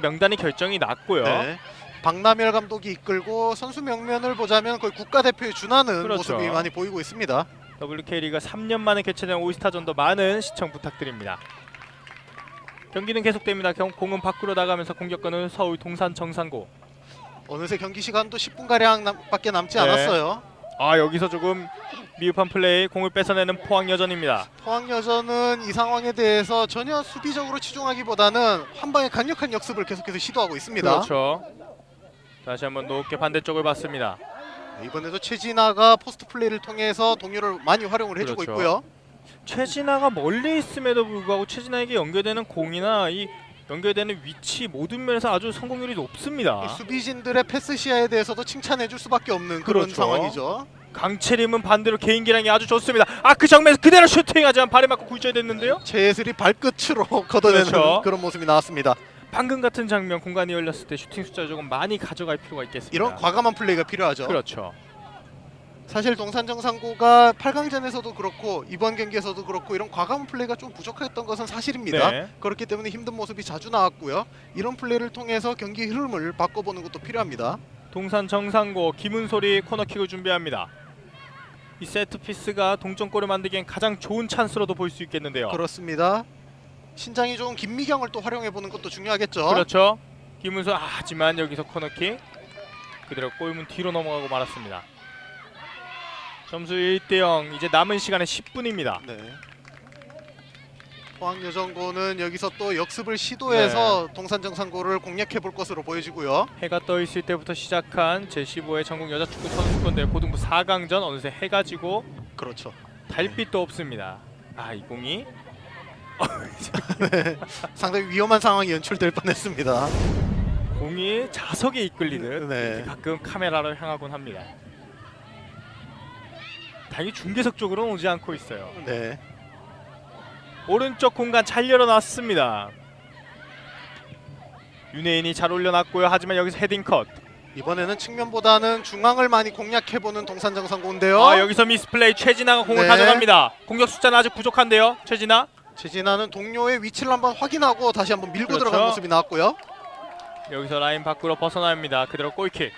명단이 결정이 났고요. 네. 박남열 감독이 이끌고 선수 명면을 보자면 거의 국가대표에 준하는 그렇죠. 모습이 많이 보이고 있습니다. WK리그가 3년 만에 개최된 올스타전도 많은 시청 부탁드립니다. 경기는 계속됩니다. 공은 밖으로 나가면서 공격권은 서울 동산 정상고. 어느새 경기 시간도 10분 가량 밖에 남지 네. 않았어요. 아 여기서 조금 미흡한 플레이, 공을 뺏어내는 포항여전입니다. 포항여전은 이 상황에 대해서 전혀 수비적으로 치중하기보다는 한 방에 강력한 역습을 계속해서 시도하고 있습니다. 그렇죠. 다시 한번 높게 반대쪽을 봤습니다. 네, 이번에도 최진아가 포스트 플레이를 통해서 동료를 많이 활용을 해주고 그렇죠. 있고요. 최진아가 멀리 있음에도 불구하고 최진아에게 연결되는 공이나 이 연결되는 위치 모든 면에서 아주 성공률이 높습니다. 이 수비진들의 패스 시야에 대해서도 칭찬해줄 수밖에 없는 그런 그렇죠. 상황이죠. 강채림은 반대로 개인 기량이 아주 좋습니다. 아 그 장면에서 그대로 슈팅하지만 발에 맞고 굴절됐는데요. 최예슬이 발끝으로 걷어내는 그렇죠. 그런 모습이 나왔습니다. 방금 같은 장면, 공간이 열렸을 때 슈팅 숫자를 조금 많이 가져갈 필요가 있겠습니다. 이런 과감한 플레이가 필요하죠. 그렇죠. 사실 동산정상고가 8강전에서도 그렇고 이번 경기에서도 그렇고 이런 과감한 플레이가 좀 부족했던 것은 사실입니다. 네. 그렇기 때문에 힘든 모습이 자주 나왔고요. 이런 플레이를 통해서 경기 흐름을 바꿔보는 것도 필요합니다. 동산 정상고 김은솔이 코너킥을 준비합니다. 이 세트 피스가 동점골을 만들기엔 가장 좋은 찬스로도 볼 수 있겠는데요. 그렇습니다. 신장이 좋은 김미경을 또 활용해보는 것도 중요하겠죠. 그렇죠. 김은솔 하지만 여기서 코너킥 그대로 골문 뒤로 넘어가고 말았습니다. 점수 1대0. 이제 남은 시간은 10분입니다. 네. 포항여전고는 여기서 또 역습을 시도해서 동산정상고를 공략해볼 것으로 보여지고요. 해가 떠 있을 때부터 시작한 제15회 전국 여자축구 선수권대회 고등부 4강전 어느새 해가 지고 그렇죠. 달빛도 없습니다. 아 이 공이 상당히 위험한 상황이 연출될 뻔했습니다. 공이 자석에 이끌리듯 네. 이렇게 가끔 카메라를 향하곤 합니다. 다행히 중계석 쪽으로는 오지 않고 있어요. 네. 오른쪽 공간 잘 열어놨습니다. 윤혜인이 잘 올려놨고요. 하지만 여기서 헤딩 컷. 이번에는 측면보다는 중앙을 많이 공략해보는 동산정상고인데요. 아 여기서 미스플레이. 최진아가 공을 네. 가져갑니다. 공격 숫자는 아직 부족한데요. 최진아. 최진아는 동료의 위치를 한번 확인하고 다시 한번 밀고 그렇죠. 들어간 모습이 나왔고요. 여기서 라인 밖으로 벗어납니다. 그대로 골킥.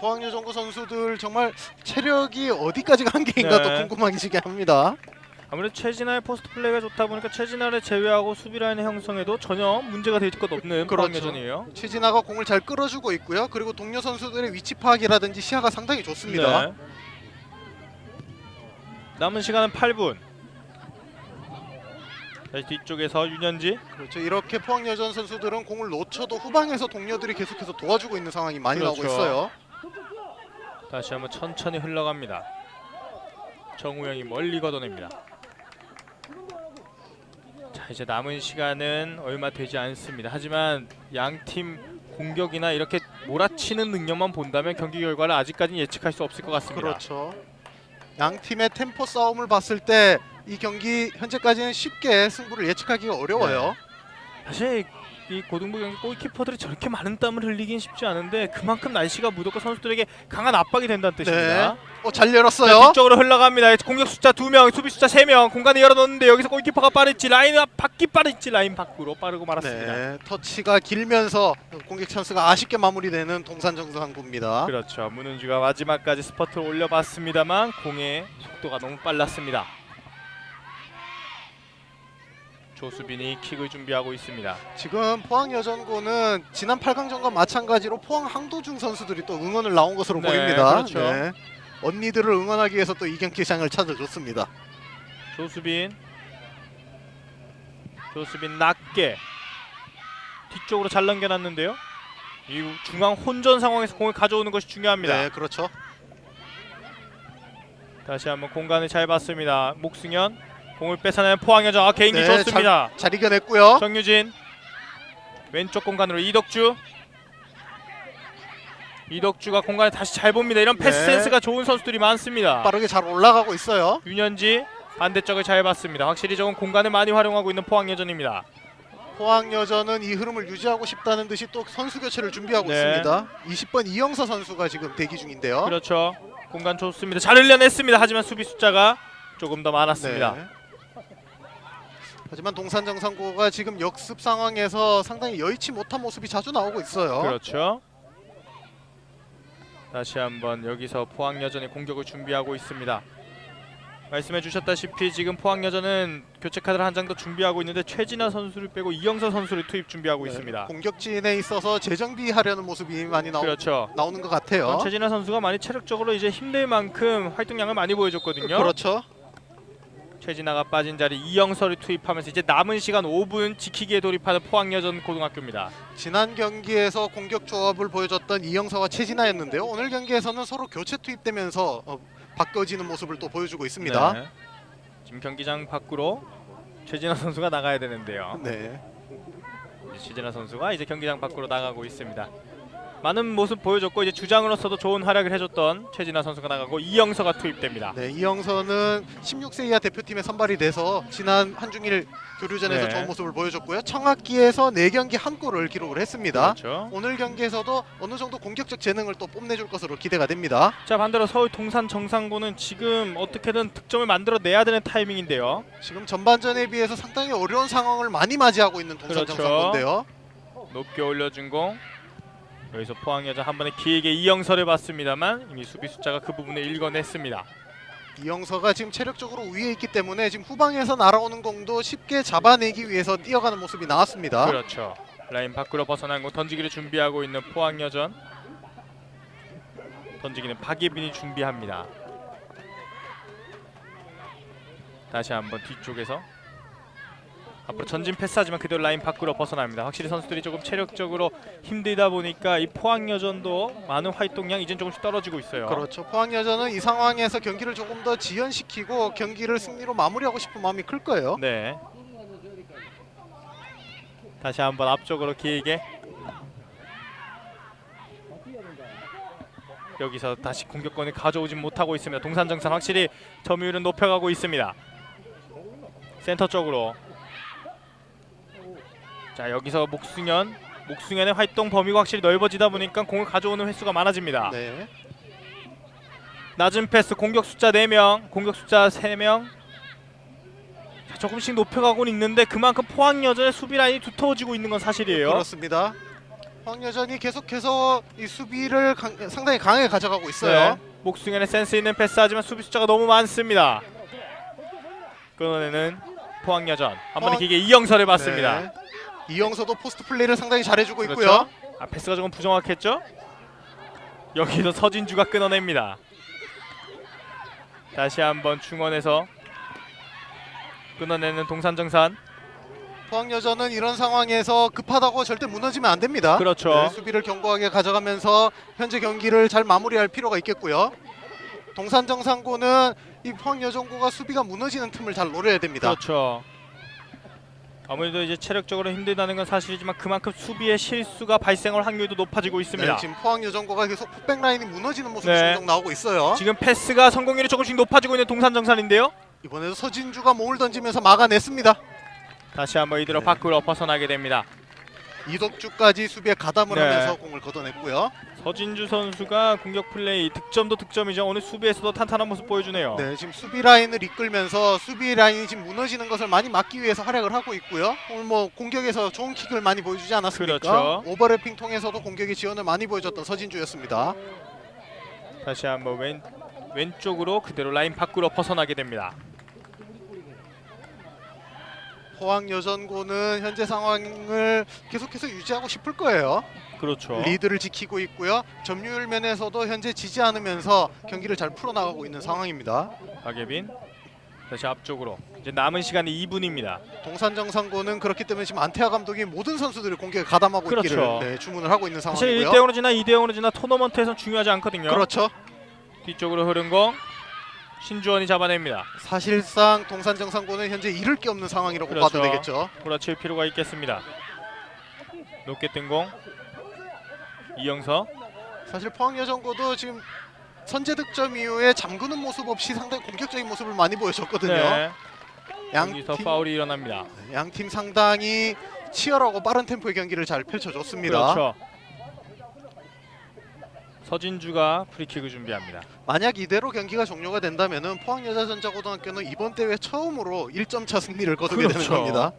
포항여전고 선수들 정말 체력이 어디까지가 한계인가 네. 또 궁금해지게 합니다. 아무래도 최진아의 포스트 플레이가 좋다 보니까 최진아를 제외하고 수비 라인의 형성에도 전혀 문제가 될 것 없는 그렇죠. 포항여전이에요. 최진아가 공을 잘 끌어주고 있고요. 그리고 동료 선수들의 위치 파악이라든지 시야가 상당히 좋습니다. 네. 남은 시간은 8분. 다시 뒤쪽에서 윤현지. 그렇죠. 이렇게 포항여전 선수들은 공을 놓쳐도 후방에서 동료들이 계속해서 도와주고 있는 상황이 많이 그렇죠. 나오고 있어요. 다시 한번 천천히 흘러갑니다. 정우영이 멀리 걷어냅니다. 자 이제 남은 시간은 얼마 되지 않습니다. 하지만 양팀 공격이나 이렇게 몰아치는 능력만 본다면 경기 결과를 아직까지는 예측할 수 없을 것 같습니다. 그렇죠. 양 팀의 템포 싸움을 봤을 때 이 경기 현재까지는 쉽게 승부를 예측하기가 어려워요. 사실 이 고등부 경기 골키퍼들이 저렇게 많은 땀을 흘리긴 쉽지 않은데 그만큼 날씨가 무덥고 선수들에게 강한 압박이 된다는 뜻입니다. 잘 자, 열었어요. 뒤쪽으로 흘러갑니다. 공격 숫자 2명, 수비 숫자 3명. 공간을 열어놓는데 여기서 골키퍼가 빠를지 라인 밖이 빠를지 라인 밖으로 빠르고 말았습니다. 네, 터치가 길면서 공격 찬스가 아쉽게 마무리되는 동산정상고입니다. 그렇죠. 문은주가 마지막까지 스퍼트를 올려봤습니다만 공의 속도가 너무 빨랐습니다. 조수빈이 킥을 준비하고 있습니다. 지금 포항여전고는 지난 8강전과 마찬가지로 포항 항도중 선수들이 또 응원을 나온 것으로 네, 보입니다. 그렇죠. 네. 언니들을 응원하기 위해서 또 이 경기장을 찾아줬습니다. 조수빈 낮게 뒤쪽으로 잘 넘겨놨는데요. 이 중앙 혼전 상황에서 공을 가져오는 것이 중요합니다. 네, 그렇죠. 다시 한번 공간을 잘 봤습니다. 목승현 공을 뺏어내는 포항여전. 개인기 네, 좋습니다. 잘 이겨냈고요. 정유진 왼쪽 공간으로 이덕주가 공간을 다시 잘 봅니다. 이런 패스 네. 센스가 좋은 선수들이 많습니다. 빠르게 잘 올라가고 있어요. 윤현지 반대쪽을 잘 봤습니다. 확실히 저건 공간을 많이 활용하고 있는 포항여전입니다. 포항여전은 이 흐름을 유지하고 싶다는 듯이 또 선수 교체를 준비하고 네. 있습니다. 20번 이영서 선수가 지금 대기 중인데요. 그렇죠. 공간 좋습니다. 잘 흘려냈습니다. 하지만 수비 숫자가 조금 더 많았습니다. 네. 하지만 동산정상고가 지금 역습 상황에서 상당히 여의치 못한 모습이 자주 나오고 있어요. 그렇죠. 다시 한번 여기서 포항여전이 공격을 준비하고 있습니다. 말씀해 주셨다시피 지금 포항여자는 교체 카드를 한 장 더 준비하고 있는데 최진아 선수를 빼고 이영서 선수를 투입 준비하고 있습니다. 공격진에 있어서 재정비하려는 모습이 많이 그렇죠. 나오는 것 같아요. 최진아 선수가 많이 체력적으로 이제 힘들 만큼 활동량을 많이 보여줬거든요. 그렇죠. 최진아가 빠진 자리 이영서를 투입하면서 이제 남은 시간 5분 지키기에 돌입하는 포항여전 고등학교입니다. 지난 경기에서 공격 조합을 보여줬던 이영서와 최진아였는데요. 오늘 경기에서는 서로 교체 투입되면서 바뀌어지는 모습을 또 보여주고 있습니다. 네. 지금 경기장 밖으로 최진아 선수가 나가야 되는데요. 네. 최진아 선수가 이제 경기장 밖으로 나가고 있습니다. 많은 모습 보여줬고 이제 주장으로서도 좋은 활약을 해줬던 최진아 선수가 나가고 이영서가 투입됩니다. 네, 이영서는 16세 이하 대표팀에 선발이 돼서 지난 한중일 교류전에서 네. 좋은 모습을 보여줬고요. 청학기에서 4경기 한 골을 기록을 했습니다. 그렇죠. 오늘 경기에서도 어느 정도 공격적 재능을 또 뽐내줄 것으로 기대가 됩니다. 자 반대로 서울 동산 정상고는 지금 어떻게든 득점을 만들어내야 되는 타이밍인데요. 지금 전반전에 비해서 상당히 어려운 상황을 많이 맞이하고 있는 동산 그렇죠. 정상고인데요. 높게 올려준 공. 여기서 포항여자 한 번에 길게 이영서를 봤습니다만 이미 수비 숫자가 그 부분을 읽어냈습니다. 이영서가 지금 체력적으로 위에 있기 때문에 지금 후방에서 날아오는 공도 쉽게 잡아내기 위해서 뛰어가는 모습이 나왔습니다. 그렇죠. 라인 밖으로 벗어난 공 던지기를 준비하고 있는 포항여전. 던지기는 박예빈이 준비합니다. 다시 한번 뒤쪽에서 앞으로 전진 패스하지만 그대로 라인 밖으로 벗어납니다. 확실히 선수들이 조금 체력적으로 힘들다 보니까 이 포항여전도 많은 활동량 이젠 조금씩 떨어지고 있어요. 그렇죠. 포항여전은 이 상황에서 경기를 조금 더 지연시키고 경기를 승리로 마무리하고 싶은 마음이 클 거예요. 네. 다시 한번 앞쪽으로 길게. 여기서 다시 공격권을 가져오진 못하고 있습니다. 동산정산 확실히 점유율은 높여가고 있습니다. 센터 쪽으로. 자 여기서 목승현의 활동 범위가 확실히 넓어지다 보니까 공을 가져오는 횟수가 많아집니다. 네. 낮은 패스 공격 숫자 4명, 공격 숫자 3명. 자, 조금씩 높여가고는 있는데 그만큼 포항여전의 수비 라인이 두터워지고 있는 건 사실이에요. 그렇습니다. 포항여전이 계속해서 이 수비를 상당히 강하게 가져가고 있어요. 네. 목승현의 센스 있는 패스하지만 수비 숫자가 너무 많습니다. 끊어내는 포항여전. 한 번에 길게 이영서를 봤습니다. 네. 이영서도 포스트 플레이를 상당히 잘해주고 그렇죠? 있고요. 아, 패스가 조금 부정확했죠? 여기서 서진주가 끊어냅니다. 다시 한번 중원에서 끊어내는 동산정산. 포항여전은 이런 상황에서 급하다고 절대 무너지면 안 됩니다. 그렇죠. 네, 수비를 견고하게 가져가면서 현재 경기를 잘 마무리할 필요가 있겠고요. 동산정상고는 이 포항여전고가 수비가 무너지는 틈을 잘 노려야 됩니다. 그렇죠. 아무래도 이제 체력적으로 힘들다는 건 사실이지만 그만큼 수비의 실수가 발생할 확률도 높아지고 있습니다. 네, 지금 포항여전고가 계속 풋백 라인이 무너지는 모습이 네. 종종 나오고 있어요. 지금 패스가 성공률이 조금씩 높아지고 있는 동산정산인데요. 이번에도 서진주가 몸을 던지면서 막아냈습니다. 다시 한번 이대로 네. 밖으로 벗어나게 됩니다. 이덕주까지 수비에 가담을 네. 하면서 공을 걷어냈고요. 서진주 선수가 공격 플레이 득점도 득점이죠. 오늘 수비에서도 탄탄한 모습 보여주네요. 네, 지금 수비 라인을 이끌면서 수비 라인이 지금 무너지는 것을 많이 막기 위해서 활약을 하고 있고요. 오늘 뭐 공격에서 좋은 킥을 많이 보여주지 않았습니까? 그렇죠. 오버래핑 통해서도 공격의 지원을 많이 보여줬던 서진주였습니다. 다시 한번 왼쪽으로 그대로 라인 밖으로 벗어나게 됩니다. 포항여전고는 현재 상황을 계속해서 유지하고 싶을 거예요. 그렇죠. 리드를 지키고 있고요. 점유율 면에서도 현재 지지 않으면서 경기를 잘 풀어나가고 있는 상황입니다. 박예빈 다시 앞쪽으로. 이제 남은 시간이 2분입니다. 동산정상고는 그렇기 때문에 지금 안태하 감독이 모든 선수들을 공격에 가담하고 그렇죠. 있기를 주문을 하고 있는 사실 상황이고요. 1대0으로 지나 2대0으로 지나 토너먼트에서는 중요하지 않거든요. 그렇죠. 뒤쪽으로 흐른 공 신주원이 잡아냅니다. 사실상 동산정상고는 현재 잃을 게 없는 상황이라고 그렇죠. 봐도 되겠죠. 몰아칠 필요가 있겠습니다. 높게 뜬 공 이영서. 사실 포항여전고도 지금 선제 득점 이후에 잠그는 모습 없이 상당히 공격적인 모습을 많이 보여줬거든요. 네. 여기서 양팀 파울이 일어납니다. 양팀 상당히 치열하고 빠른 템포의 경기를 잘 펼쳐줬습니다. 그렇죠. 서진주가 프리킥을 준비합니다. 만약 이대로 경기가 종료가 된다면은 포항여자전자고등학교는 이번 대회 처음으로 1점차 승리를 거두게 그렇죠. 되는 겁니다.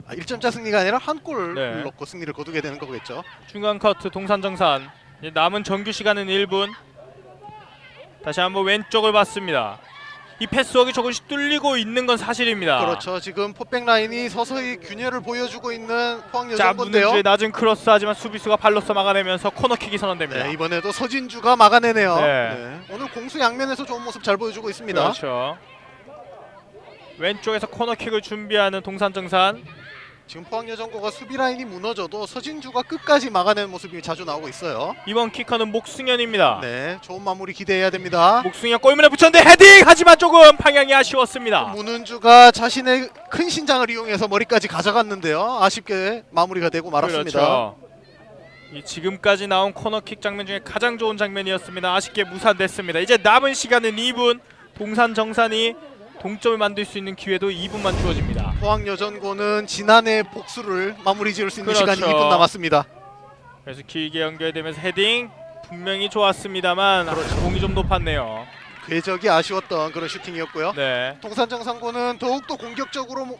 1점차 승리가 아니라 한 골을 네. 넣고 승리를 거두게 되는 거겠죠. 중간 커트 동산정산. 이제 남은 정규 시간은 1분. 다시 한번 왼쪽을 봤습니다. 이 패스워크가 조금씩 뚫리고 있는 건 사실입니다. 그렇죠. 지금 포백 라인이 서서히 균열을 보여주고 있는 자, 포항여전군데요. 문은주의 낮은 크로스 하지만 수비수가 발로서 막아내면서 코너킥이 선언됩니다. 네, 이번에도 서진주가 막아내네요. 네. 네. 오늘 공수 양면에서 좋은 모습 잘 보여주고 있습니다. 그렇죠. 왼쪽에서 코너킥을 준비하는 동산정산. 지금 포항여전고가 수비 라인이 무너져도 서진주가 끝까지 막아내는 모습이 자주 나오고 있어요. 이번 키커는 목승현입니다. 네, 좋은 마무리 기대해야 됩니다. 목승현 골문에 붙였는데 헤딩! 하지만 조금 방향이 아쉬웠습니다. 문은주가 자신의 큰 신장을 이용해서 머리까지 가져갔는데요. 아쉽게 마무리가 되고 말았습니다. 그렇죠. 이 지금까지 나온 코너킥 장면 중에 가장 좋은 장면이었습니다. 아쉽게 무산됐습니다. 이제 남은 시간은 2분. 동산정산이 동점을 만들 수 있는 기회도 2분만 주어집니다. 포항여전고는 지난해 복수를 마무리 지을 수 있는 그렇죠. 시간이 2분 남았습니다. 그래서 길게 연결되면서 헤딩 분명히 좋았습니다만 그렇죠. 공이 좀 높았네요. 궤적이 아쉬웠던 그런 슈팅이었고요. 네. 동산정상고는 더욱더 공격적으로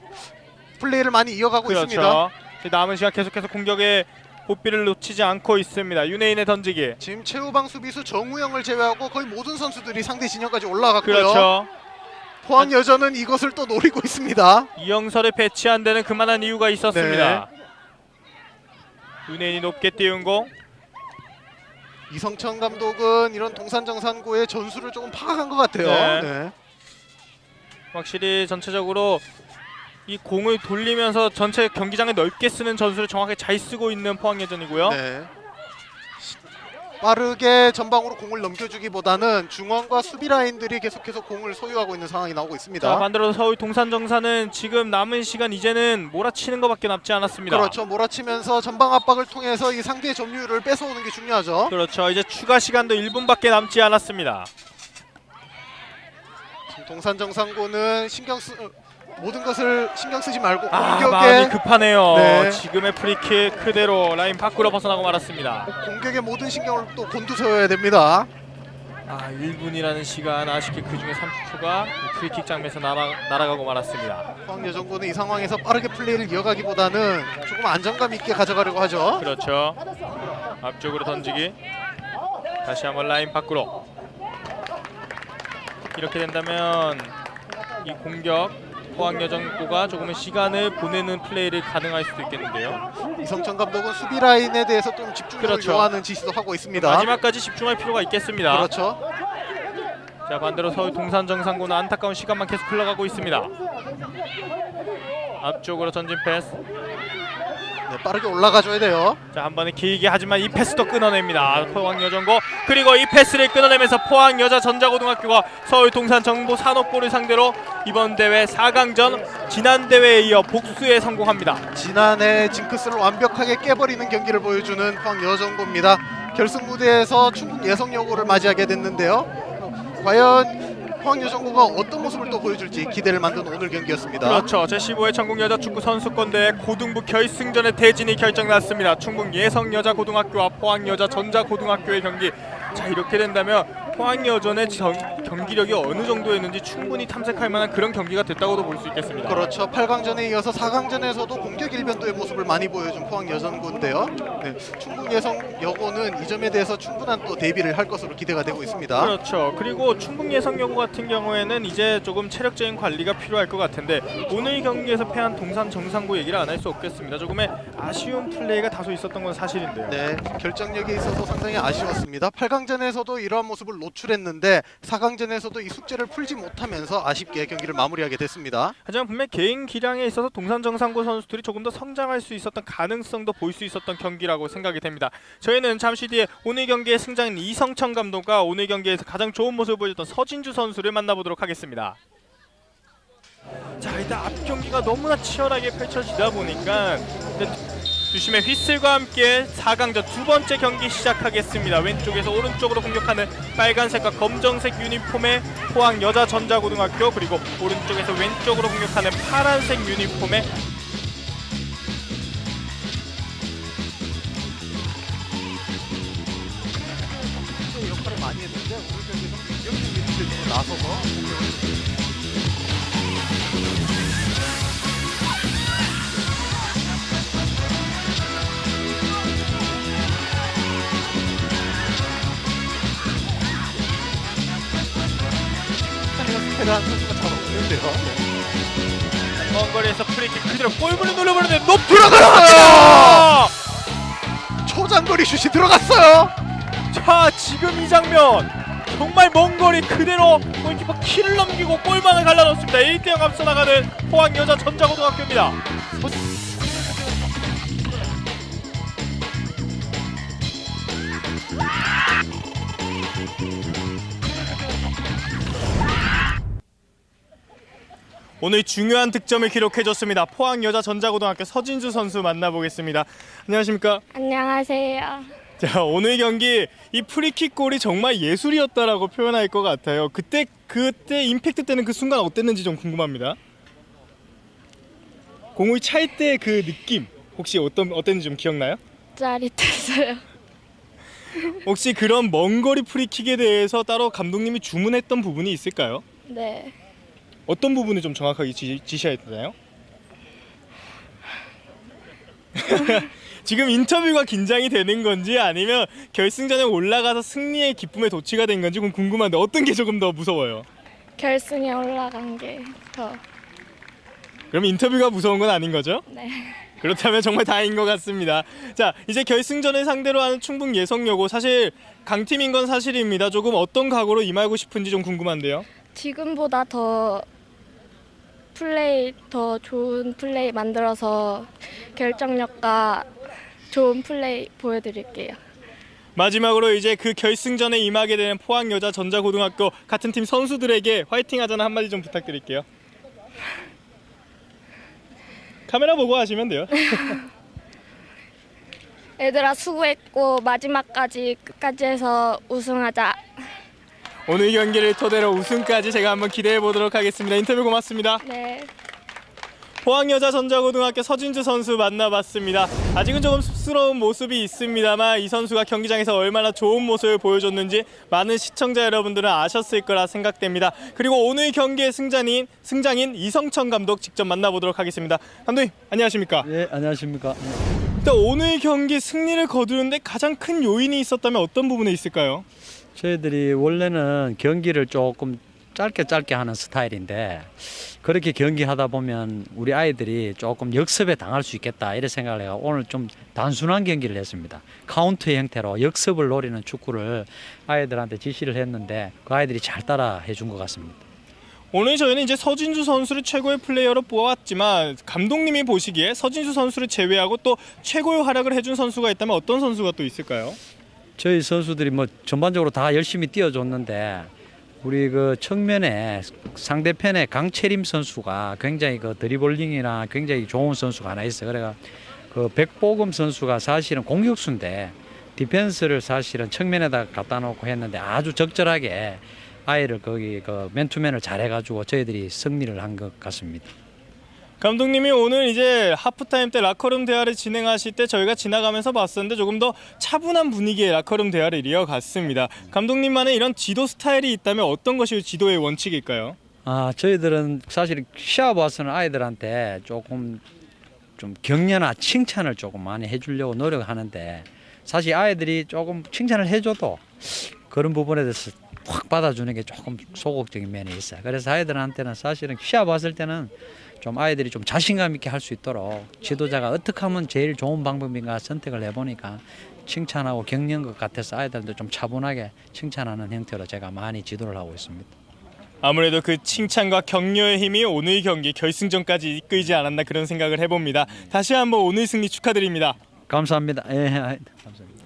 플레이를 많이 이어가고 있습니다. 그렇죠. 남은 시간 계속해서 공격에 고삐를 놓치지 않고 있습니다. 윤혜인의 던지기. 지금 최후방 수비수 정우영을 제외하고 거의 모든 선수들이 상대 진영까지 올라갔고요. 그렇죠. 포항여전은 이것을 또 노리고 있습니다. 이영설을 배치한 데는 그만한 이유가 있었습니다. 윤혜인이 높게 띄운 공. 이성천 감독은 이런 동산정산고의 전술을 조금 파악한 것 같아요. 네. 네. 확실히 전체적으로 이 공을 돌리면서 전체 경기장을 넓게 쓰는 전술을 정확하게 잘 쓰고 있는 포항여전이고요. 네. 빠르게 전방으로 공을 넘겨주기보다는 중원과 수비 라인들이 계속해서 공을 소유하고 있는 상황이 나오고 있습니다. 자, 반대로 서울 동산정산은 지금 남은 시간 이제는 몰아치는 것밖에 남지 않았습니다. 그렇죠. 몰아치면서 전방 압박을 통해서 이 상대의 점유율을 뺏어오는 게 중요하죠. 그렇죠. 이제 추가 시간도 1분밖에 남지 않았습니다. 지금 동산정상고는 모든 것을 신경 쓰지 말고 마음이 공격에 급하네요. 네. 지금의 프리킥 그대로 라인 밖으로 벗어나고 말았습니다. 공격의 모든 신경을 또 곤두세워야 됩니다. 1분이라는 시간 아쉽게 그중에 30초가 프리킥 장면에서 날아가고 말았습니다. 포항여전고는 이 상황에서 빠르게 플레이를 이어가기보다는 조금 안정감 있게 가져가려고 하죠. 그렇죠. 앞쪽으로 던지기. 다시 한번 라인 밖으로. 이렇게 된다면 이 공격 포항여전고가 조금은 시간을 보내는 플레이를 가능할 수도 있겠는데요. 이성천 감독은 수비 라인에 대해서 좀 집중력을 그렇죠. 요하는 지시도 하고 있습니다. 마지막까지 집중할 필요가 있겠습니다. 그렇죠. 자, 반대로 서울 동산정상고는 안타까운 시간만 계속 흘러가고 있습니다. 앞쪽으로 전진 패스. 네, 빠르게 올라가줘야 돼요. 자, 한 번에 길게 하지만 이 패스도 끊어냅니다. 포항여전고. 그리고 이 패스를 끊어내면서 포항여자전자고등학교가 서울 동산정보 산업고를 상대로 이번 대회 4강전 지난 대회에 이어 복수에 성공합니다. 지난해 징크스를 완벽하게 깨버리는 경기를 보여주는 포항여전고입니다. 결승 무대에서 충북 예성여고를 맞이하게 됐는데요. 과연 포항여전고가 어떤 모습을 또 보여줄지 기대를 만든 오늘 경기였습니다. 그렇죠. 제15회 전국 여자 축구 선수권대회 고등부 결승전의 대진이 결정났습니다. 충북 예성여자고등학교와 포항여자전자고등학교의 경기. 자, 이렇게 된다면 포항여전의 경기력이 어느 정도였는지 충분히 탐색할 만한 그런 경기가 됐다고도 볼 수 있겠습니다. 그렇죠. 8강전에 이어서 4강전에서도 공격 일변도의 모습을 많이 보여준 포항여전고인데요. 네, 충북 예성여고는 이 점에 대해서 충분한 또 대비를 할 것으로 기대가 되고 있습니다. 그렇죠. 그리고 충북 예성여고 같은 경우에는 이제 조금 체력적인 관리가 필요할 것 같은데 오늘 경기에서 패한 동산 정상고 얘기를 안 할 수 없겠습니다. 조금의 아쉬운 플레이가 다소 있었던 건 사실인데요. 네, 결정력에 있어서 상당히 아쉬웠습니다. 8강전에서도 이러한 모습을 노출했는데 4강전에서도 이 숙제를 풀지 못하면서 아쉽게 경기를 마무리하게 됐습니다. 하지만 분명 개인 기량에 있어서 동산 정상고 선수들이 조금 더 성장할 수 있었던 가능성도 볼 수 있었던 경기라고 생각이 됩니다. 저희는 잠시 뒤에 오늘 경기의 승자인 이성천 감독과 오늘 경기에서 가장 좋은 모습을 보여줬던 서진주 선수를 만나보도록 하겠습니다. 자, 일단 앞 경기가 너무나 치열하게 펼쳐지다 보니까 주심의 휘슬과 함께 4강전 두 번째 경기 시작하겠습니다. 왼쪽에서 오른쪽으로 공격하는 빨간색과 검정색 유니폼의 포항여자전자고등학교, 그리고 오른쪽에서 왼쪽으로 공격하는 파란색 유니폼의 역할을 많이 했는데 오늘 경기에서 공격적인 미드필더로 나서서 상대를 한 선수가 잘 없는데요. 먼 거리에서 프리킥 그대로 골문을 눌러버리는데 높이 들어갔어요! 초장거리 슛이 들어갔어요. 자, 지금 이 장면 정말 먼 거리 그대로 골키퍼 키를 넘기고 골망을 갈라놓습니다. 1대0 앞서 나가는 포항 여자 전자고등학교입니다. 오늘 중요한 득점을 기록해줬습니다. 포항 여자 전자고등학교 서진주 선수 만나보겠습니다. 안녕하십니까? 안녕하세요. 자, 오늘 경기 이 프리킥 골이 정말 예술이었다라고 표현할 것 같아요. 그때 임팩트 때는 그 순간 어땠는지 좀 궁금합니다. 공을 찰 때 그 느낌 혹시 어땠는지 좀 기억나요? 짜릿했어요. 혹시 그런 먼 거리 프리킥에 대해서 따로 감독님이 주문했던 부분이 있을까요? 네. 어떤 부분을 좀 정확하게 지시했나요? 지금 인터뷰가 긴장이 되는 건지 아니면 결승전에 올라가서 승리의 기쁨에 도취가 된 건지 궁금한데 어떤 게 조금 더 무서워요? 결승에 올라간 게 더. 그럼 인터뷰가 무서운 건 아닌 거죠? 네. 그렇다면 정말 다행인 것 같습니다. 자, 이제 결승전을 상대로 하는 충북 예성여고 사실 강팀인 건 사실입니다. 조금 어떤 각오로 임하고 싶은지 좀 궁금한데요. 지금보다 더 좋은 플레이 만들어서 결정력과 좋은 플레이 보여드릴게요. 마지막으로 이제 그 결승전에 임하게 되는 포항 여자 전자고등학교 같은 팀 선수들에게 화이팅 하자는 한마디 좀 부탁드릴게요. 카메라 보고 하시면 돼요. 얘들아 수고했고 마지막까지 끝까지 해서 우승하자. 오늘 경기를 토대로 우승까지 제가 한번 기대해 보도록 하겠습니다. 인터뷰 고맙습니다. 네. 포항 여자 전자고등학교 서진주 선수 만나봤습니다. 아직은 조금 쑥스러운 모습이 있습니다만 이 선수가 경기장에서 얼마나 좋은 모습을 보여줬는지 많은 시청자 여러분들은 아셨을 거라 생각됩니다. 그리고 오늘 경기의 승장인 이성천 감독 직접 만나보도록 하겠습니다. 감독님 안녕하십니까? 예, 안녕하십니까. 일단 오늘 경기 승리를 거두는데 가장 큰 요인이 있었다면 어떤 부분에 있을까요? 저희들이 원래는 경기를 조금 짧게 하는 스타일인데 그렇게 경기하다 보면 우리 아이들이 조금 역습에 당할 수 있겠다 이런 생각을 해서 오늘 좀 단순한 경기를 했습니다. 카운트 형태로 역습을 노리는 축구를 아이들한테 지시를 했는데 그 아이들이 잘 따라 해준 것 같습니다. 오늘 저희는 이제 서진주 선수를 최고의 플레이어로 뽑았지만 감독님이 보시기에 서진주 선수를 제외하고 또 최고의 활약을 해준 선수가 있다면 어떤 선수가 또 있을까요? 저희 선수들이 뭐 전반적으로 다 열심히 뛰어줬는데 우리 그 측면에 상대편의 강채림 선수가 굉장히 그 드리블링이나 굉장히 좋은 선수가 하나 있어요. 그래가 그 백보금 선수가 사실은 공격수인데 디펜스를 사실은 측면에다 갖다 놓고 했는데 아주 적절하게 아이를 거기 그 맨투맨을 잘해가지고 저희들이 승리를 한 것 같습니다. 감독님이 오늘 이제 하프타임 때 라커룸 대화를 진행하실 때 저희가 지나가면서 봤었는데 조금 더 차분한 분위기의 라커룸 대화를 이어갔습니다. 감독님만의 이런 지도 스타일이 있다면 어떤 것이 지도의 원칙일까요? 저희들은 사실 시합 와서는 아이들한테 조금 좀 격려나 칭찬을 조금 많이 해주려고 노력하는데 사실 아이들이 조금 칭찬을 해줘도 그런 부분에 대해서 확 받아주는 게 조금 소극적인 면이 있어요. 그래서 아이들한테는 사실은 시합 왔을 때는 좀 아이들이 좀 자신감 있게 할 수 있도록 지도자가 어떻게 하면 제일 좋은 방법인가 선택을 해보니까 칭찬하고 격려인 것 같아서 아이들도 좀 차분하게 칭찬하는 형태로 제가 많이 지도를 하고 있습니다. 아무래도 그 칭찬과 격려의 힘이 오늘 경기 결승전까지 이끌지 않았나 그런 생각을 해봅니다. 다시 한번 오늘 승리 축하드립니다. 감사합니다. 예, 감사합니다.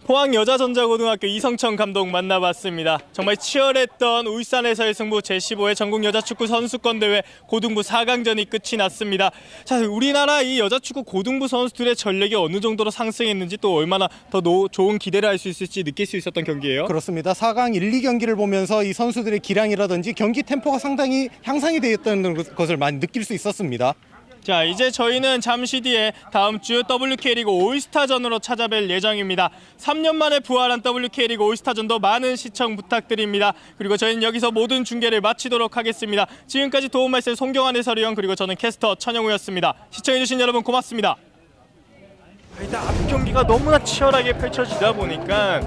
포항 여자전자고등학교 이성천 감독 만나봤습니다. 정말 치열했던 울산에서의 승부 제15회 전국 여자축구 선수권 대회 고등부 4강전이 끝이 났습니다. 자, 우리나라 이 여자축구 고등부 선수들의 전력이 어느 정도로 상승했는지 또 얼마나 더 좋은 기대를 할 수 있을지 느낄 수 있었던 경기예요. 그렇습니다. 4강 1, 2경기를 보면서 이 선수들의 기량이라든지 경기 템포가 상당히 향상이 되었다는 것을 많이 느낄 수 있었습니다. 자, 이제 저희는 잠시 뒤에 다음 주 WK리그 올스타전으로 찾아뵐 예정입니다. 3년 만에 부활한 WK리그 올스타전도 많은 시청 부탁드립니다. 그리고 저희는 여기서 모든 중계를 마치도록 하겠습니다. 지금까지 도움 말씀 송경환 해설위원 그리고 저는 캐스터 천영우였습니다. 시청해주신 여러분 고맙습니다. 일단 앞 경기가 너무나 치열하게 펼쳐지다 보니까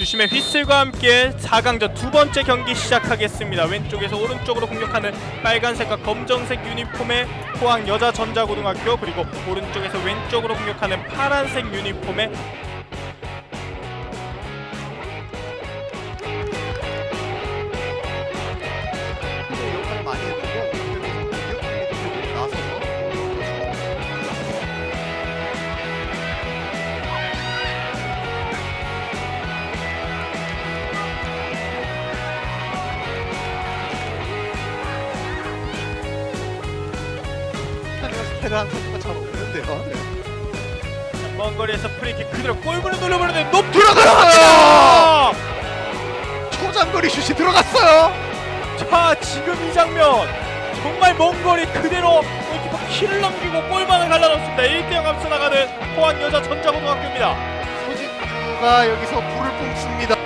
주심의 휘슬과 함께 4강전 두 번째 경기 시작하겠습니다. 왼쪽에서 오른쪽으로 공격하는 빨간색과 검정색 유니폼의 포항 여자전자고등학교, 그리고 오른쪽에서 왼쪽으로 공격하는 파란색 유니폼의 역할을 많이 했는데 공격 경기도 나서서 스펠을 한 선수가 잘 없는데요. 네. 먼 거리에서 프리킥 그대로 골문을 돌려보는데 높이 들어갔어요! 초장거리 슛이 들어갔어요. 자, 지금 이 장면 정말 먼 거리 그대로 골키퍼 키를 넘기고 골망을 갈라놓습니다. 1대0 앞서 나가는 포항 여자전자고등학교입니다. 소진주가 여기서 불을 뿜습니다.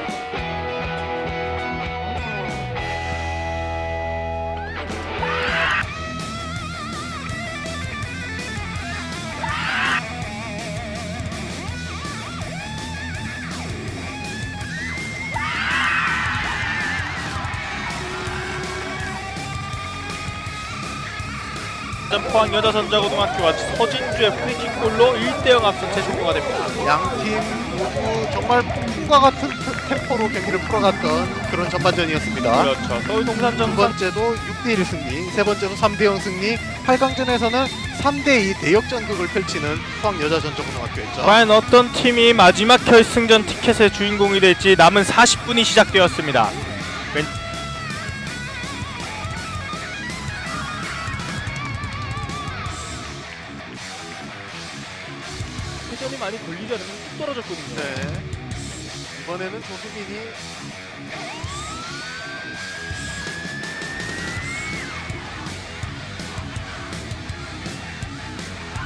포항 여자전자고등학교와 서진주의 프리킥골로 1대0 앞서 재승부가 됩니다. 양팀 모두 정말 풍과 같은 템포로 경기를 풀어갔던 그런 전반전이었습니다. 그렇죠. 서울 두 동산전선 번째도 6대1 승리, 세 번째도 3대0 승리, 8강전에서는 3대2 대역전극을 펼치는 포항 여자전자고등학교였죠. 과연 어떤 팀이 마지막 결승전 티켓의 주인공이 될지 남은 40분이 시작되었습니다. 회전이 많이 걸리지 않으면 뚝 떨어졌거든요. 네. 이번에는 조수빈이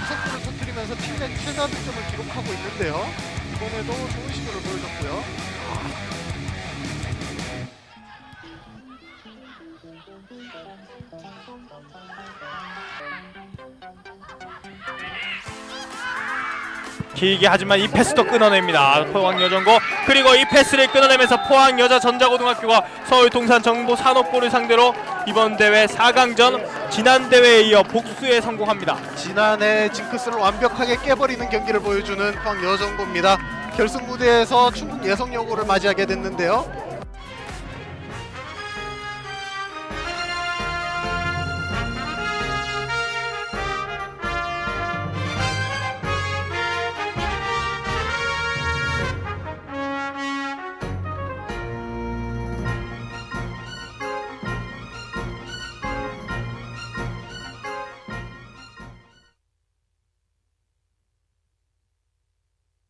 속도를 터뜨리면서 팀의 최다 득점을 기록하고 있는데요. 이번에도 좋은 시도를 보여줬고요. 길게 하지만 이 패스도 끊어냅니다. 포항 여전고, 그리고 이 패스를 끊어내면서 포항 여자전자고등학교가 서울 동산 정보 산업고를 상대로 이번 대회 4강전 지난 대회에 이어 복수에 성공합니다. 지난해 징크스를 완벽하게 깨버리는 경기를 보여주는 포항 여정고입니다. 결승 무대에서 충북 예성여고를 맞이하게 됐는데요.